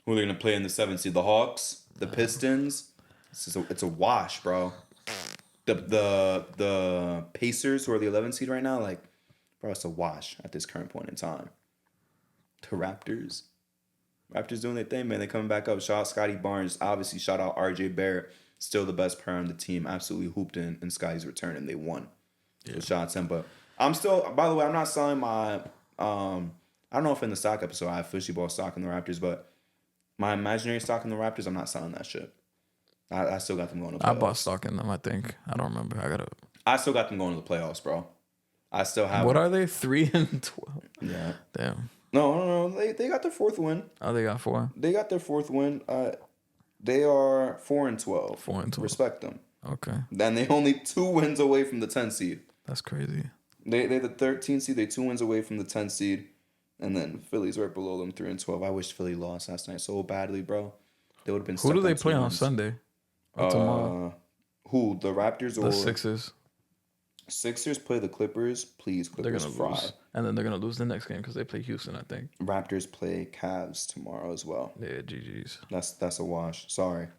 Speaker 1: who are they gonna play in the 7 seed? The Hawks, the Pistons. It's a wash, bro. The Pacers, who are the 11 seed right now, like, bro, it's a wash at this current point in time. The Raptors doing their thing, man. They coming back up. Shout out Scotty Barnes. Obviously, shout out RJ Barrett. Still the best player on the team. Absolutely hooped in Scotty's return, and they won. Yeah. So shout out to him. But I'm still, by the way, I'm not selling my, I don't know if in the stock episode I officially bought stock in the Raptors, but my imaginary stock in the Raptors, I'm not selling that shit. I still got them going to the playoffs.
Speaker 2: I bought stock in them, I think. I don't remember.
Speaker 1: I still got them going to the playoffs, bro. I still have.
Speaker 2: What are they? 3-12?
Speaker 1: Yeah.
Speaker 2: Damn.
Speaker 1: No. They got their 4th win.
Speaker 2: Oh, they got 4?
Speaker 1: They got their 4th win. They are 4-12.
Speaker 2: 4-12.
Speaker 1: Respect them.
Speaker 2: Okay.
Speaker 1: Then they only 2 wins away from the 10 seed.
Speaker 2: That's crazy.
Speaker 1: They're the 13 seed. They 2 wins away from the 10 seed. And then Philly's right below them, 3-12. I wish Philly lost last night so badly, bro. They would have been.
Speaker 2: Who do they play on Sunday? Tomorrow.
Speaker 1: Who? The Raptors or
Speaker 2: the Sixers?
Speaker 1: Sixers play the Clippers. Please, Clippers fry.
Speaker 2: Lose. And then they're gonna lose the next game because they play Houston, I think.
Speaker 1: Raptors play Cavs tomorrow as well.
Speaker 2: Yeah, GG's.
Speaker 1: That's a wash. Sorry.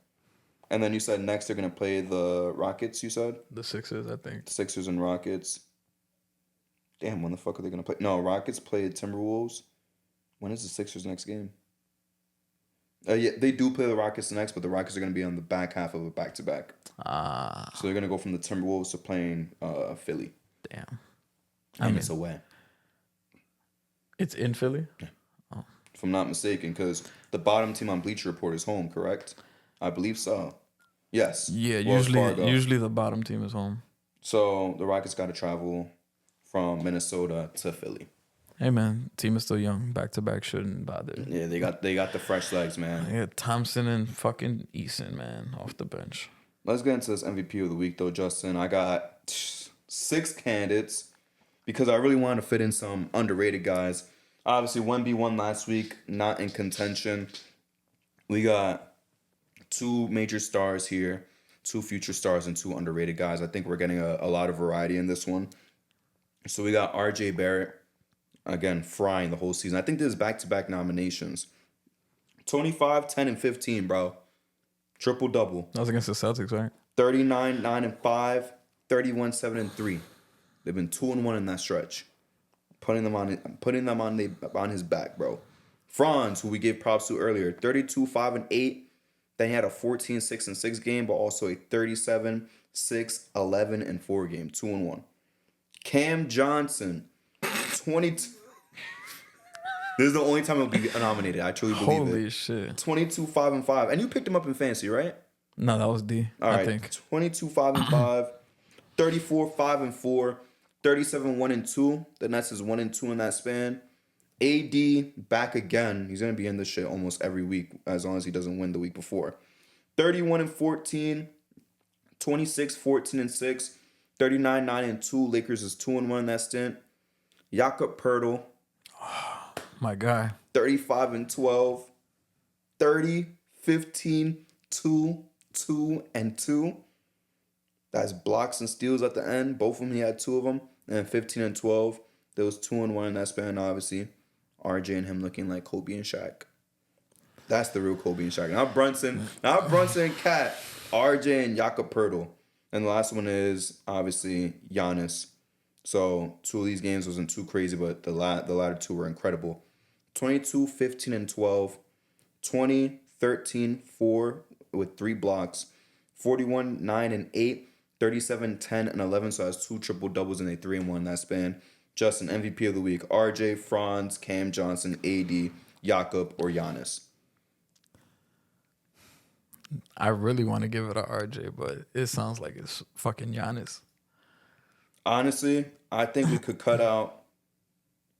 Speaker 1: And then you said next they're gonna play the Rockets. You said
Speaker 2: the Sixers, I think.
Speaker 1: Sixers and Rockets. Damn, when the fuck are they gonna play? No, Rockets play Timberwolves. When is the Sixers' next game? Yeah, they do play the Rockets next, but the Rockets are going to be on the back half of a back-to-back. So they're going to go from the Timberwolves to playing Philly.
Speaker 2: Damn.
Speaker 1: And it's away.
Speaker 2: It's in Philly?
Speaker 1: Yeah. Oh. If I'm not mistaken, because the bottom team on Bleacher Report is home, correct? I believe so. Yes.
Speaker 2: Yeah, usually the bottom team is home.
Speaker 1: So the Rockets got to travel from Minnesota to Philly.
Speaker 2: Hey man, team is still young. Back to back shouldn't bother.
Speaker 1: Yeah, they got the fresh legs, man.
Speaker 2: Yeah, Thompson and fucking Eason, man, off the bench.
Speaker 1: Let's get into this MVP of the week though, Justin. I got 6 candidates because I really wanted to fit in some underrated guys. Obviously, 1B won last week, not in contention. We got 2 major stars here, 2 future stars, and 2 underrated guys. I think we're getting a lot of variety in this one. So we got RJ Barrett. Again, frying the whole season. I think there's back-to-back nominations. 25, 10, and 15, bro. Triple-double.
Speaker 2: That was against the Celtics, right?
Speaker 1: 39, 9, and 5. 31, 7, and 3. They've been 2-1 in that stretch. Putting them on his back, bro. Franz, who we gave props to earlier, 32, 5, and 8. Then he had a 14, 6, and 6 game, but also a 37, 6, 11, and 4 game. 2-1. Cam Johnson, 22. This is the only time he'll be nominated. I truly believe it.
Speaker 2: Holy shit.
Speaker 1: 22, 5, and 5. And you picked him up in fantasy, right?
Speaker 2: No, that was D.
Speaker 1: All right.
Speaker 2: I think.
Speaker 1: 22, 5, and 5. 34, 5, and 4. 37, 1, and 2. The Nets is 1 and 2 in that span. AD back again. He's going to be in this shit almost every week as long as he doesn't win the week before. 31 and 14. 26, 14, and 6. 39, 9, and 2. Lakers is 2-1 in that stint. Jakob Poeltl.
Speaker 2: My guy.
Speaker 1: 35 and 12. 30, 15, 2, 2, and 2. That's blocks and steals at the end. Both of them, he had 2 of them. And 15 and 12. There was 2-1 in that span, obviously. RJ and him looking like Kobe and Shaq. That's the real Kobe and Shaq. Not Brunson and Cat. RJ and Jakob Poeltl. And the last one is, obviously, Giannis. So 2 of these games wasn't too crazy, but the latter 2 were incredible. 22, 15, and 12. 20, 13, 4 with 3 blocks. 41, 9, and 8. 37, 10, and 11. So has 2 triple doubles and a 3-1 in that span. Justin, MVP of the week: RJ, Franz, Cam Johnson, AD, Jakob, or Giannis.
Speaker 2: I really want to give it to RJ, but it sounds like it's fucking Giannis.
Speaker 1: Honestly, I think we could cut out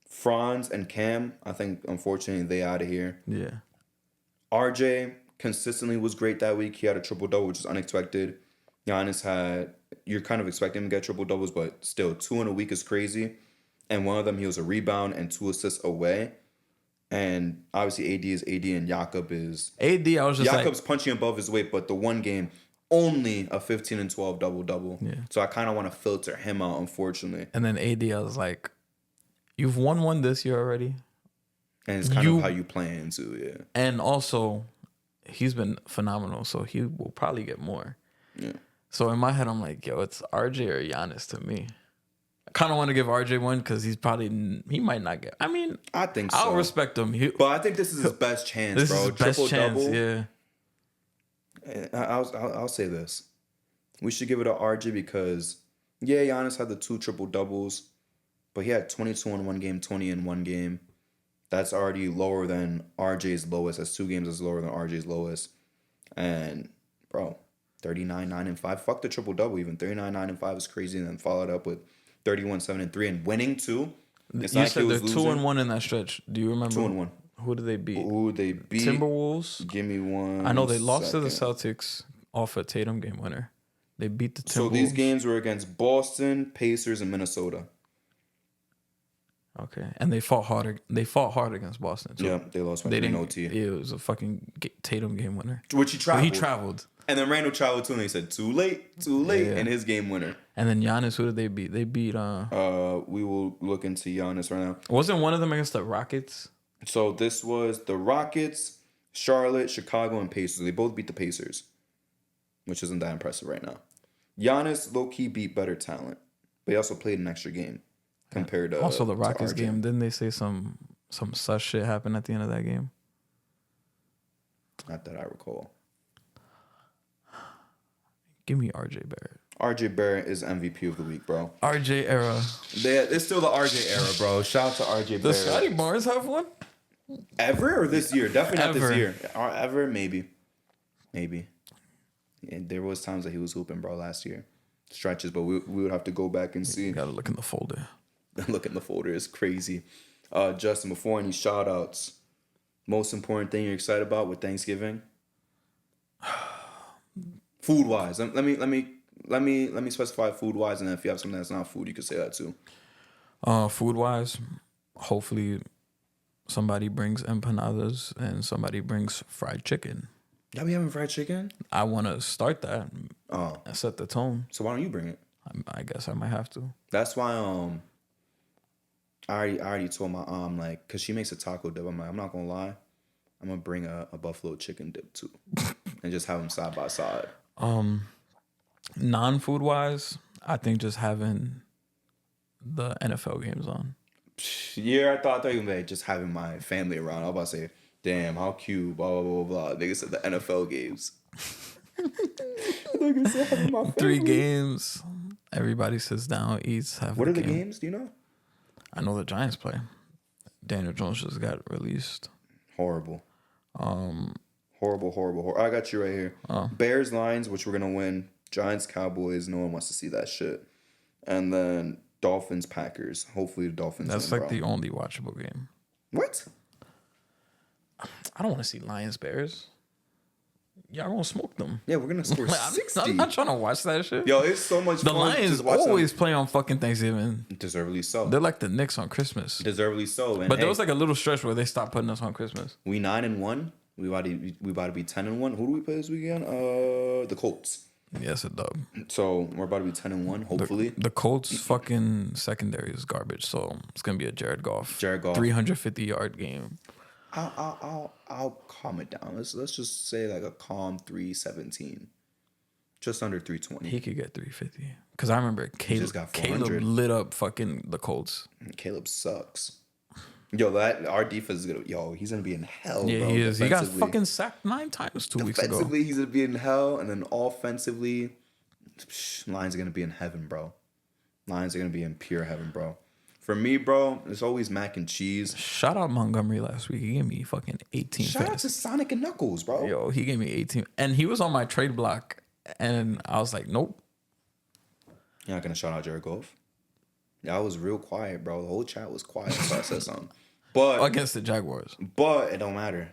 Speaker 1: Franz and Cam. I think, unfortunately, they out of here.
Speaker 2: Yeah.
Speaker 1: RJ consistently was great that week. He had a triple-double, which is unexpected. Giannis had... You're kind of expecting him to get triple-doubles, but still, 2 in a week is crazy. And one of them, he was a rebound and 2 assists away. And obviously, AD is AD and Jakob is...
Speaker 2: AD, I was just
Speaker 1: Jakob's punching above his weight, but the one game, only a 15 and 12 double-double.
Speaker 2: Yeah.
Speaker 1: So I kind of want to filter him out, unfortunately.
Speaker 2: And then AD, I was like, you've won one this year already.
Speaker 1: And it's kind of how you plan too, yeah.
Speaker 2: And also, he's been phenomenal, so he will probably get more.
Speaker 1: Yeah.
Speaker 2: So in my head, I'm like, yo, it's RJ or Giannis to me. I kind of want to give RJ one because he might not get. I mean,
Speaker 1: I think so.
Speaker 2: I'll respect him.
Speaker 1: But I think this is his best chance,
Speaker 2: this
Speaker 1: bro.
Speaker 2: Is his best chance,
Speaker 1: double.
Speaker 2: yeah.
Speaker 1: I'll say this. We should give it to RJ because, yeah, Giannis had the 2 triple doubles, but he had 22 in one game, 20 in one game. That's already lower than RJ's lowest. That's 2 games that's lower than RJ's lowest. And, bro, 39, 9, and 5. Fuck the triple double even. 39, 9, and 5 is crazy. And then followed up with 31, 7, and 3 and winning too.
Speaker 2: It's you said they're 2-1 in that stretch. Do you remember?
Speaker 1: 2-1.
Speaker 2: Who did they beat?
Speaker 1: Timberwolves. Give me one.
Speaker 2: I know they lost to the Celtics off a Tatum game winner. They beat the Timberwolves.
Speaker 1: So these games were against Boston, Pacers, and Minnesota.
Speaker 2: Okay, and they fought hard. They fought hard against Boston too.
Speaker 1: Yeah, they lost by 3 OT.
Speaker 2: It was a fucking Tatum game winner.
Speaker 1: Which he traveled.
Speaker 2: He traveled.
Speaker 1: And then Randall traveled too, and they said too late, and his game winner.
Speaker 2: And then Giannis, who did they beat? They beat.
Speaker 1: We will look into Giannis right now.
Speaker 2: Wasn't one of them against the Rockets?
Speaker 1: So this was the Rockets, Charlotte, Chicago, and Pacers. They both beat the Pacers, which isn't that impressive right now. Giannis low-key beat better talent, but he also played an extra game compared to
Speaker 2: also the Rockets game. Didn't they say some sus shit happened at the end of that game?
Speaker 1: Not that I recall.
Speaker 2: Give me RJ Barrett.
Speaker 1: RJ Barrett is MVP of the week, bro.
Speaker 2: RJ era.
Speaker 1: It's still the RJ era, bro. Shout out to RJ Barrett.
Speaker 2: Does Scotty Barnes have one?
Speaker 1: Ever or this year? Definitely not this year. Ever, maybe. And there was times that he was hooping, bro, last year. Stretches, but we would have to go back and see.
Speaker 2: You gotta look in the folder.
Speaker 1: Look in the folder. It's crazy. Justin, before any shout outs, most important thing you're excited about with Thanksgiving? Food wise. Let me specify food wise, and then if you have something that's not food, you could say that too.
Speaker 2: Food wise, hopefully somebody brings empanadas and somebody brings fried chicken.
Speaker 1: Y'all be having fried chicken?
Speaker 2: I want to start that.
Speaker 1: Oh,
Speaker 2: and set the tone.
Speaker 1: So why don't you bring it?
Speaker 2: I guess I might have to.
Speaker 1: That's why I already told my like, cause she makes a taco dip. I'm like, I'm not gonna lie, I'm gonna bring a buffalo chicken dip too, and just have them side by side.
Speaker 2: Non-food wise, I think just having the NFL games on.
Speaker 1: Yeah, I thought you were just having my family around. I was about to say, damn, how cute, blah, blah, blah, blah. Nigga said the NFL games. Nigga said having my family.
Speaker 2: 3 games. Everybody sits down, eats, have
Speaker 1: What
Speaker 2: a
Speaker 1: are the
Speaker 2: game.
Speaker 1: games? Do you know?
Speaker 2: I know the Giants play. Daniel Jones just got released.
Speaker 1: Horrible. Horrible. I got you right here. Bears, Lions, which we're going to win. Giants, Cowboys. No one wants to see that shit. And then Dolphins, Packers. Hopefully the Dolphins
Speaker 2: That's
Speaker 1: win,
Speaker 2: like the only watchable game.
Speaker 1: What?
Speaker 2: I don't want to see Lions, Bears. Y'all gonna smoke them.
Speaker 1: Yeah, we're going to score 60.
Speaker 2: I'm not trying to watch that shit.
Speaker 1: Yo, it's so much
Speaker 2: the
Speaker 1: fun.
Speaker 2: Lions always play on fucking Thanksgiving.
Speaker 1: Deservedly so.
Speaker 2: They're like the Knicks on Christmas.
Speaker 1: Deservedly so. And
Speaker 2: but there was like a little stretch where they stopped putting us on Christmas.
Speaker 1: We 9-1. We about to be 10-1. Who do we play this weekend? The Colts.
Speaker 2: Yes, a dub.
Speaker 1: So we're about to be 10-1. Hopefully,
Speaker 2: the Colts fucking secondary is garbage. So it's gonna be a Jared Goff 350-yard game.
Speaker 1: I'll calm it down. Let's just say like a calm 317, just under 320.
Speaker 2: He could get 350 because I remember Caleb lit up fucking the Colts.
Speaker 1: Caleb sucks. Yo, our defense is gonna. Yo, he's gonna be in hell.
Speaker 2: Yeah,
Speaker 1: bro,
Speaker 2: he is. He got fucking sacked 9 times 2 weeks ago.
Speaker 1: Defensively, he's gonna be in hell, and then offensively, Lions are going to be in heaven, bro. Lions are going to be in pure heaven, bro. For me, bro, it's always mac and cheese.
Speaker 2: Shout out Montgomery last week. He gave me fucking 18.
Speaker 1: Shout out to Sonic and Knuckles, bro.
Speaker 2: Yo, he gave me 18. And he was on my trade block. And I was like, nope.
Speaker 1: You're not going to shout out Jared Goff? Yeah, I was real quiet, bro. The whole chat was quiet, so I said something. But
Speaker 2: against the Jaguars.
Speaker 1: But it don't matter.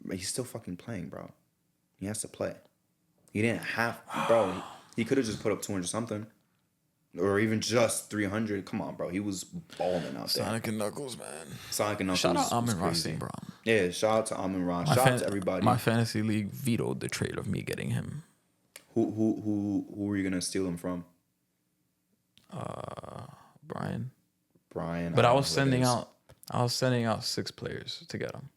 Speaker 1: But he's still fucking playing, bro. He has to play. He didn't have... Bro, he could have just put up 200 something. Or even just 300. Come on, bro. He was balling out there.
Speaker 2: Sonic and Knuckles, man.
Speaker 1: Sonic and Knuckles.
Speaker 2: Shout out Amon-Ra St. Brown.
Speaker 1: Yeah, shout out to Amon-Ra. Shout out to everybody.
Speaker 2: My fantasy league vetoed the trade of me getting him.
Speaker 1: Who were you gonna steal him from?
Speaker 2: Brian.
Speaker 1: But
Speaker 2: I was sending out 6 players to get him.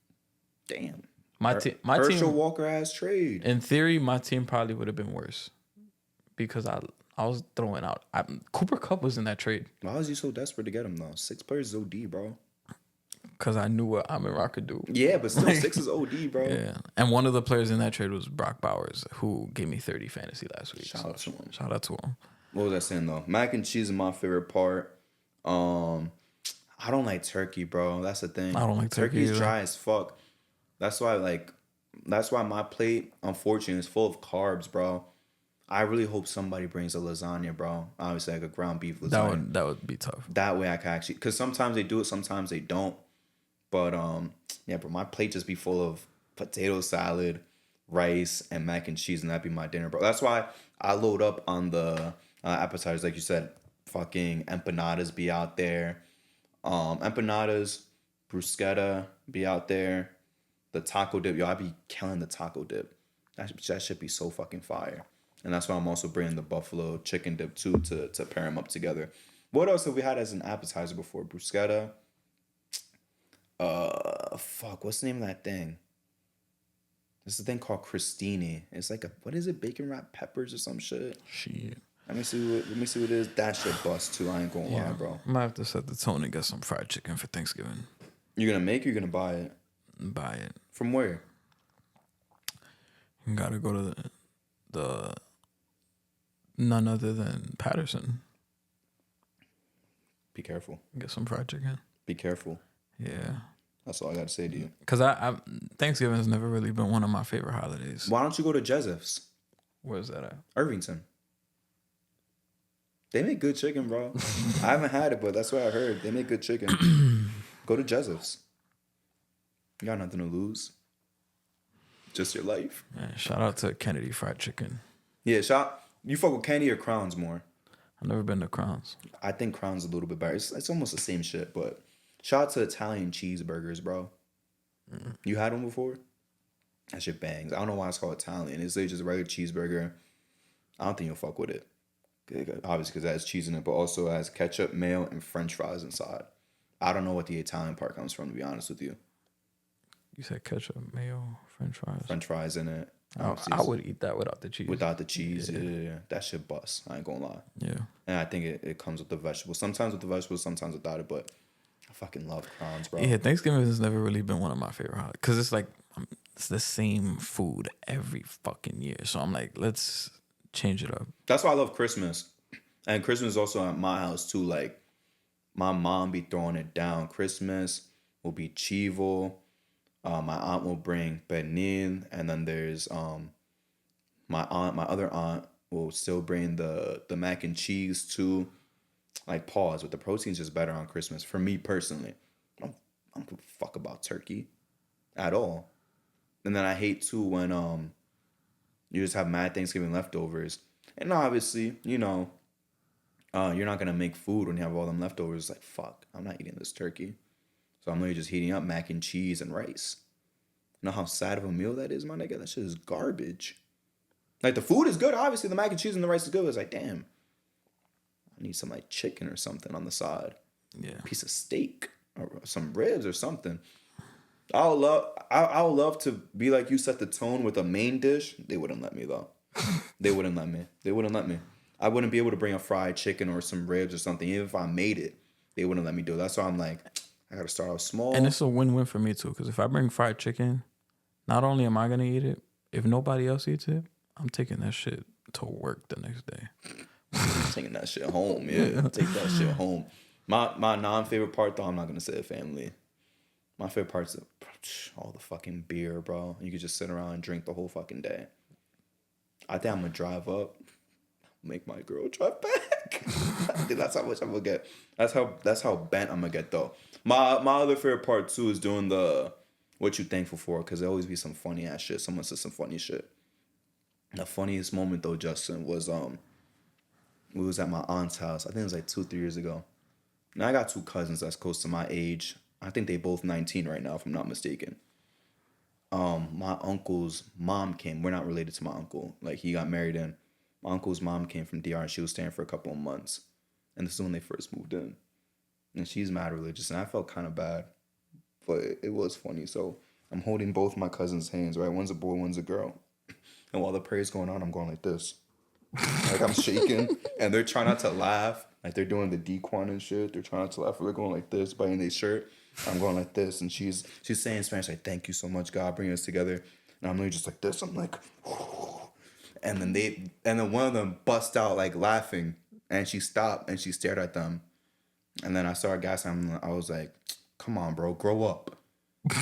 Speaker 1: Damn.
Speaker 2: My
Speaker 1: Herschel
Speaker 2: team
Speaker 1: Walker has trade.
Speaker 2: In theory, my team probably would have been worse because I was throwing out. Cooper Kupp was in that trade.
Speaker 1: Why was you so desperate to get him though? 6 players is OD, bro.
Speaker 2: Because I knew what Amon-Ra could do.
Speaker 1: Yeah, but still 6 is OD, bro.
Speaker 2: Yeah, and one of the players in that trade was Brock Bowers, who gave me 30 fantasy last week.
Speaker 1: Shout out to him.
Speaker 2: Shout out to him.
Speaker 1: What was I saying though? Mac and cheese is my favorite part. I don't like turkey, bro. That's the thing.
Speaker 2: I don't like turkey.
Speaker 1: Turkey's dry as fuck. That's why my plate, unfortunately, is full of carbs, bro. I really hope somebody brings a lasagna, bro. Obviously, like a ground beef lasagna.
Speaker 2: That would be tough.
Speaker 1: That way I can actually, because sometimes they do it, sometimes they don't. But yeah, bro, my plate just be full of potato salad, rice, and mac and cheese, and that'd be my dinner, bro. That's why I load up on the appetizers, like you said. Fucking empanadas be out there. Empanadas, bruschetta be out there. The taco dip, yo, I be killing the taco dip. That should be so fucking fire. And that's why I'm also bringing the buffalo chicken dip too to pair them up together. What else have we had as an appetizer before? Bruschetta. What's the name of that thing? There's a thing called crostini. It's like what is it? Bacon wrapped peppers or some shit.
Speaker 2: Shit.
Speaker 1: Let me see what it is. That shit bust too. I ain't gonna lie, bro.
Speaker 2: I might have to set the tone and get some fried chicken for Thanksgiving.
Speaker 1: You're gonna make it or you're gonna buy it?
Speaker 2: Buy it.
Speaker 1: From where?
Speaker 2: You gotta go to the none other than Patterson.
Speaker 1: Be careful.
Speaker 2: Get some fried chicken.
Speaker 1: Be careful.
Speaker 2: Yeah.
Speaker 1: That's all I gotta say to you.
Speaker 2: Because I Thanksgiving has never really been one of my favorite holidays.
Speaker 1: Why don't you go to Jezef's?
Speaker 2: Where's that at?
Speaker 1: Irvington. They make good chicken, bro. I haven't had it, but that's what I heard. They make good chicken. Go to Jezef's. You got nothing to lose. Just your life.
Speaker 2: Man, shout out to Kennedy Fried Chicken.
Speaker 1: Yeah, you fuck with Kennedy or Crowns more?
Speaker 2: I've never been to Crowns.
Speaker 1: I think Crowns a little bit better. It's almost the same shit, but shout out to Italian cheeseburgers, bro. You had one before? That shit bangs. I don't know why it's called Italian. It's just a regular cheeseburger. I don't think you'll fuck with it. Obviously, because it has cheese in it, but also has ketchup, mayo, and French fries inside. I don't know what the Italian part comes from, to be honest with you.
Speaker 2: You said ketchup, mayo, French fries.
Speaker 1: French fries in it.
Speaker 2: I would eat that without the cheese.
Speaker 1: Without the cheese, yeah. That shit bust. I ain't gonna lie.
Speaker 2: Yeah.
Speaker 1: And I think it comes with the vegetables. Sometimes with the vegetables, sometimes without it, but I fucking love Crowns, bro.
Speaker 2: Yeah, Thanksgiving has never really been one of my favorite holidays. Because it's like, it's the same food every fucking year. So I'm like, let's change it up.
Speaker 1: That's why I love Christmas. And Christmas is also at my house too. Like, my mom be throwing it down. Christmas will be chivo. My aunt will bring pernil, and then there's my other aunt will still bring the mac and cheese too. Like, pause, but the protein's just better on Christmas for me personally. I don't give a fuck about turkey at all. And then I hate too when you just have mad Thanksgiving leftovers, and obviously you're not gonna make food when you have all them leftovers. Like, fuck, I'm not eating this turkey. So I'm literally just heating up mac and cheese and rice. You know how sad of a meal that is, my nigga? That shit is garbage. Like, the food is good. Obviously, the mac and cheese and the rice is good. It's like, damn, I need some, like, chicken or something on the side.
Speaker 2: Yeah.
Speaker 1: A piece of steak or some ribs or something. I would love to be like you, set the tone with a main dish. They wouldn't let me, though. They wouldn't let me. I wouldn't be able to bring a fried chicken or some ribs or something. Even if I made it, they wouldn't let me do it. That's why I'm like, I gotta start off small.
Speaker 2: And it's a win-win for me too, because if I bring fried chicken, not only am I gonna eat it, if nobody else eats it, I'm taking that shit to work the next day.
Speaker 1: Taking that shit home, yeah. Take that shit home. My non-favorite part, though, I'm not gonna say family. My favorite part's all the fucking beer, bro. You could just sit around and drink the whole fucking day. I think I'm gonna drive up, make my girl drive back. I think that's how much I'm gonna get. That's how bent I'm gonna get, though. My other favorite part too is doing the what you thankful for, because there always be some funny ass shit. Someone says some funny shit. The funniest moment though, Justin, was we was at my aunt's house. I think it was like 2-3 years ago. Now I got 2 cousins that's close to my age. I think they both 19 right now, if I'm not mistaken. My uncle's mom came. We're not related to my uncle. Like, he got married in. My uncle's mom came from DR and she was staying for a couple of months. And this is when they first moved in. And she's mad religious, and I felt kind of bad. But it was funny. So I'm holding both my cousins' hands, right? One's a boy, one's a girl. And while the prayer's going on, I'm going like this. Like, I'm shaking, and they're trying not to laugh. Like, they're doing the dequan and shit. They're trying not to laugh. They're going like this, biting their shirt. I'm going like this, and she's saying in Spanish, like, thank you so much, God, bringing us together. And I'm literally just like this. I'm like, and then one of them bust out, like, laughing, and she stopped, and she stared at them. And then I started gassing. I was like, come on, bro, grow up.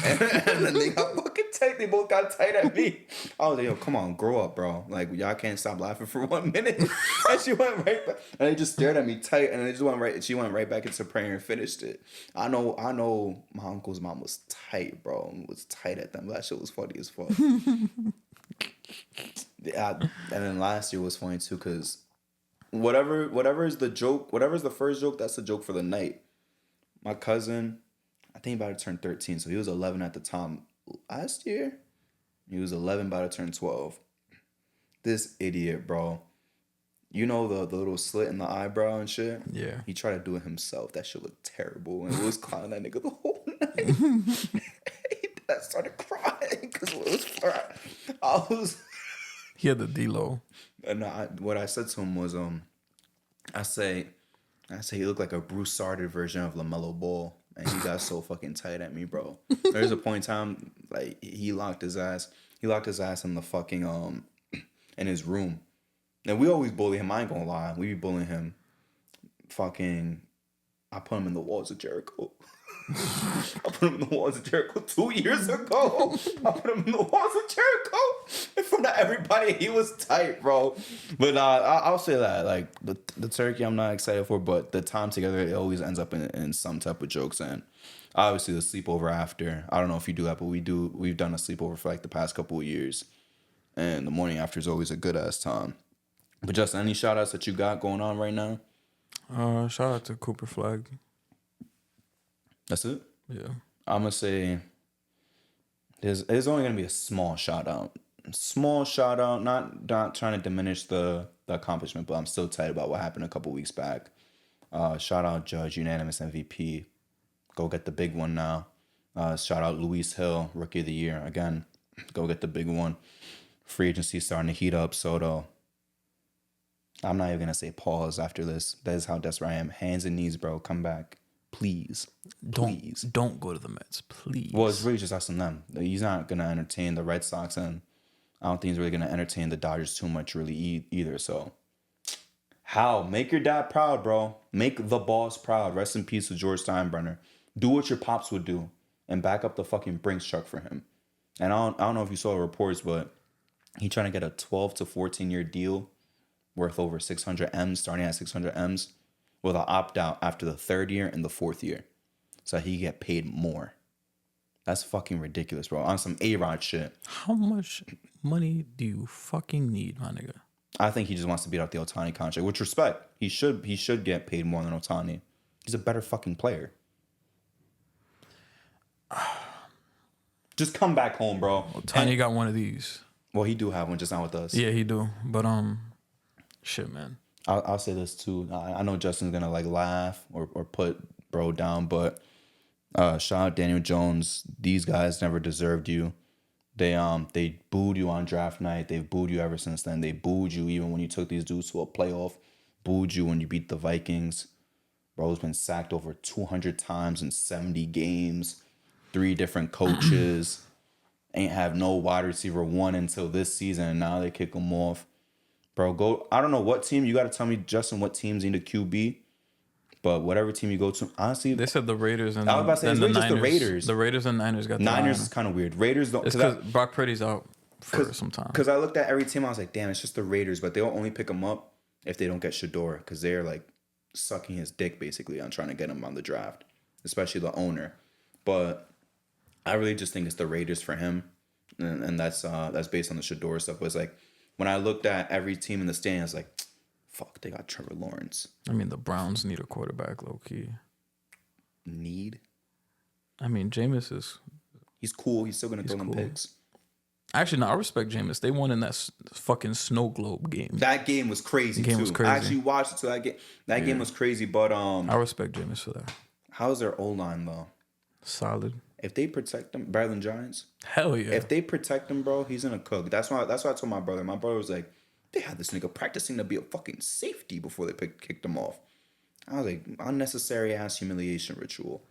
Speaker 1: And then they got fucking tight. They both got tight at me. I was like, yo, come on, grow up, bro. Like, y'all can't stop laughing for 1 minute. And she went right back. And they just stared at me tight. And they just went right. She went right back into prayer and finished it. I know my uncle's mom was tight, bro. Was tight at them. That shit was funny as fuck. Yeah, and then last year was funny too, because whatever is the joke, whatever's the first joke, that's the joke for the night. My cousin, I think about to turn 13, so he was 11 at the time last year. He was 11, about to turn 12. This idiot, bro. You know the little slit in the eyebrow and shit?
Speaker 2: Yeah.
Speaker 1: He tried to do it himself. That shit looked terrible. And we was clowning that nigga the whole night. I started crying because it was flat.
Speaker 2: He had the D-Lo.
Speaker 1: And what I said to him was, I say he looked like a Bruce Sartor version of LaMelo Ball. And he got so fucking tight at me, bro. There's a point in time, like, he locked his ass in the fucking, in his room. And we always bully him. I ain't gonna lie. We be bullying him. Fucking, I put him in the walls of Jericho. I put him in the walls of Jericho 2 years ago. I put him in the walls of Jericho in front of everybody. He was tight, bro. But I'll say that, like, the turkey I'm not excited for, but the time together, it always ends up in some type of jokes. And obviously the sleepover after, I don't know if you do that, but we've done a sleepover for like the past couple of years. And the morning after is always a good ass time. But Justin, any shout outs that you got going on right now?
Speaker 2: Shout out to Cooper Flag.
Speaker 1: That's it?
Speaker 2: Yeah.
Speaker 1: I'm going to say there's only going to be a small shout out. Small shout out, not trying to diminish the accomplishment, but I'm still tight about what happened a couple weeks back. Shout out Judge, unanimous MVP. Go get the big one now. Shout out Luis Hill, Rookie of the Year. Again, go get the big one. Free agency starting to heat up, Soto. I'm not even going to say pause after this. That is how desperate I am. Hands and knees, bro. Come back. Please.
Speaker 2: Don't go to the Mets, please.
Speaker 1: Well, it's really just us and them. He's not going to entertain the Red Sox, and I don't think he's really going to entertain the Dodgers too much really either. So, Hal, make your dad proud, bro. Make the boss proud. Rest in peace to George Steinbrenner. Do what your pops would do and back up the fucking Brinks truck for him. And I don't know if you saw the reports, but he trying to get a 12 to 14-year deal worth over 600 M's, starting at 600 M's, with an opt-out after the 3rd year and the 4th year. So he get paid more. That's fucking ridiculous, bro. On some A-Rod shit.
Speaker 2: How much money do you fucking need, my nigga?
Speaker 1: I think he just wants to beat out the Ohtani contract, which respect. He should get paid more than Ohtani. He's a better fucking player. Just come back home, bro.
Speaker 2: Ohtani got one of these.
Speaker 1: Well, he do have one, just not with us.
Speaker 2: Yeah, he do. But shit, man.
Speaker 1: I'll say this too. I know Justin's gonna like laugh or put bro down, but shout out Daniel Jones. These guys never deserved you. They booed you on draft night. They've booed you ever since then. They booed you even when you took these dudes to a playoff. Booed you when you beat the Vikings. Bro's been sacked over 200 times in 70 games. 3 different coaches. Ain't have no wide receiver 1 until this season, and now they kick him off. Bro, go. I don't know what team. You got to tell me, Justin, what teams need a QB. But whatever team you go to, honestly.
Speaker 2: They said the Raiders and
Speaker 1: I was about to say, it's really just the Raiders.
Speaker 2: The Raiders and Niners got the
Speaker 1: Niners is kind of weird. Raiders don't.
Speaker 2: It's because Brock Purdy's out for some time.
Speaker 1: Because I looked at every team, I was like, damn, it's just the Raiders. But they'll only pick him up if they don't get Shador. Because they're like sucking his dick, basically, on trying to get him on the draft. Especially the owner. But I really just think it's the Raiders for him. And that's based on the Shador stuff. But it's like, when I looked at every team in the stands, like, fuck, they got Trevor Lawrence.
Speaker 2: I mean, the Browns need a quarterback, low key.
Speaker 1: Need?
Speaker 2: I mean, Jameis is...
Speaker 1: He's cool. He's still going to throw them picks.
Speaker 2: Actually, no, I respect Jameis. They won in that fucking snow globe game.
Speaker 1: That game was crazy, too. Was crazy. I actually watched it, so that game was crazy, but...
Speaker 2: I respect Jameis for that.
Speaker 1: How's their O-line, though?
Speaker 2: Solid. If
Speaker 1: they protect him, better than Giants?
Speaker 2: Hell yeah.
Speaker 1: If they protect him, bro, he's gonna cook. That's why I told my brother. My brother was like, they had this nigga practicing to be a fucking safety before they kicked him off. I was like, unnecessary ass humiliation ritual.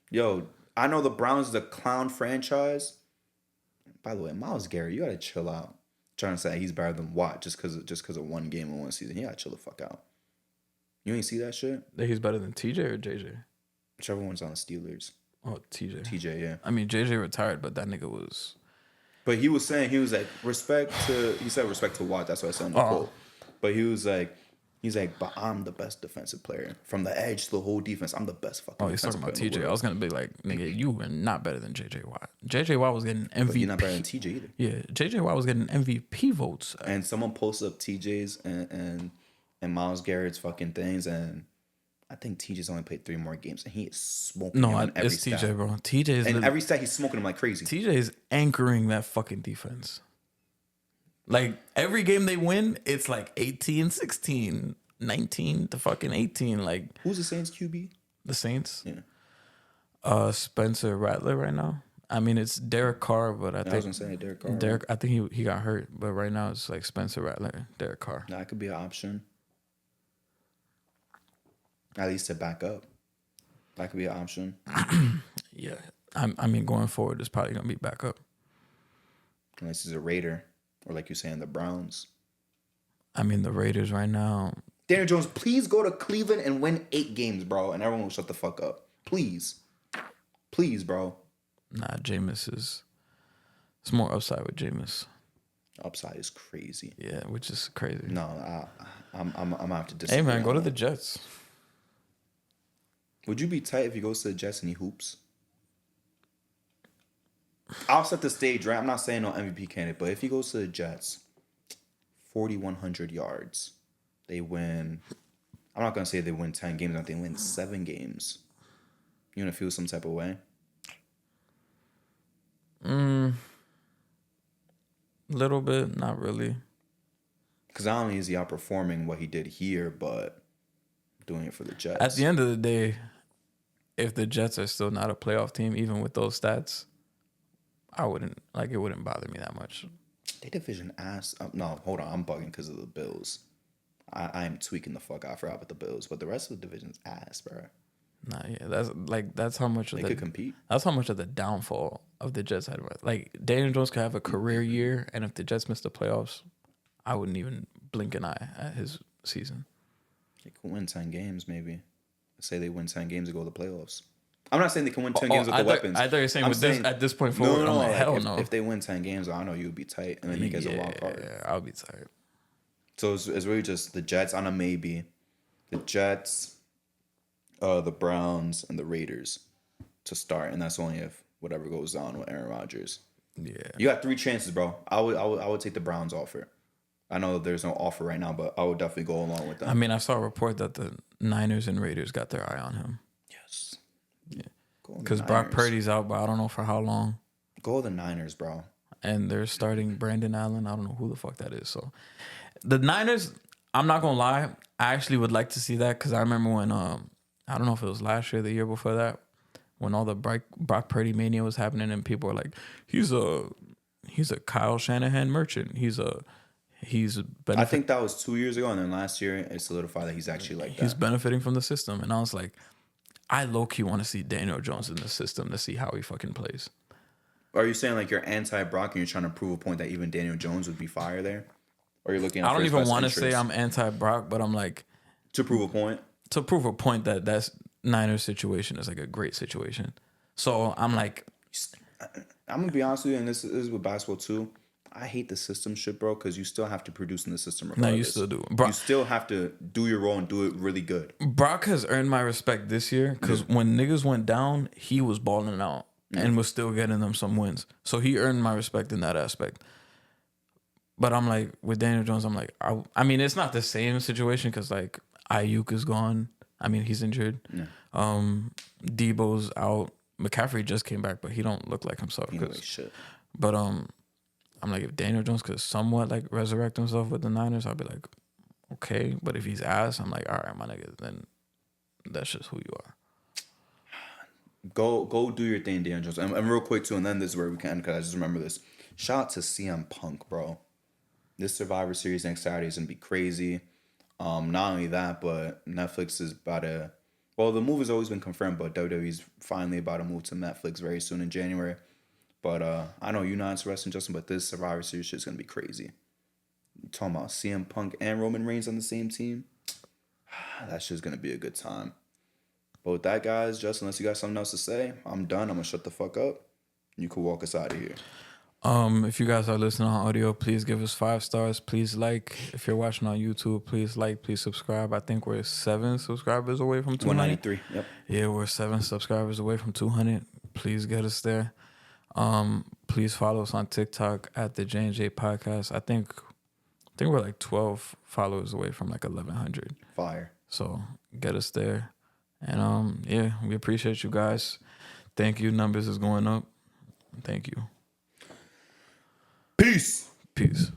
Speaker 1: Yo, I know the Browns is a clown franchise. By the way, Myles Garrett, you gotta chill out. Trying to say he's better than Watt just because of one game in one season. You gotta chill the fuck out. You ain't see that shit?
Speaker 2: That he's better than TJ or JJ?
Speaker 1: Whichever one's on the Steelers.
Speaker 2: Oh, TJ.
Speaker 1: TJ, yeah.
Speaker 2: I mean, JJ retired, but that nigga was...
Speaker 1: But he was saying, he was like, he said respect to Watt. That's what I said in the quote. But he's like, but I'm the best defensive player. From the edge to the whole defense, I'm the best fucking
Speaker 2: he's talking about TJ. I was going to be like, nigga, you were not better than JJ Watt. JJ Watt was getting MVP. But
Speaker 1: you're not better than TJ either.
Speaker 2: Yeah, JJ Watt was getting MVP votes.
Speaker 1: And someone posted up TJ's and Myles Garrett's fucking things, and I think TJ's only played 3 more games, and he is smoking him in every stat.
Speaker 2: TJ, bro. TJ is...
Speaker 1: And every stat, he's smoking him like crazy.
Speaker 2: TJ is anchoring that fucking defense. Like, every game they win, it's like 18-16, 19 to fucking 18. Like,
Speaker 1: who's the Saints QB?
Speaker 2: The Saints?
Speaker 1: Yeah.
Speaker 2: Spencer Rattler right now. I mean, it's Derek Carr, but I think... I
Speaker 1: was going to say Derek Carr.
Speaker 2: I think he got hurt, but right now it's like Spencer Rattler, Derek Carr.
Speaker 1: That could be an option. At least to back up. That could be an option.
Speaker 2: Yeah. I mean, going forward, it's probably going to be back up.
Speaker 1: Unless he's a Raider. Or like you're saying, the Browns.
Speaker 2: I mean, the Raiders right now.
Speaker 1: Daniel Jones, please go to Cleveland and win 8 games, bro. And everyone will shut the fuck up. Please. Please, bro.
Speaker 2: Nah, Jameis is... It's more upside with Jameis.
Speaker 1: Upside is crazy.
Speaker 2: Yeah, which is crazy.
Speaker 1: No, I'm going to have to disagree.
Speaker 2: Hey, man, go to the Jets.
Speaker 1: Would you be tight if he goes to the Jets and he hoops? I'll set the stage, right? I'm not saying no MVP candidate, but if he goes to the Jets, 4,100 yards, they win. I'm not going to say they win 10 games. I think they win 7 games. You want to feel some type of way?
Speaker 2: Little bit, not really.
Speaker 1: Because not only is he outperforming what he did here, but doing it for the Jets.
Speaker 2: At the end of the day, if the Jets are still not a playoff team, even with those stats, it wouldn't bother me that much.
Speaker 1: They division ass. No, hold on. I'm bugging because of the Bills. I am tweaking the fuck out. I forgot about the Bills, but the rest of the division's ass, bro.
Speaker 2: Nah, yeah, that's how much
Speaker 1: they could compete.
Speaker 2: That's how much of the downfall of the Jets had. Like, Daniel Jones could have a career year, and if the Jets missed the playoffs, I wouldn't even blink an eye at his season.
Speaker 1: They could win 10 games, maybe. Say they win 10 games to go to the playoffs. I'm not saying they can win 10 games with the weapons.
Speaker 2: I thought you were saying at this point forward.
Speaker 1: No,
Speaker 2: like, hell
Speaker 1: if,
Speaker 2: no.
Speaker 1: If they win 10 games, I know you would be tight, and then make it as a wild card.
Speaker 2: Yeah, I'll be tight.
Speaker 1: So it's really just the Jets on a maybe. The Jets, the Browns, and the Raiders to start, and that's only if whatever goes on with Aaron Rodgers.
Speaker 2: Yeah.
Speaker 1: You got 3 chances, bro. I would take the Browns offer. I know there's no offer right now, but I would definitely go along with them.
Speaker 2: I mean, I saw a report that the Niners and Raiders got their eye on him.
Speaker 1: Yes.
Speaker 2: Yeah. Because Brock Purdy's out, but I don't know for how long.
Speaker 1: Go the Niners, bro.
Speaker 2: And they're starting Brandon Allen. I don't know who the fuck that is. So the Niners, I'm not going to lie, I actually would like to see that because I remember when, I don't know if it was last year or the year before that, when all the Brock Purdy mania was happening and people were like, he's a Kyle Shanahan merchant.
Speaker 1: I think that was 2 years ago, and then last year it solidified that he's actually like that.
Speaker 2: He's benefiting from the system. And I was like, I low-key want to see Daniel Jones in the system to see how he fucking plays.
Speaker 1: Are you saying like you're anti-Brock and you're trying to prove a point that even Daniel Jones would be fire there? Or you're looking at
Speaker 2: I don't even want to
Speaker 1: say
Speaker 2: I'm anti-Brock, but I'm like...
Speaker 1: To prove a point?
Speaker 2: To prove a point that that's Niners situation is like a great situation. So I'm like...
Speaker 1: I'm going to be honest with you, and this is with basketball too. I hate the system shit, bro, because you still have to produce in the system regardless.
Speaker 2: No, you still do.
Speaker 1: You still have to do your role and do it really good.
Speaker 2: Brock has earned my respect this year because when niggas went down, he was balling out and was still getting them some wins. So he earned my respect in that aspect. But I'm like, with Daniel Jones, I'm like, I mean, it's not the same situation because like Ayuk is gone. I mean, he's injured. Yeah. Debo's out. McCaffrey just came back, but he don't look like himself.
Speaker 1: He looks shit.
Speaker 2: But I'm like, if Daniel Jones could somewhat like resurrect himself with the Niners, I'd be like, okay. But if he's ass, I'm like, all right, my nigga, then that's just who you are.
Speaker 1: Go do your thing, Daniel Jones. And real quick too, and then this is where we can end because I just remember this. Shout out to CM Punk, bro. This Survivor Series next Saturday is gonna be crazy. Not only that, but Netflix is about to. Well, the move has always been confirmed, but WWE's finally about to move to Netflix very soon in January. But I know you're not into wrestling, Justin, but this Survivor Series shit's gonna be crazy. You're talking about CM Punk and Roman Reigns on the same team. That shit's gonna be a good time. But with that, guys, Justin, unless you got something else to say, I'm done. I'm gonna shut the fuck up. You can walk us out of here.
Speaker 2: If you guys are listening on audio, please give us 5 stars. Please like. If you're watching on YouTube, please like, please subscribe. I think we're 7 subscribers away from 200.
Speaker 1: 193, yep.
Speaker 2: Yeah, we're 7 subscribers away from 200. Please get us there. Please follow us on TikTok at the J&J Podcast. I think we're like 12 followers away from like 1,100.
Speaker 1: Fire.
Speaker 2: So get us there. And yeah, we appreciate you guys. Thank you. Numbers is going up. Thank you.
Speaker 1: Peace.
Speaker 2: Peace.